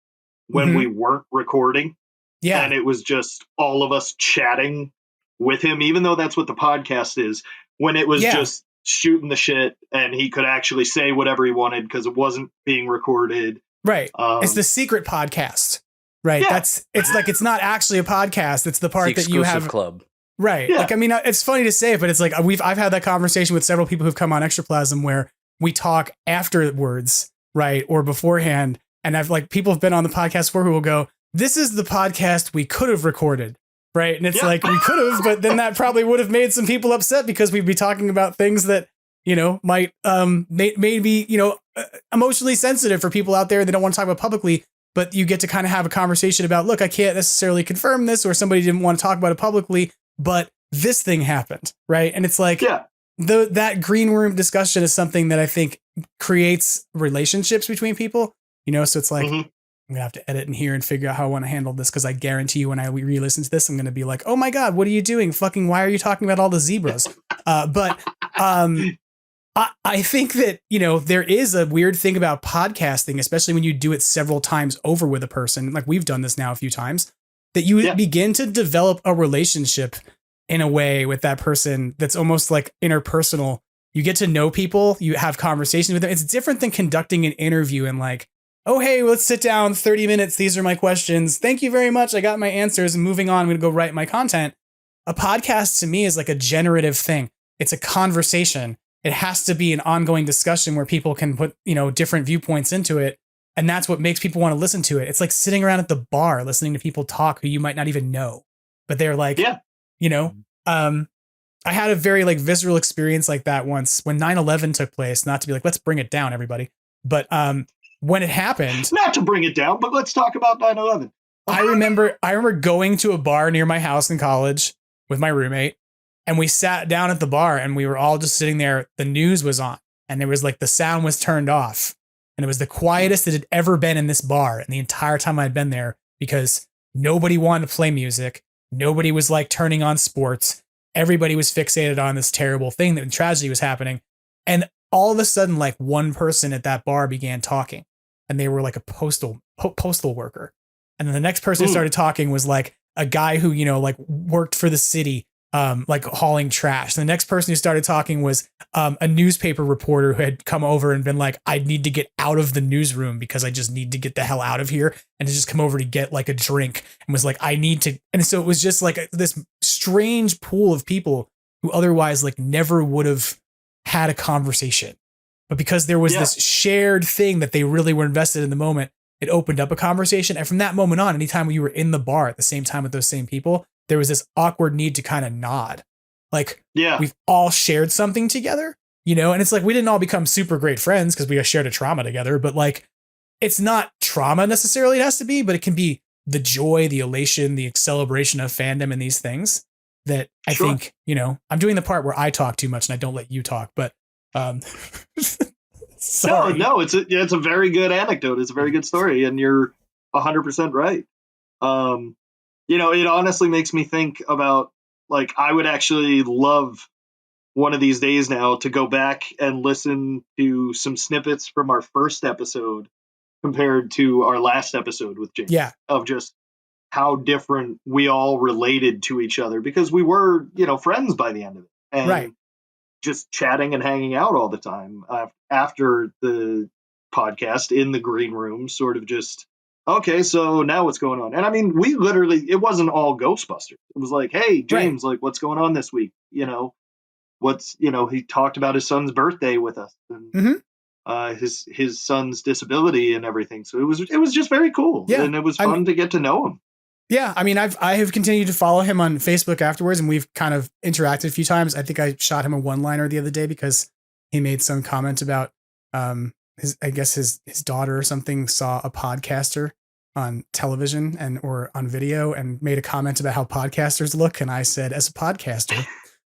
when we weren't recording. Yeah. And it was just all of us chatting with him, even though that's what the podcast is, when it was just shooting the shit and he could actually say whatever he wanted because it wasn't being recorded. Right. It's the secret podcast. Right. Yeah. It's not actually a podcast. It's the part that you have club. Right. Yeah. Like, I mean, it's funny to say, but it's like I've had that conversation with several people who've come on Extraplasm where we talk afterwards, right, or beforehand. And people have been on the podcast before who will go, this is the podcast we could have recorded, right? And it's like, we could have, but then that probably would have made some people upset because we'd be talking about things that, might maybe, emotionally sensitive for people out there that don't want to talk about publicly. But you get to kind of have a conversation about, look, I can't necessarily confirm this, or somebody didn't want to talk about it publicly, but this thing happened, right? And it's like, that green room discussion is something that I think creates relationships between people, so it's like, I'm going to have to edit in here and figure out how I want to handle this, because I guarantee you when I re-listen to this, I'm going to be like, oh my God, what are you doing? Fucking, why are you talking about all the zebras? But I think that, there is a weird thing about podcasting, especially when you do it several times over with a person. Like we've done this now a few times, that you begin to develop a relationship in a way with that person that's almost like interpersonal. You get to know people, you have conversations with them. It's different than conducting an interview and like, oh, hey, let's sit down 30 minutes. These are my questions. Thank you very much. I got my answers and moving on. I'm going to go write my content. A podcast to me is like a generative thing. It's a conversation. It has to be an ongoing discussion where people can put, different viewpoints into it. And that's what makes people want to listen to it. It's like sitting around at the bar, listening to people talk who you might not even know, but they're like, I had a very like visceral experience like that once when 9/11 took place, not to be like, let's bring it down, everybody. But when it happened, not to bring it down, but let's talk about 9/11. I remember going to a bar near my house in college with my roommate, and we sat down at the bar and we were all just sitting there. The news was on and there was like the sound was turned off, and it was the quietest it had ever been in this bar. And the entire time I'd been there, because nobody wanted to play music. Nobody was like turning on sports. Everybody was fixated on this terrible thing that tragedy was happening. And all of a sudden, like one person at that bar began talking, and they were like a postal worker. And then the next person who started talking was like a guy who, like worked for the city, like hauling trash. The next person who started talking was a newspaper reporter who had come over and been like, I need to get out of the newsroom because I just need to get the hell out of here, and to just come over to get like a drink, and was like, I need to. And so it was just like this strange pool of people who otherwise like never would have had a conversation. But because there was this shared thing that they really were invested in the moment, it opened up a conversation. And from that moment on, anytime you were in the bar at the same time with those same people, there was this awkward need to kind of nod. Like, we've all shared something together, and it's like, we didn't all become super great friends because we shared a trauma together, but like, it's not trauma necessarily it has to be, but it can be the joy, the elation, the celebration of fandom and these things that I think, I'm doing the part where I talk too much and I don't let you talk, but sorry. No, it's a very good anecdote. It's a very good story, and you're 100% right. It honestly makes me think about, like, I would actually love one of these days now to go back and listen to some snippets from our first episode compared to our last episode with James. Yeah. Of just how different we all related to each other, because we were, friends by the end of it. And just chatting and hanging out all the time after the podcast in the green room, sort of just, okay, so now what's going on? And I mean, it wasn't all Ghostbusters. It was like, hey, James, like, what's going on this week? He talked about his son's birthday with us, and his son's disability and everything. So it was just very cool. Yeah. And it was fun to get to know him. Yeah. I mean, I have continued to follow him on Facebook afterwards, and we've kind of interacted a few times. I think I shot him a one-liner the other day because he made some comment about, his daughter or something saw a podcaster on television or on video and made a comment about how podcasters look. And I said, as a podcaster,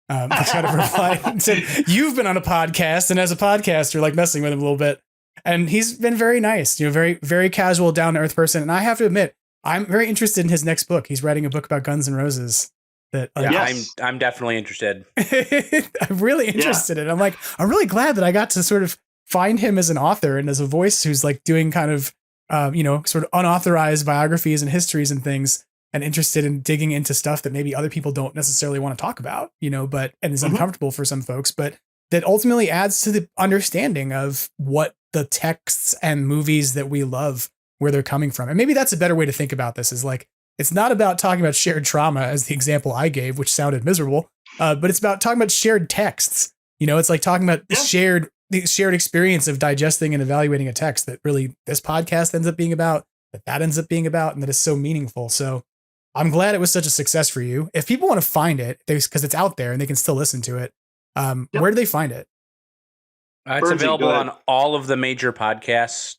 I kind of replied and said, you've been on a podcast, and as a podcaster, like messing with him a little bit. And he's been very nice, very, very casual, down to earth person. And I have to admit, I'm very interested in his next book. He's writing a book about Guns N' Roses. I'm definitely interested. I'm really interested in it. I'm really glad that I got to sort of find him as an author and as a voice who's like doing kind of, sort of unauthorized biographies and histories and things, and interested in digging into stuff that maybe other people don't necessarily want to talk about, and is uncomfortable for some folks, but that ultimately adds to the understanding of what the texts and movies that we love, where they're coming from. And maybe that's a better way to think about this, is like, it's not about talking about shared trauma as the example I gave, which sounded miserable, but it's about talking about shared texts. It's like talking about the shared experience of digesting and evaluating a text that really this podcast ends up being about, that ends up being about, and that is so meaningful. So I'm glad it was such a success for you. If people want to find it, because it's out there and they can still listen to it, where do they find it? It's available on all of the major podcast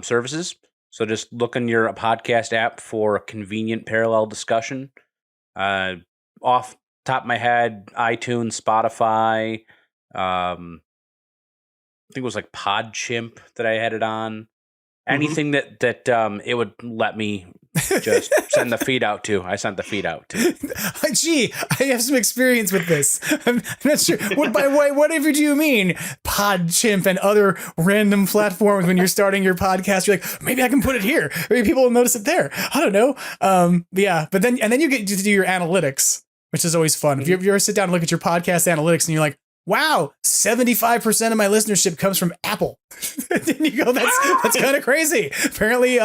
services. So just look in your podcast app for a convenient parallel discussion. Off top of my head, iTunes, Spotify, I think it was like PodChimp that I had it on. Anything that it would let me just send the feed out to. I sent the feed out to. Gee, I have some experience with this. I'm not sure. Whatever do you mean? PodChimp and other random platforms when you're starting your podcast, you're like, maybe I can put it here. Maybe people will notice it there. I don't know. But then you get to do your analytics, which is always fun. If you ever sit down and look at your podcast analytics and you're like, wow, 75% of my listenership comes from Apple. Then you go, that's kind of crazy. Apparently,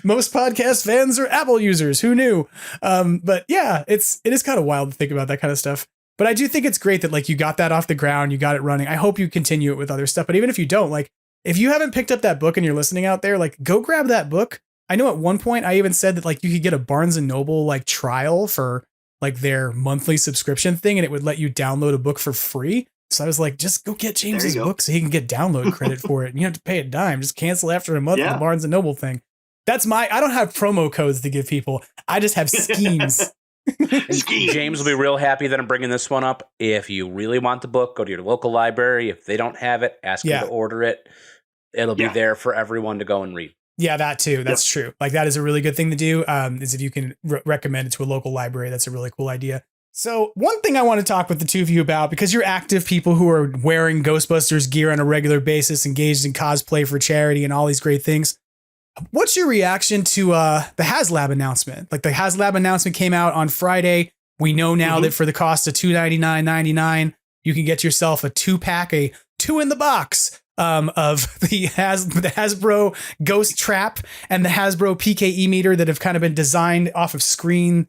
most podcast fans are Apple users. Who knew? But yeah, it is kind of wild to think about that kind of stuff. But I do think it's great that like you got that off the ground, you got it running. I hope you continue it with other stuff. But even if you don't, like if you haven't picked up that book and you're listening out there, like go grab that book. I know at one point I even said that like you could get a Barnes and Noble like trial for like their monthly subscription thing and it would let you download a book for free. So I was like, just go get James's book so he can get download credit for it. And you don't have to pay a dime. Just cancel after a month of the Barnes and Noble thing. That's I don't have promo codes to give people. I just have schemes. James will be real happy that I'm bringing this one up. If you really want the book, go to your local library. If they don't have it, ask them to order it. It'll be there for everyone to go and read. Yeah, that too. That's true. Like that is a really good thing to do. Is if you can recommend it to a local library. That's a really cool idea. So one thing I want to talk with the two of you about, because you're active people who are wearing Ghostbusters gear on a regular basis, engaged in cosplay for charity and all these great things. What's your reaction to the HasLab announcement? Like the HasLab announcement came out on Friday. We know now that for the cost of $299.99, you can get yourself a 2-pack, a 2 in the box of the Hasbro Ghost Trap and the Hasbro PKE meter that have kind of been designed off of screen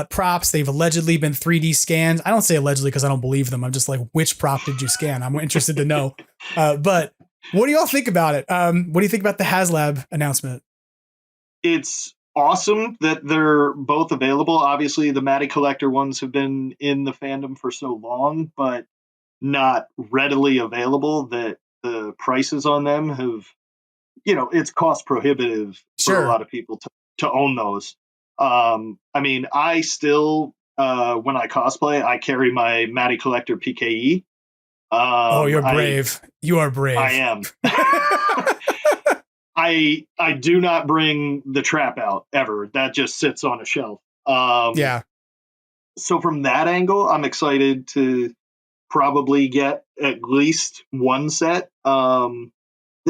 props. They've allegedly been 3D scanned. I don't say allegedly because I don't believe them. I'm just like, which prop did you scan? I'm interested to know. But what do y'all think about it? What do you think about the HasLab announcement? It's awesome that they're both available. Obviously, the Matty Collector ones have been in the fandom for so long, but not readily available that the prices on them have, it's cost prohibitive for a lot of people to own those. I mean, I still, when I cosplay, I carry my Matty Collector PKE. You're brave. You are brave. I am. I do not bring the trap out ever. That just sits on a shelf. So from that angle, I'm excited to probably get at least one set. The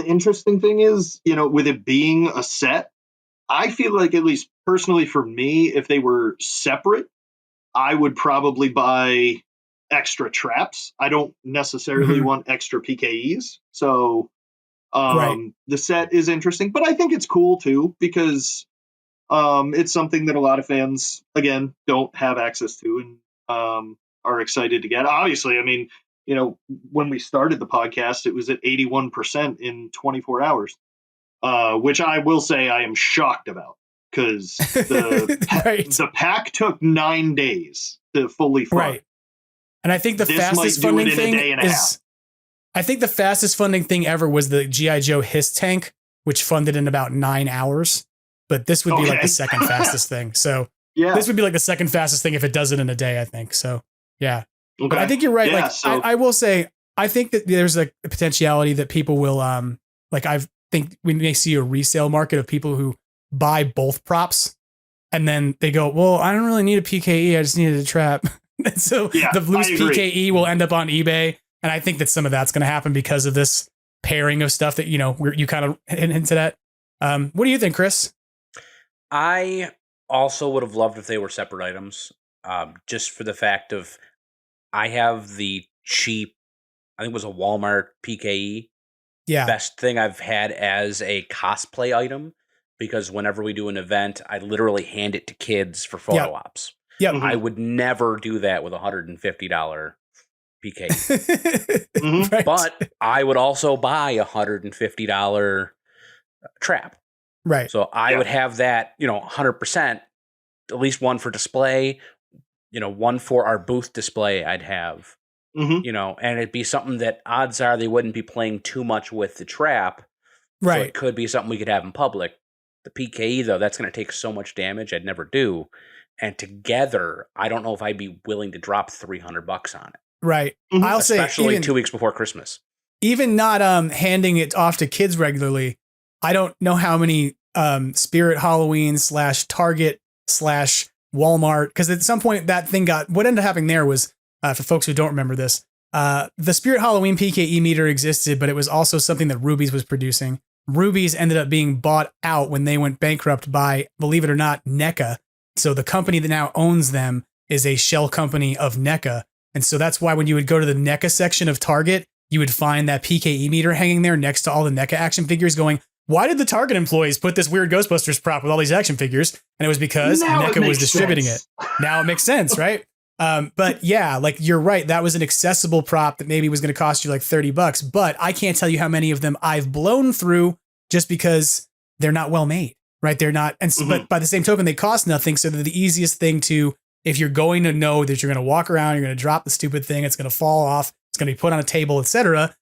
interesting thing is, with it being a set, I feel like, at least personally for me, if they were separate, I would probably buy extra traps. I don't necessarily want extra PKEs. So the set is interesting, but I think it's cool too, because it's something that a lot of fans, again, don't have access to and are excited to get. Obviously, I mean, when we started the podcast, it was at 81% in 24 hours, which I will say I am shocked about, because the pack took 9 days to fully fund. Right. And I think the fastest funding thing is, I think the fastest funding thing ever was the G.I. Joe Hiss tank, which funded in about 9 hours. But this would be like the second fastest thing. So this would be like the second fastest thing if it does it in a day, I think. So, yeah. Okay. But I think you're right. I will say, I think that there's a potentiality that people will, I think we may see a resale market of people who buy both props. And then they go, well, I don't really need a PKE. I just needed a trap. And so the loose PKE will end up on eBay. And I think that some of that's going to happen because of this pairing of stuff that, you kind of hinted at. What do you think, Chris? I also would have loved if they were separate items, just for the fact of I have the cheap, I think it was a Walmart PKE. Yeah. Best thing I've had as a cosplay item, because whenever we do an event, I literally hand it to kids for photo ops. Yep. I would never do that with a $150 PKE. Right. But I would also buy a $150 trap. Right. So I would have that, 100%, at least one for display, one for our booth display I'd have, and it'd be something that odds are they wouldn't be playing too much with the trap. Right. So it could be something we could have in public. The PKE, though, that's going to take so much damage I'd never do. And together, I don't know if I'd be willing to drop $300 on it. Right. I'll say, especially 2 weeks before Christmas. Even not handing it off to kids regularly, I don't know how many Spirit Halloween / Target / Walmart, because at some point that thing what ended up happening there was, for folks who don't remember this, the Spirit Halloween PKE meter existed, but it was also something that Ruby's was producing. Ruby's ended up being bought out when they went bankrupt by, believe it or not, NECA. So the company that now owns them is a shell company of NECA. And so that's why when you would go to the NECA section of Target, you would find that PKE meter hanging there next to all the NECA action figures going, why did the Target employees put this weird Ghostbusters prop with all these action figures? And it was because NECA was distributing it. Now it makes sense, right? But yeah, like you're right. That was an accessible prop that maybe was going to cost you like $30, but I can't tell you how many of them I've blown through just because they're not well made, right? They're not. And but by the same token, they cost nothing. So they're the easiest thing to, if you're going to know that you're going to walk around, you're going to drop the stupid thing, it's going to fall off, it's going to be put on a table, etc.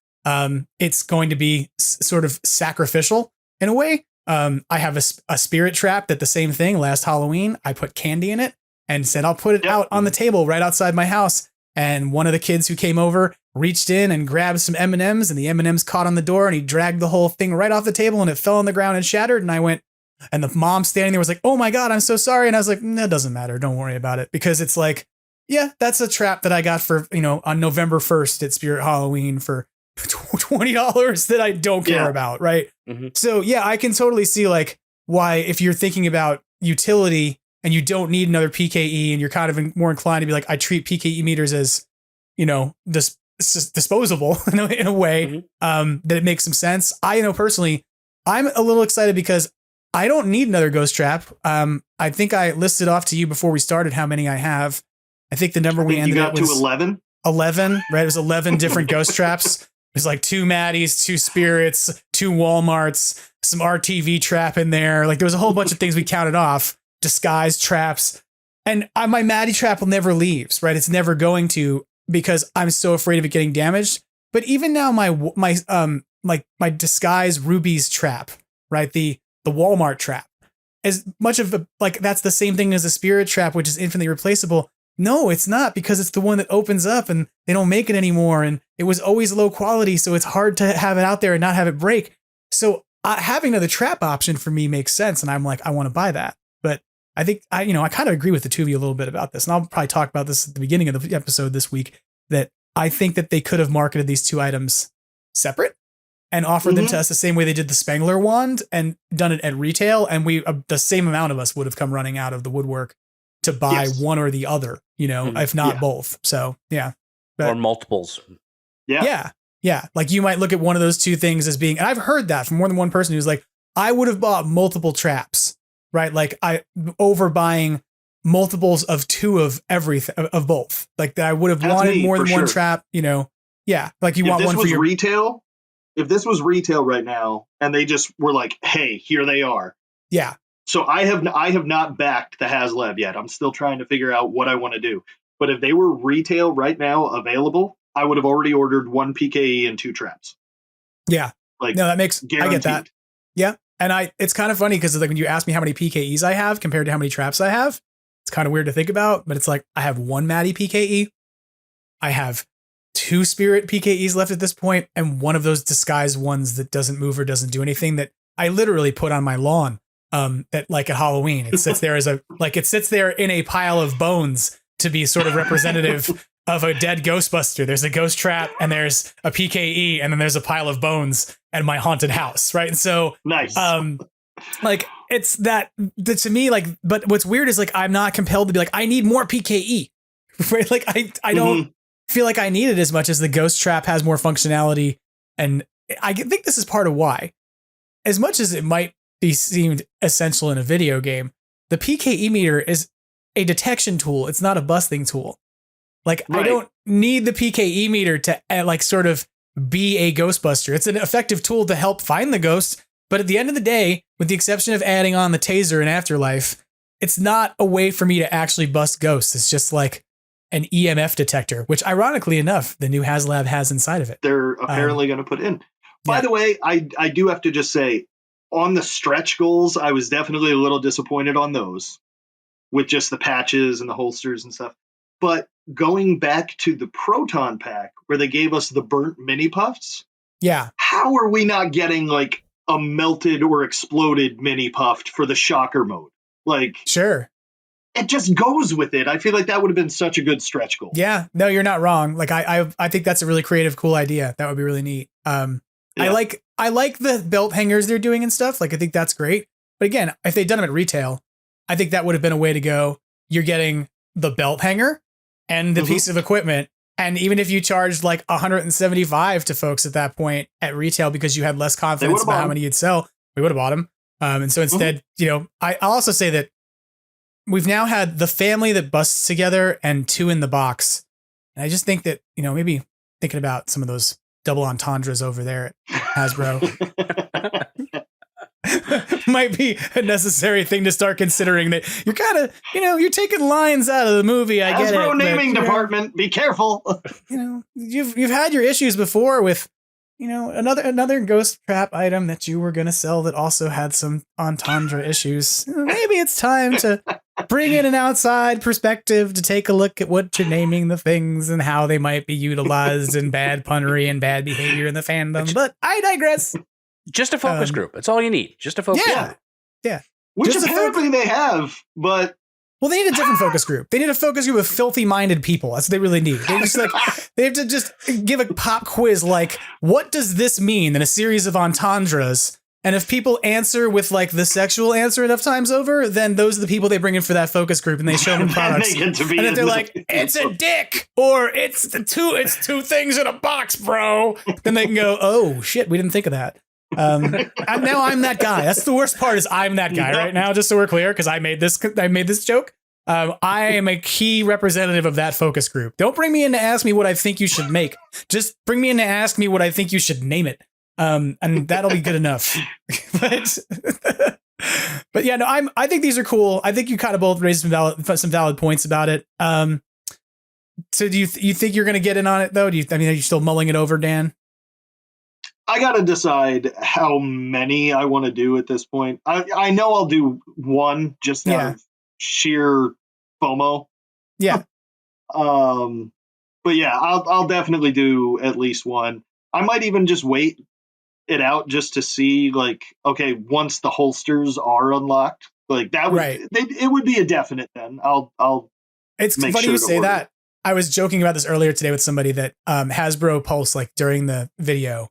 It's going to be sort of sacrificial in a way. I have a spirit trap that the same thing last Halloween, I put candy in it and said, I'll put it out on the table right outside my house. And one of the kids who came over reached in and grabbed some M&Ms and the M&Ms caught on the door and he dragged the whole thing right off the table and it fell on the ground and shattered. And I went, and the mom standing there was like, oh my God, I'm so sorry. And I was like, no, it doesn't matter. Don't worry about it. Because it's like, yeah, that's a trap that I got for, on November 1st at Spirit Halloween for $20 that I don't care about. Right. So yeah, I can totally see like why, if you're thinking about utility and you don't need another PKE and you're kind of more inclined to be like, I treat PKE meters as, disposable in a way that it makes some sense. I know personally, I'm a little excited because I don't need another ghost trap. I think I listed off to you before we started how many I have. I think the number we ended up was 11. 11, right? It was 11 different ghost traps. It was like 2 Maddies, 2 Spirits, 2 Walmarts, some RTV trap in there. Like there was a whole bunch of things we counted off. Disguise traps, and my Maddie trap will never leaves, right? It's never going to, because I'm so afraid of it getting damaged. But even now, my disguise rubies trap, right? The Walmart trap, as much of that's the same thing as a spirit trap, which is infinitely replaceable. No, it's not, because it's the one that opens up and they don't make it anymore, and it was always low quality, so it's hard to have it out there and not have it break. So having another trap option for me makes sense, and I'm like, I want to buy that. But I think I kind of agree with the two of you a little bit about this, and I'll probably talk about this at the beginning of the episode this week, that I think that they could have marketed these two items separate and offered them to us the same way they did the Spengler wand and done it at retail. And the same amount of us would have come running out of the woodwork to buy one or the other, if not both. So yeah. Or multiples. Yeah. Like you might look at one of those two things as being, and I've heard that from more than one person who's like, I would have bought multiple traps, right? Like I overbuying multiples of 2 of everything, of both. Like I would have wanted more than one trap, Yeah. Like you want one for your retail. If this was retail right now and they just were like, hey, here they are. Yeah. So I have not backed the HasLab yet. I'm still trying to figure out what I want to do. But if they were retail right now available, I would have already ordered 1 PKE and 2 traps. Yeah. Like, no, that makes, guaranteed. I get that. Yeah. And it's kind of funny because like when you ask me how many PKEs I have compared to how many traps I have, it's kind of weird to think about, but it's like I have 1 Maddie PKE. I have 2 Spirit PKEs left at this point, and one of those disguised ones that doesn't move or doesn't do anything that I literally put on my lawn at Halloween. It sits there it sits there in a pile of bones to be sort of representative of a dead Ghostbuster. There's a ghost trap and there's a PKE and then there's a pile of bones at my haunted house, right? And so nice. It's that to me, but what's weird is I'm not compelled to be like, I need more PKE, right? Like I don't feel like I need it as much as the ghost trap has more functionality. And I think this is part of why, as much as it might be seemed essential in a video game, the PKE meter is a detection tool. It's not a busting tool. Right. I don't need the PKE meter to sort of be a Ghostbuster. It's an effective tool to help find the ghost. But at the end of the day, with the exception of adding on the taser in Afterlife, it's not a way for me to actually bust ghosts. It's just like an EMF detector, which ironically enough, the new HasLab has inside of it. They're apparently going to put in. By the way, I do have to just say, on the stretch goals, I was definitely a little disappointed on those with just the patches and the holsters and stuff. But going back to the Proton Pack where they gave us the burnt mini puffs. Yeah. How are we not getting a melted or exploded mini puffed for the shocker mode? Sure. It just goes with it. I feel like that would have been such a good stretch goal. Yeah, no, you're not wrong. I think that's a really creative, cool idea. That would be really neat. Yeah. I like the belt hangers they're doing and stuff. I think that's great. But again, if they'd done them at retail, I think that would have been a way to go. You're getting the belt hanger and the piece of equipment. And even if you charged $175 to folks at that point at retail because you had less confidence about how many you'd sell, we would have bought them. And so instead, I'll also say that we've now had the family that busts together and 2 in the box. And I just think that, maybe thinking about some of those double entendres over there at Hasbro might be a necessary thing to start considering, that you're kind of, you're taking lines out of the movie. I get it. Hasbro naming department, be careful. You've had your issues before with, another ghost trap item that you were going to sell that also had some entendre issues. Maybe it's time to bring in an outside perspective to take a look at what you're naming the things and how they might be utilized in bad punnery and bad behavior in the fandom. But I digress. Just a focus group. That's all you need. Just a focus group. Yeah. Which just apparently they have, but... Well, they need a different focus group. They need a focus group of filthy-minded people. That's what they really need. They just they have to just give a pop quiz like, what does this mean in a series of entendres? And if people answer with like the sexual answer enough times over, then those are the people they bring in for that focus group, and they show them products. And if they're like, it's a dick, or it's two things in a box, bro, then they can go, oh shit, we didn't think of that. And now I'm that guy. That's the worst part, is I'm that guy right now, just so we're clear, because I made this joke. I am a key representative of that focus group. Don't bring me in to ask me what I think you should make. Just bring me in to ask me what I think you should name it. And that'll be good enough. But yeah, no, I think these are cool. I think you kind of both raised some valid points about it. So do you think you're going to get in on it though? Are you still mulling it over, Dan? I got to decide how many I want to do at this point. I know I'll do one just out of sheer FOMO. Yeah. But yeah, I'll definitely do at least one. I might even just wait it out just to see, like, okay, once the holsters are unlocked, like that would, it would be a definite then. It's funny you say that. I was joking about this earlier today with somebody that Hasbro Pulse, like during the video,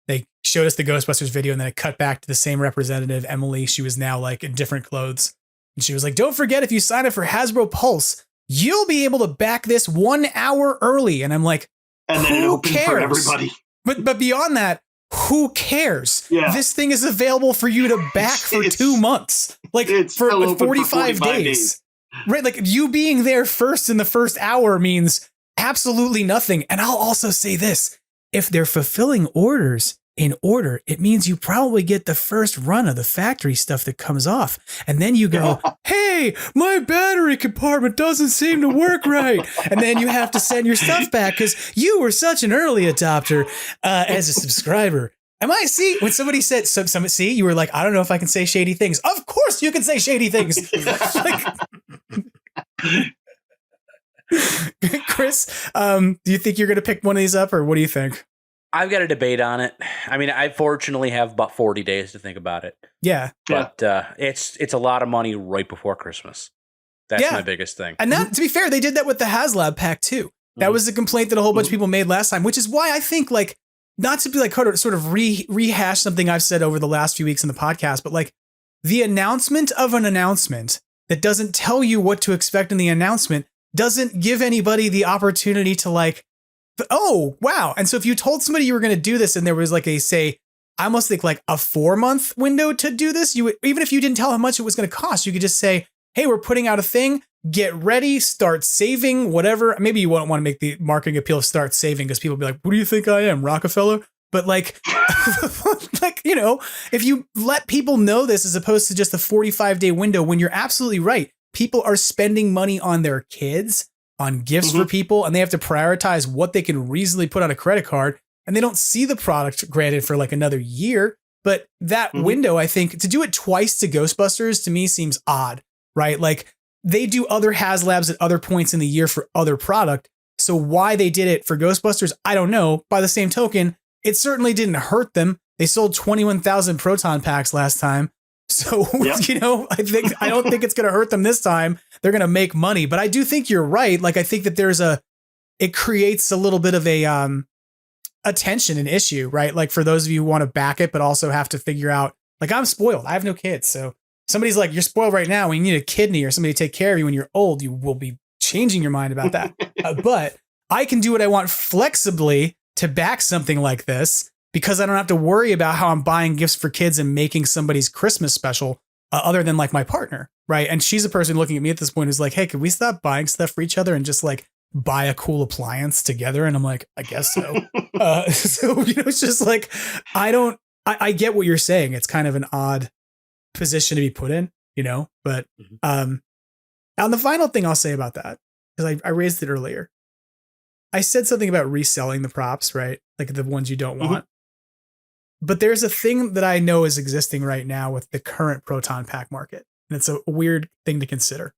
they showed us the Ghostbusters video and then it cut back to the same representative, Emily. She was now like in different clothes. And she was like, don't forget, if you sign up for Hasbro Pulse, you'll be able to back this 1 hour early. And I'm like, and then it opens for everybody. But beyond that, who cares? Yeah. This thing is available for you to back for 2 months, like for 45 days. Right? Like you being there first in the first hour means absolutely nothing. And I'll also say this. If they're fulfilling orders in order, it means you probably get the first run of the factory stuff that comes off. And then you go, hey, my battery compartment doesn't seem to work right. And then you have to send your stuff back because you were such an early adopter as a subscriber. See, when somebody said, see, you were like, I don't know if I can say shady things. Of course you can say shady things. Chris, do you think you're going to pick one of these up, or what do you think? I've got a debate on it. I mean, I fortunately have about 40 days to think about it. Yeah. But it's a lot of money right before Christmas. That's my biggest thing. And that, to be fair, they did that with the HasLab pack too. That was a complaint that a whole bunch of people made last time, which is why I think, like, not to be like sort of rehash something I've said over the last few weeks in the podcast, but like the announcement of an announcement that doesn't tell you what to expect in the announcement doesn't give anybody the opportunity to like, oh, wow. And so if you told somebody you were going to do this and there was like I almost think like a 4-month window to do this, you would, even if you didn't tell how much it was going to cost, you could just say, hey, we're putting out a thing, get ready, start saving, whatever. Maybe you won't want to make the marketing appeal of start saving because people will be like, what do you think I am, Rockefeller? But like, if you let people know this as opposed to just a 45-day window, when you're absolutely right, people are spending money on their kids, on gifts for people, and they have to prioritize what they can reasonably put on a credit card, and they don't see the product granted for like another year. But that window, I think, to do it twice to Ghostbusters, to me seems odd, right? Like they do other HasLabs at other points in the year for other product. So why they did it for Ghostbusters, I don't know. By the same token, it certainly didn't hurt them. They sold 21,000 proton packs last time. So, I don't think it's going to hurt them this time. They're going to make money, but I do think you're right. Like, I think that it creates a little bit of a tension, an issue, right? Like for those of you who want to back it, but also have to figure out, like, I'm spoiled. I have no kids. So somebody's like, you're spoiled right now. When you need a kidney or somebody to take care of you when you're old, you will be changing your mind about that. But I can do what I want flexibly to back something like this, because I don't have to worry about how I'm buying gifts for kids and making somebody's Christmas special other than like my partner. right? And she's a person looking at me at this point who's like, hey, can we stop buying stuff for each other and just like buy a cool appliance together? And I'm like, I guess so. So, it's just like, I get what you're saying. It's kind of an odd position to be put in, but and the final thing I'll say about that, because I raised it earlier, I said something about reselling the props, right? Like the ones you don't want. But there's a thing that I know is existing right now with the current proton pack market. And it's a weird thing to consider.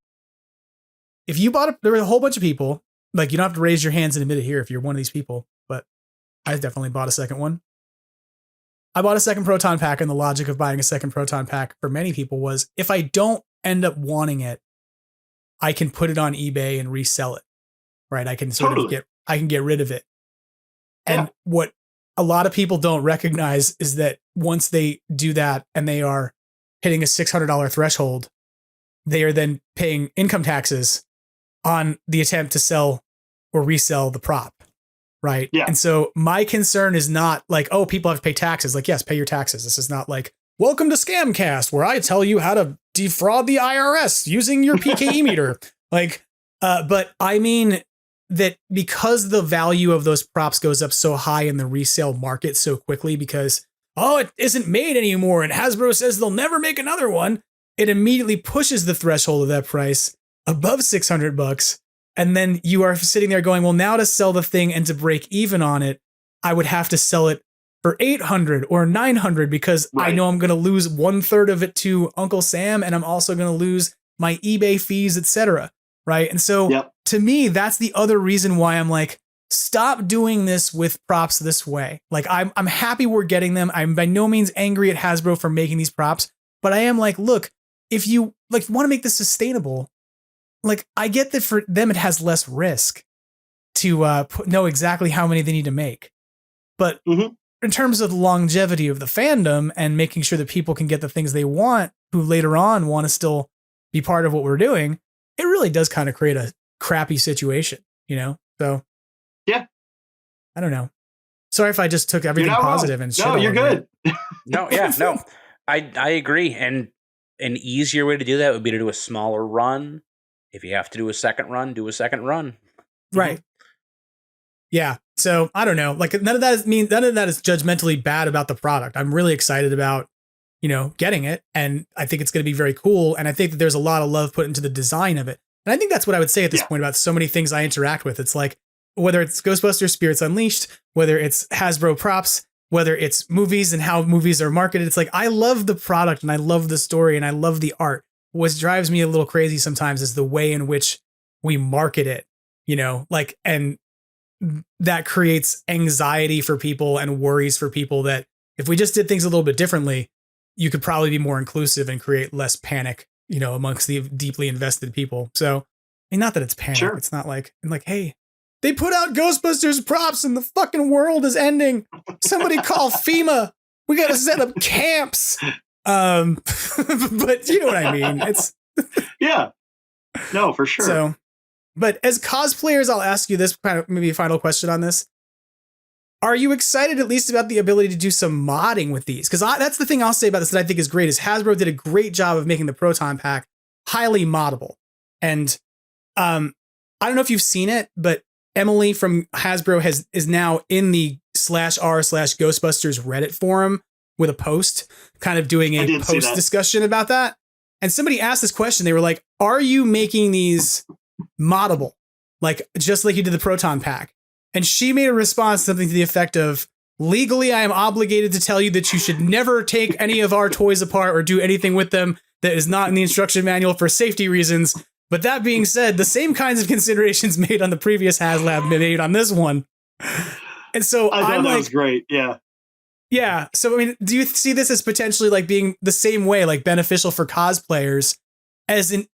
If you there were a whole bunch of people, like you don't have to raise your hands and admit it here if you're one of these people, but I definitely bought a second one. I bought a second proton pack, and the logic of buying a second proton pack for many people was if I don't end up wanting it, I can put it on eBay and resell it, right? I can I can get rid of it. And what a lot of people don't recognize is that once they do that and they are hitting a $600 threshold, they are then paying income taxes on the attempt to sell or resell the prop. Right. Yeah. And so my concern is not like, oh, people have to pay taxes. Like, yes, pay your taxes. This is not like, welcome to Scamcast, where I tell you how to defraud the IRS using your PKE meter. Like, but I mean that because the value of those props goes up so high in the resale market so quickly because, oh, it isn't made anymore. And Hasbro says they'll never make another one. It immediately pushes the threshold of that price above $600. And then you are sitting there going, well, now to sell the thing and to break even on it, I would have to sell it for $800 or $900 because I know I'm going to lose 1/3 of it to Uncle Sam, and I'm also going to lose my eBay fees, etc. Right? And so to me, that's the other reason why I'm like, stop doing this with props this way. Like I'm happy we're getting them. I'm by no means angry at Hasbro for making these props, but I am like, look, if you like want to make this sustainable. Like, I get that for them, it has less risk to know exactly how many they need to make. But in terms of the longevity of the fandom and making sure that people can get the things they want, who later on want to still be part of what we're doing, it really does kind of create a crappy situation, So, yeah, I don't know. Sorry if I just took everything positive and shit. No, you're good. No, I agree. And an easier way to do that would be to do a smaller run. If you have to do a second run, do a second run. Right. Yeah. So I don't know. Like none of that is judgmentally bad about the product. I'm really excited about, getting it. And I think it's going to be very cool. And I think that there's a lot of love put into the design of it. And I think that's what I would say at this point about so many things I interact with. It's like, whether it's Ghostbusters Spirits Unleashed, whether it's Hasbro props, whether it's movies and how movies are marketed. It's like, I love the product and I love the story and I love the art. What drives me a little crazy sometimes is the way in which we market it, and that creates anxiety for people and worries for people that if we just did things a little bit differently, you could probably be more inclusive and create less panic, amongst the deeply invested people. So, I mean, not that it's panic. Sure. It's not like, hey, they put out Ghostbusters props and the fucking world is ending. Somebody call FEMA. We got to set up camps. But you know what I mean? It's yeah, no, for sure. So, but as cosplayers, I'll ask you this kind of maybe a final question on this. Are you excited at least about the ability to do some modding with these? Because that's the thing I'll say about this that I think is great is Hasbro did a great job of making the Proton Pack highly moddable. And I don't know if you've seen it, but Emily from Hasbro is now in the /r/Ghostbusters Reddit forum with a post, kind of doing a post discussion about that. And somebody asked this question. They were like, are you making these moddable? Like, just like you did the Proton Pack. And she made a response, something to the effect of, legally, I am obligated to tell you that you should never take any of our toys apart or do anything with them that is not in the instruction manual for safety reasons. But that being said, the same kinds of considerations made on the previous HasLab made on this one. And so I thought that was great. Yeah. Yeah. So, I mean, do you see this as potentially like being the same way, like beneficial for cosplayers as an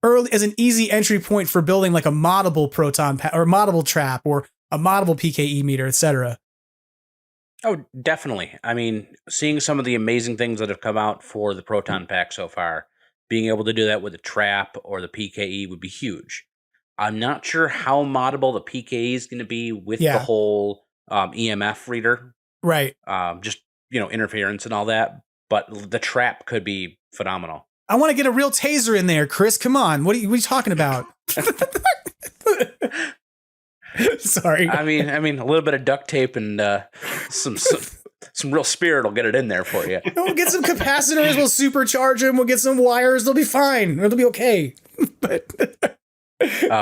easy entry point for building like a moddable proton pack or moddable trap or a moddable PKE meter, etc.? Oh, definitely. I mean, seeing some of the amazing things that have come out for the proton pack so far, being able to do that with a trap or the PKE would be huge. I'm not sure how moddable the PKE is going to be with the whole EMF reader. Right. Just, interference and all that. But the trap could be phenomenal. I want to get a real taser in there, Chris. Come on. What are you talking about? Sorry. I mean, a little bit of duct tape and some real spirit will get it in there for you. We'll get some capacitors. We'll supercharge them. We'll get some wires. They'll be fine. It'll be okay. But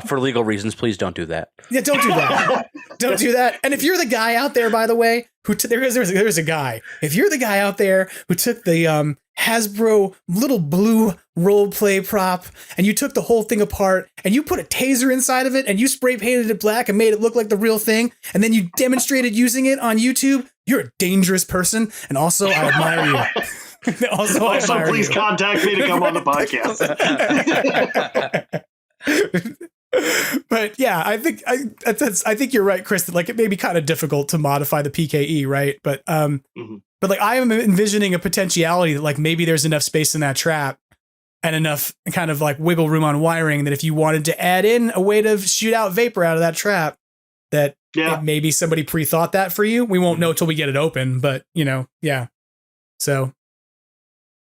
for legal reasons, please don't do that. Yeah, don't do that. Don't do that. And if you're the guy out there, by the way, who there's a guy. If you're the guy out there who took the Hasbro little blue role play prop and you took the whole thing apart and you put a taser inside of it and you spray painted it black and made it look like the real thing and then you demonstrated using it on YouTube, you're a dangerous person. And also, I admire you. also please contact me to come on the podcast. But yeah, I think you're right, Chris, that like it may be kind of difficult to modify the PKE, right? But but like I am envisioning a potentiality that like maybe there's enough space in that trap and enough kind of like wiggle room on wiring that if you wanted to add in a way to shoot out vapor out of that trap, that maybe somebody pre-thought that for you. We won't know till we get it open, but yeah. So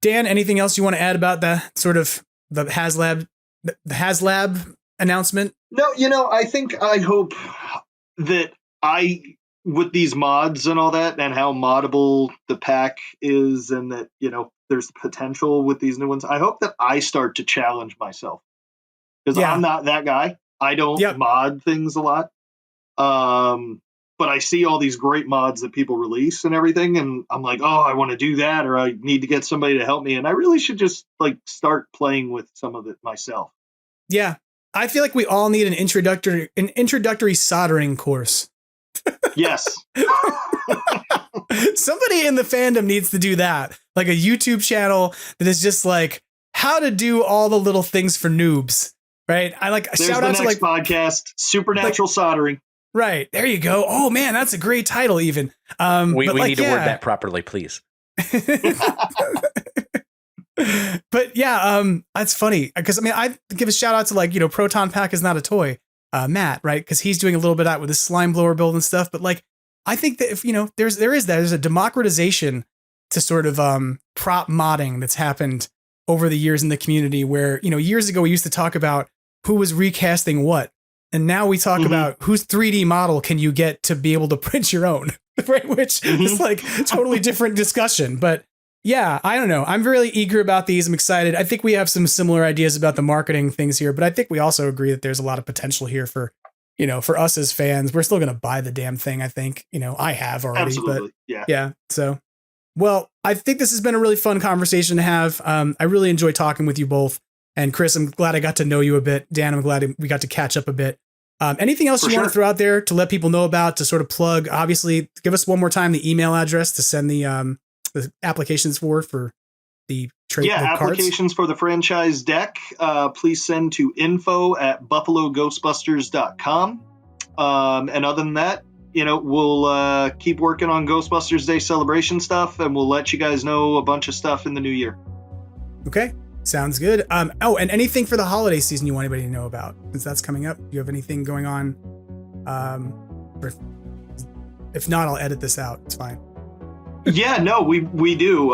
Dan, anything else you want to add about the sort of the HasLab announcement? No, I hope that with these mods and all that and how moddable the pack is and that, there's potential with these new ones. I hope that I start to challenge myself because I'm not that guy. I don't mod things a lot. But I see all these great mods that people release and everything. And I'm like, oh, I want to do that. Or I need to get somebody to help me. And I really should just like start playing with some of it myself. Yeah. I feel like we all need an introductory soldering course. Yes. Somebody in the fandom needs to do that. Like a YouTube channel that is just like how to do all the little things for noobs. Right. I like There's shout the out to next like podcast, Supernatural Soldering. Right. There you go. Oh man, that's a great title even. We need to word that properly, please. But yeah, that's funny because I give a shout out to like, Proton Pack is not a toy, Matt, right? Because he's doing a little bit out with his slime blower build and stuff. But like, I think that if there's a democratization to sort of prop modding that's happened over the years in the community where, years ago we used to talk about who was recasting what. And now we talk about whose 3D model can you get to be able to print your own, right? Which is like totally different discussion. But yeah, I don't know. I'm really eager about these. I'm excited. I think we have some similar ideas about the marketing things here, but I think we also agree that there's a lot of potential here for, for us as fans. We're still going to buy the damn thing. I think, I have already. Absolutely. But yeah. So, well, I think this has been a really fun conversation to have. I really enjoyed talking with you both. And Chris, I'm glad I got to know you a bit. Dan, I'm glad we got to catch up a bit. Anything else you want to throw out there to let people know about, to sort of plug? Obviously, give us one more time the email address to send the applications for the trade. Yeah, applications for the franchise deck. Please send to info@buffaloghostbusters.com. And other than that, we'll keep working on Ghostbusters Day celebration stuff, and we'll let you guys know a bunch of stuff in the new year. Okay. Sounds good. And anything for the holiday season you want anybody to know about, since that's coming up? Do you have anything going on? If not, I'll edit this out. It's fine. Yeah, no, we do.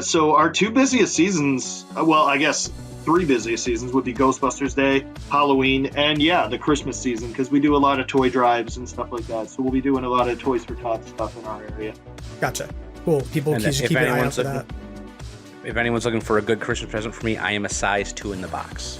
So our two busiest seasons, well, I guess 3 busiest seasons would be Ghostbusters Day, Halloween, and the Christmas season, because we do a lot of toy drives and stuff like that. So we'll be doing a lot of Toys for Tots stuff in our area. Gotcha. Cool. People should keep an eye out for that. If anyone's looking for a good Christmas present for me, I am a size 2 in the box.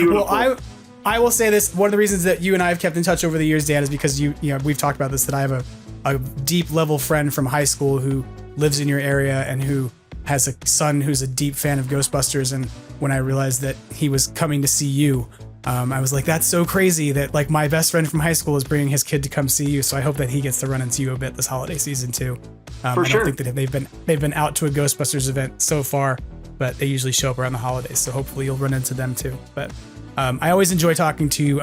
Well, I will say this. One of the reasons that you and I have kept in touch over the years, Dan, is because we've talked about this, that I have a deep level friend from high school who lives in your area and who has a son who's a deep fan of Ghostbusters. And when I realized that he was coming to see you, I was like, that's so crazy that like my best friend from high school is bringing his kid to come see you. So I hope that he gets to run into you a bit this holiday season too. I don't think that they've been out to a Ghostbusters event so far, but they usually show up around the holidays. So hopefully you'll run into them too. But I always enjoy talking to you,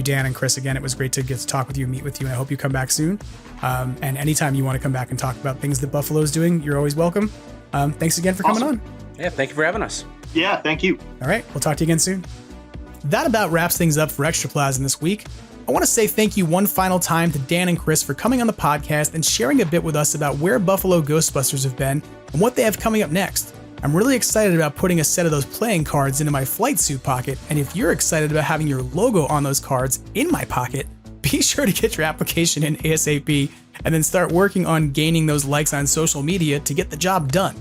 Dan and Chris. Again, it was great to get to talk with you and meet with you. And I hope you come back soon. And anytime you want to come back and talk about things that Buffalo's doing, you're always welcome. Thanks again for coming on. Yeah, thank you for having us. Yeah, thank you. All right, we'll talk to you again soon. That about wraps things up for Extraplasm this week. I want to say thank you one final time to Dan and Chris for coming on the podcast and sharing a bit with us about where Buffalo Ghostbusters have been and what they have coming up next. I'm really excited about putting a set of those playing cards into my flight suit pocket, and if you're excited about having your logo on those cards in my pocket, be sure to get your application in ASAP and then start working on gaining those likes on social media to get the job done.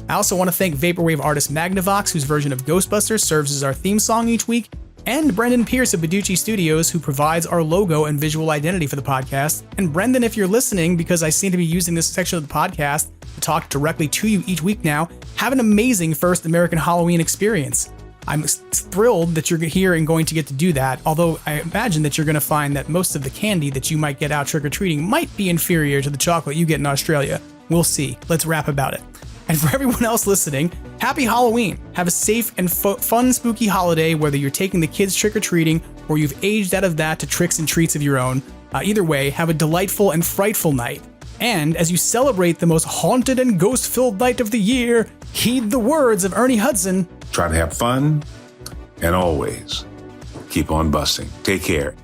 I also want to thank vaporwave artist MAGNAVOX, whose version of Ghostbusters serves as our theme song each week, and Brendan Pearce of Badoochi Studios, who provides our logo and visual identity for the podcast. And Brendan, if you're listening, because I seem to be using this section of the podcast to talk directly to you each week now, have an amazing first American Halloween experience. I'm thrilled that you're here and going to get to do that, although I imagine that you're going to find that most of the candy that you might get out trick-or-treating might be inferior to the chocolate you get in Australia. We'll see. Let's rap about it. And for everyone else listening, happy Halloween. Have a safe and fun, spooky holiday, whether you're taking the kids trick-or-treating or you've aged out of that to tricks and treats of your own. Either way, have a delightful and frightful night. And as you celebrate the most haunted and ghost-filled night of the year, heed the words of Ernie Hudson. Try to have fun and always keep on busting. Take care.